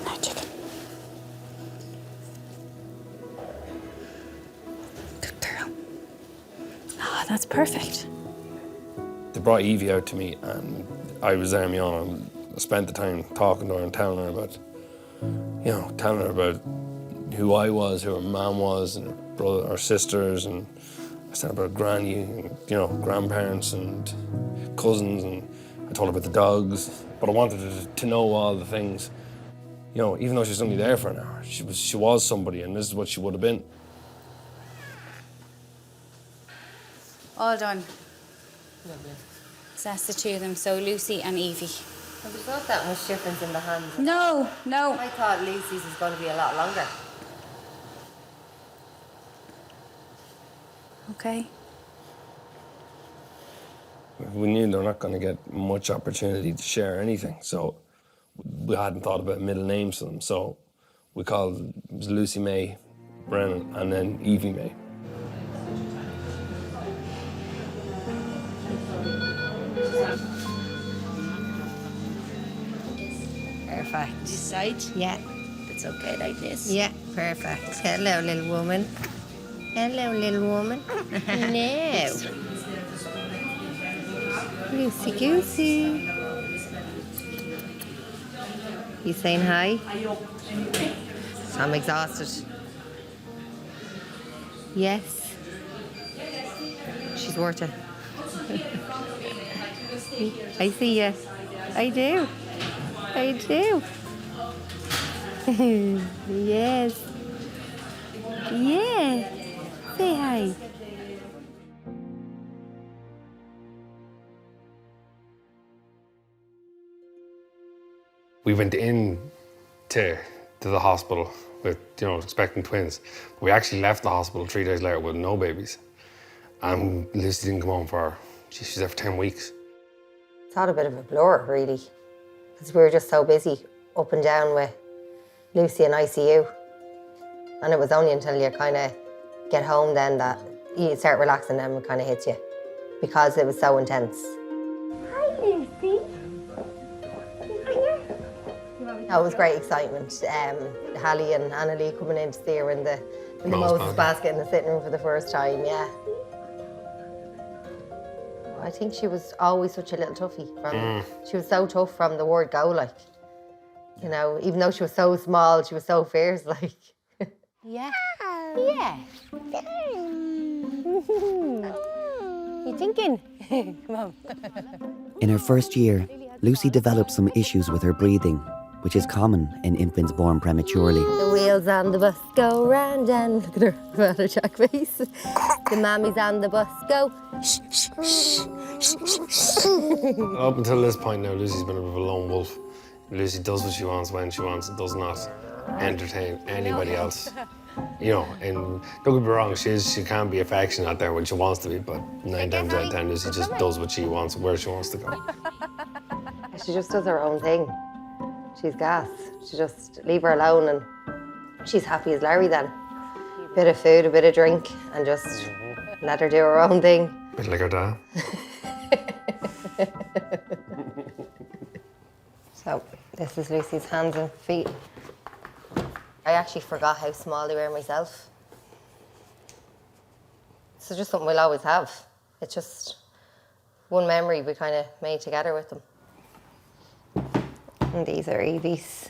Now, chicken. Good girl. Ah, that's perfect. They brought Evie out to me, and I was there on my own, and I spent the time talking to her and telling her about, telling her about who I was, who her mum was, and her brother, her sisters, and I said about granny, and, grandparents and cousins, and I told her about the dogs. But I wanted her to know all the things. Even though she was only there for an hour, she was somebody, and this is what she would have been. All done. So that's the two of them, so Lucy and Evie. There's not that much difference in the hands. No. I thought Lucy's was going to be a lot longer. Okay. We knew they were not going to get much opportunity to share anything, so we hadn't thought about middle names for them. So we called it was Lucy May Brennan and then Evie May. Perfect. This side? Yeah. That's okay like this? Yeah, perfect. Hello, little woman. Hello, little woman. No. Lucy Goosey. You saying hi? I'm exhausted. Yes. She's worth it. I see you. I do. I do. Yes. Yeah. Say hi. We went in to the hospital with, expecting twins. We actually left the hospital 3 days later with no babies. And Lucy didn't come home for, she's there for 10 weeks. It's all a bit of a blur, really, because we were just so busy up and down with Lucy in ICU. And it was only until you kind of get home then that you start relaxing and it kind of hits you, because it was so intense. Hi, Lucy. It was great excitement. Hallie and Annalie coming in to see her in the Moses basket in the sitting room for the first time, yeah. I think she was always such a little toughie. She was so tough from the word go, like. Even though she was so small, she was so fierce, like. Yeah. Yeah. You thinking? Come on. In her first year, Lucy developed some issues with her breathing, which is common in infants born prematurely. The wheels on the bus go round and look at her rather jack face. The mammies on the bus go shh, shh, shh, shh. Up until this point now, Lucy's been a bit of a lone wolf. Lucy does what she wants when she wants and does not entertain anybody else. And don't get me wrong, she can be affectionate out there when she wants to be, but 9 times out of 10, Lucy just does what she wants, where she wants to go. She just does her own thing. She's gas. She just leave her alone and she's happy as Larry then. Bit of food, a bit of drink, and just let her do her own thing. Bit like her dad. So, this is Lucy's hands and feet. I actually forgot how small they were myself. It's just something we'll always have. It's just one memory we kind of made together with them. And these are Evie's.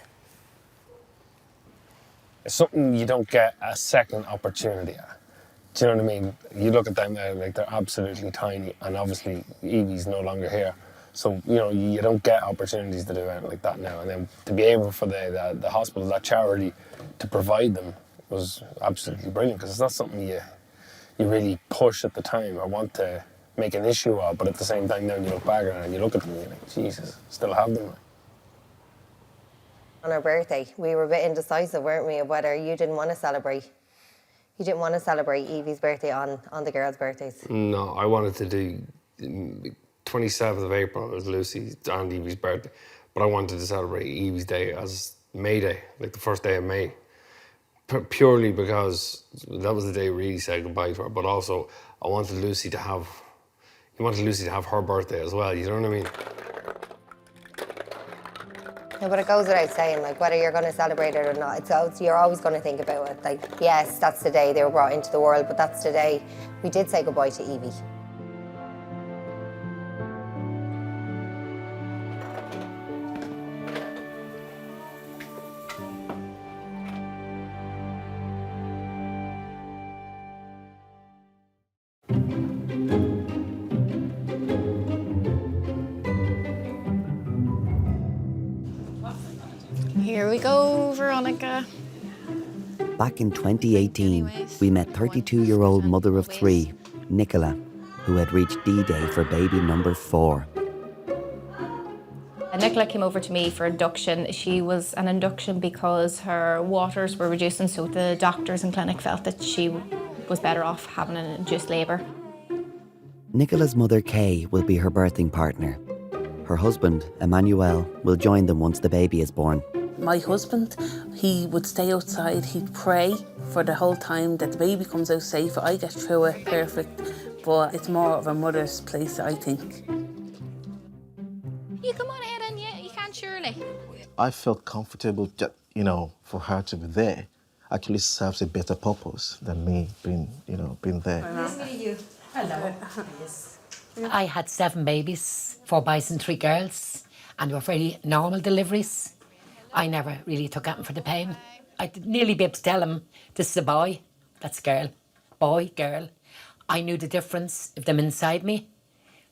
It's something you don't get a second opportunity at. Do you know what I mean? You look at them now, like they're absolutely tiny, and obviously Evie's no longer here. So, you don't get opportunities to do anything like that now. And then to be able for the hospital, that charity, to provide them was absolutely brilliant, because it's not something you really push at the time or want to make an issue of, but at the same time now you look back at it and you look at them and you're like, Jesus, still have them. On our birthday, we were a bit indecisive, weren't we, of whether you didn't want to celebrate. You didn't want to celebrate Evie's birthday on the girls' birthdays. No, I wanted to do 27th of April was Lucy's and Evie's birthday, but I wanted to celebrate Evie's day as May Day, like the first day of May, purely because that was the day we really said goodbye to her. But also, I wanted Lucy to have her birthday as well. You know what I mean? Yeah, but it goes without saying, like, whether you're going to celebrate it or not, you're always going to think about it. Like, yes, that's the day they were brought into the world, but that's the day we did say goodbye to Evie. Here we go, Veronica. Back in 2018, we met 32-year-old mother of 3, Nicola, who had reached D-Day for baby number 4. Nicola came over to me for induction. She was an induction because her waters were reducing, so the doctors in clinic felt that she was better off having an induced labour. Nicola's mother, Kay, will be her birthing partner. Her husband, Emmanuel, will join them once the baby is born. My husband, he would stay outside, he'd pray for the whole time that the baby comes out safe. I get through it perfect, but it's more of a mother's place, I think. You come on ahead and you can't surely. I felt comfortable that, for her to be there actually serves a better purpose than me being there. Nice meeting you. Hello. I had 7 babies, 4 boys and 3 girls, and they were very normal deliveries. I never really took at him for the pain. I'd nearly be able to tell him, this is a boy, that's a girl. Boy, girl. I knew the difference of them inside me.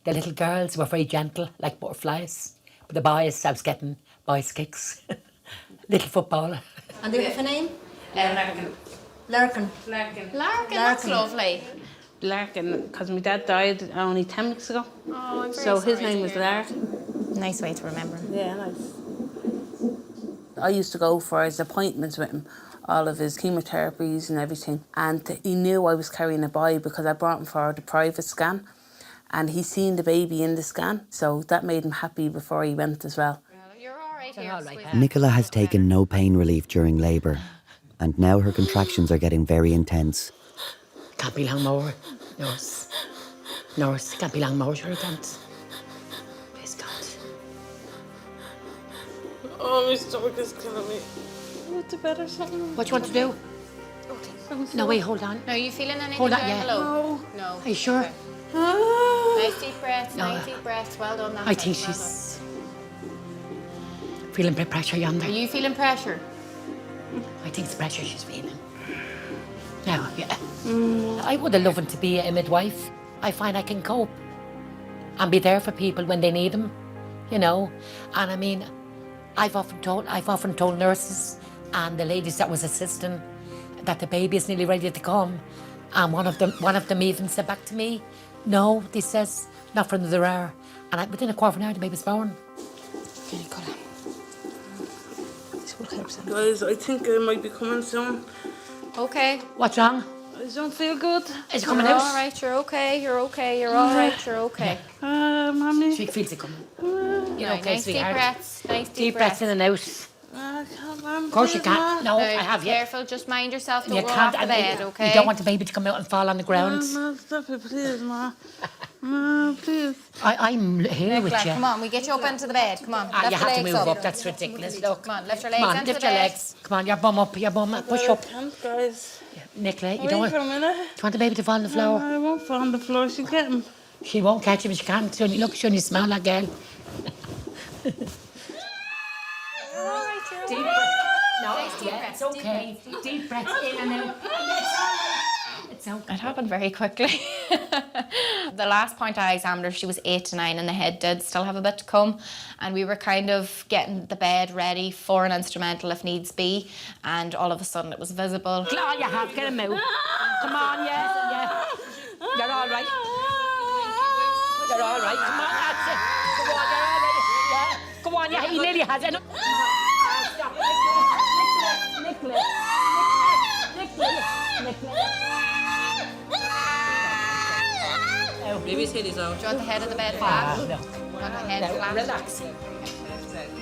The little girls were very gentle, like butterflies. But the boys, I was getting boys' kicks. Little footballer. And they have a name? Larkin. Larkin. Larkin. Larkin, that's lovely. Larkin, because my dad died only 10 weeks ago. Oh, I'm very So his sorry to name was hear that. Larkin. Nice way to remember him. Yeah, nice. I used to go for his appointments with him, all of his chemotherapies and everything. And he knew I was carrying a boy because I brought him for the private scan. And he seen the baby in the scan, so that made him happy before he went as well. You're all right here, sweetheart. Nicola has taken no pain relief during labour, and now her contractions are getting very intense. Can't be long more, nurse. Nurse, can't be long more, sure I can't. Please God. Oh, my stomach is killing me. Go to bed or something. What do you want to do? No, wait, hold on. No, are you feeling anything Hold on, down yeah. below? No. Are you sure? Okay. Nice deep breaths, No. nice deep breaths. Well done. I think she's feeling a bit of pressure yonder. Are you feeling pressure? I think it's pressure she's feeling. Now, yeah. I would have loved to be a midwife. I find I can cope and be there for people when they need them, And I mean, I've often told nurses and the ladies that was assisting that the baby is nearly ready to come, and one of them even said back to me, "No," they says, "not for another hour." And within a quarter of an hour, the baby's born. Guys, I think I might be coming soon. Okay. What's wrong? I don't feel good. Is it coming You're out? all right, you're okay, you're okay, you're all right, you're okay. Mommy. She feels it coming. You're Right, okay, nice deep sweetheart. breaths, nice Deep breaths in and out. Of course you can't. No, I have you. Careful, just mind yourself, don't You go can't. off the bed, okay? You don't want the baby to come out and fall on the ground. Ma, stop it, please, Ma. Ma, please. I'm here with Nicola, you. come on, we get you up into the bed, come on. Ah, lift you your have to legs move up. up. That's ridiculous. Look. Come on, lift your legs Come on, into lift the your bed. legs. Come on, your bum up, push up. I can't, guys. Nicola, you Wait don't want. for a minute. Do you want the baby to fall on the floor? I won't fall on the floor. She'll get him. She won't catch him. She can't. She only smell that girl. Deep breath. No, it's okay. Deep breath in and out. It's okay. It happened very quickly. The last point I examined her, she was 8 to 9 and the head did still have a bit to come, and we were kind of getting the bed ready for an instrumental if needs be, and all of a sudden it was visible. Claw, you have, get him out. Come on, yeah. You're all right. You're all right. Come on, that's it. Come on, you're all right. Yeah. Come on, yeah, he nearly has it. Stop. Nicola. Baby's head is out. Do you want the head of the bed flat? No. Do you want the head flat? Relax.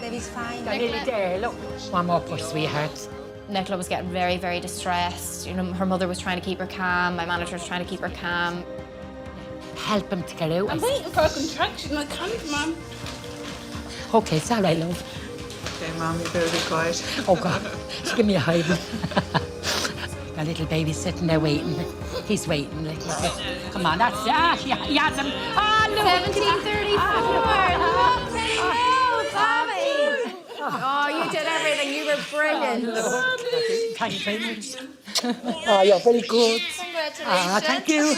Baby's fine. You're nearly there, look. One more push, sweetheart. Nicola was getting very, very distressed. Her mother was trying to keep her calm. My manager was trying to keep her calm. Help him to get out. I'm waiting for a contraction. I can't, Mum. Okay, it's all right, love. Okay, Mum, you better be quiet. Oh, God. Just give me a hide. Our little baby's sitting there waiting. He's waiting. Like, come on, that's it. Ah, he has him. Ah, look. 1734. Oh, you did everything. You were brilliant. Thank you very much. Oh, you're very good. Congratulations. Ah, thank you.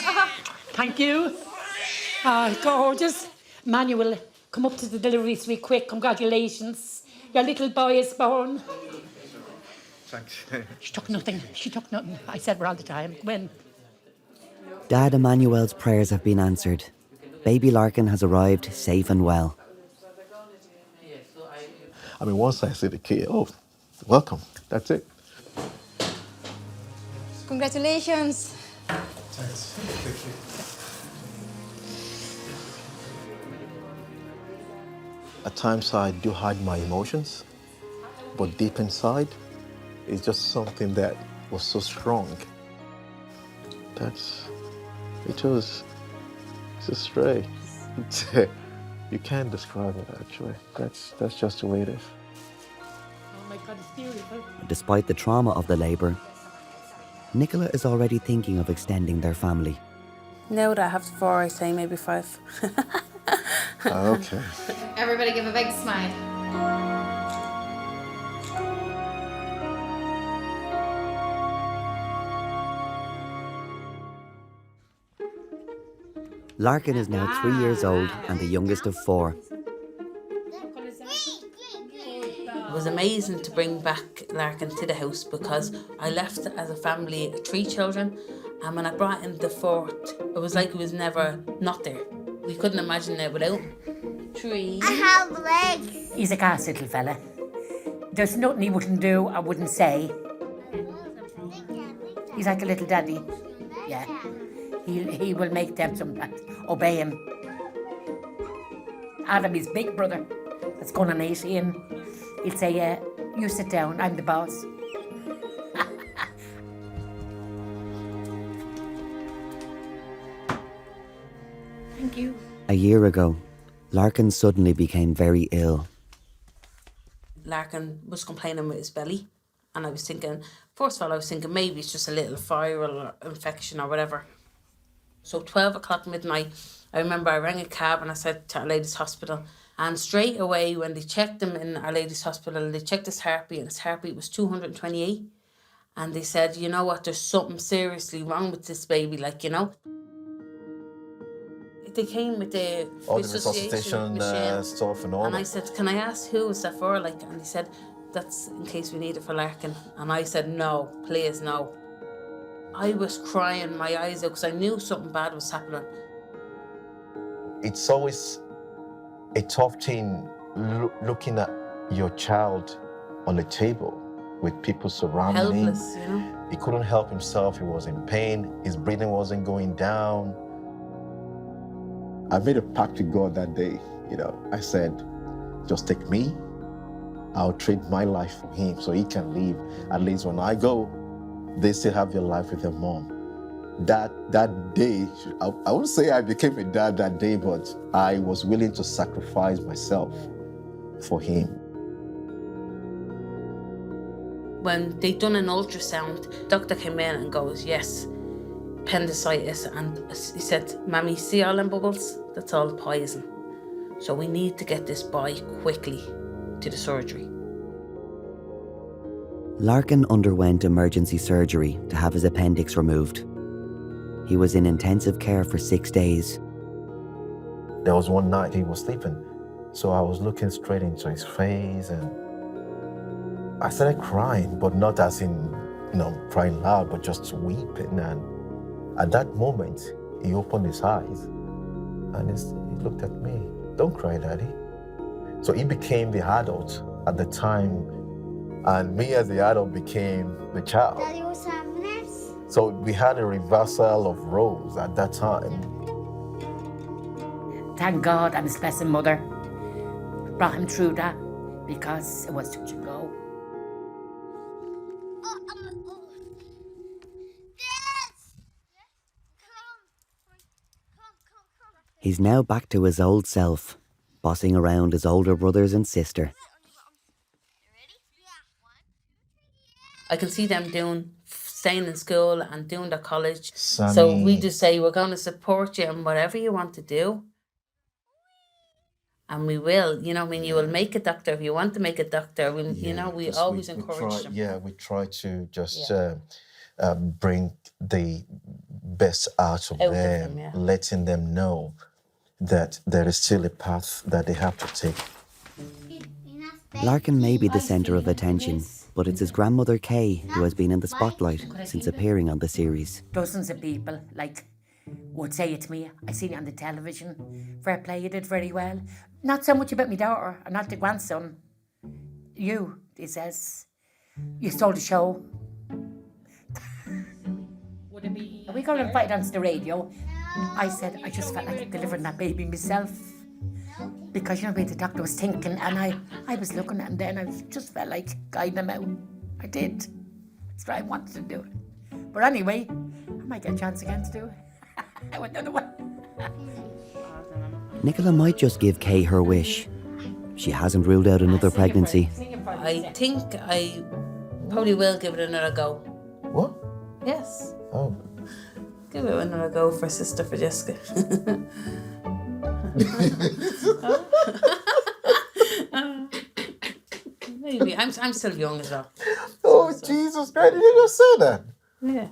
Thank you. Ah, gorgeous. Manuel, come up to the delivery suite quick. Congratulations. Your little boy is born. Thanks. She took nothing. I said her all the time. Come in. Dad Emmanuel's prayers have been answered. Baby Larkin has arrived safe and well. I mean, once I see the kid, oh, welcome. That's it. Congratulations. Thanks. At times I do hide my emotions, but deep inside, it's just something that was so strong. It was a stray. You can't describe it, actually. That's just the way it is. Oh my God, it's beautiful. Despite the trauma of the labour, Nicola is already thinking of extending their family. Now that I have 4, I say maybe 5. Okay. Everybody give a big smile. Larkin is now 3 years old and the youngest of 4. It was amazing to bring back Larkin to the house because I left as a family 3 children, and when I brought in the 4th, it was like it was never not there. We couldn't imagine it without him. 3. I have legs. He's a gas little fella. There's nothing he wouldn't do or wouldn't say. He's like a little daddy. Yeah. He will make them sometimes obey him. Adam, his big brother, that's gone on 18. He'll say, yeah, you sit down, I'm the boss. Thank you. A year ago, Larkin suddenly became very ill. Larkin was complaining with his belly, and I was thinking, first of all, maybe it's just a little viral infection or whatever. So 12 o'clock midnight, I remember I rang a cab and I said to Our Lady's Hospital, and straight away when they checked him in Our Lady's Hospital, they checked his heartbeat and his heartbeat was 228. And they said, you know what, there's something seriously wrong with this baby, like, you know. They came with the resuscitation stuff and all. And I said, can I ask who was that for? Like, and he said, that's in case we need it for Larkin. And I said, no, please, no. I was crying my eyes out because I knew something bad was happening. It's always a tough thing looking at your child on the table with people surrounding him. Helpless, you know. He couldn't help himself. He was in pain. His breathing wasn't going down. I made a pact with God that day. You know, I said, just take me. I'll trade my life for him so he can live. At least when I go, they still have their life with their mom. That day, I wouldn't say I became a dad that day, but I was willing to sacrifice myself for him. When they done an ultrasound, doctor came in and goes, yes, appendicitis. And he said, Mammy, see all them bubbles? That's all poison. So we need to get this boy quickly to the surgery. Larkin underwent emergency surgery to have his appendix removed. He was in intensive care for 6 days. There was one night he was sleeping, so I was looking straight into his face and I started crying, but not as in, crying loud, but just weeping. And at that moment, he opened his eyes and he looked at me. Don't cry, Daddy. So he became the adult at the time, and me as the adult became the child. Daddy was happening. So we had a reversal of roles at that time. Thank God and his blessed mother brought him through that because it was touch and go. He's now back to his old self, bossing around his older brothers and sister. I can see them staying in school and doing their college. Sammy. So we just say, we're going to support you in whatever you want to do. And we will, you will make a doctor if you want to make a doctor. We always encourage them. We try to just bring the best out of them, letting them know that there is still a path that they have to take. Larkin may be the centre of attention, but it's his grandmother Kay who has been in the spotlight since appearing on the series. Dozens of people, would say it to me. I seen it on the television. Fair play, you did very well. Not so much about my daughter, and not the grandson. You, he says, you stole the show. Are we going to invite onto the radio? I said, I just felt like delivering that baby myself. Because, you know, the doctor was thinking, and I was looking at him then, I just felt like guiding him out. I did. That's why I wanted to do it. But anyway, I might get a chance again to do it. I went another one. Nicola might just give Kay her wish. She hasn't ruled out another pregnancy. I think I probably will give it another go. What? Yes. Oh. Give it another go for Sister for Jessica. Maybe. I'm still young as well. Oh, Jesus Christ, did you just say that? Yeah.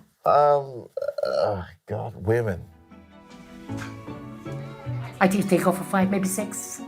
God, women. I think they go for 5, maybe 6.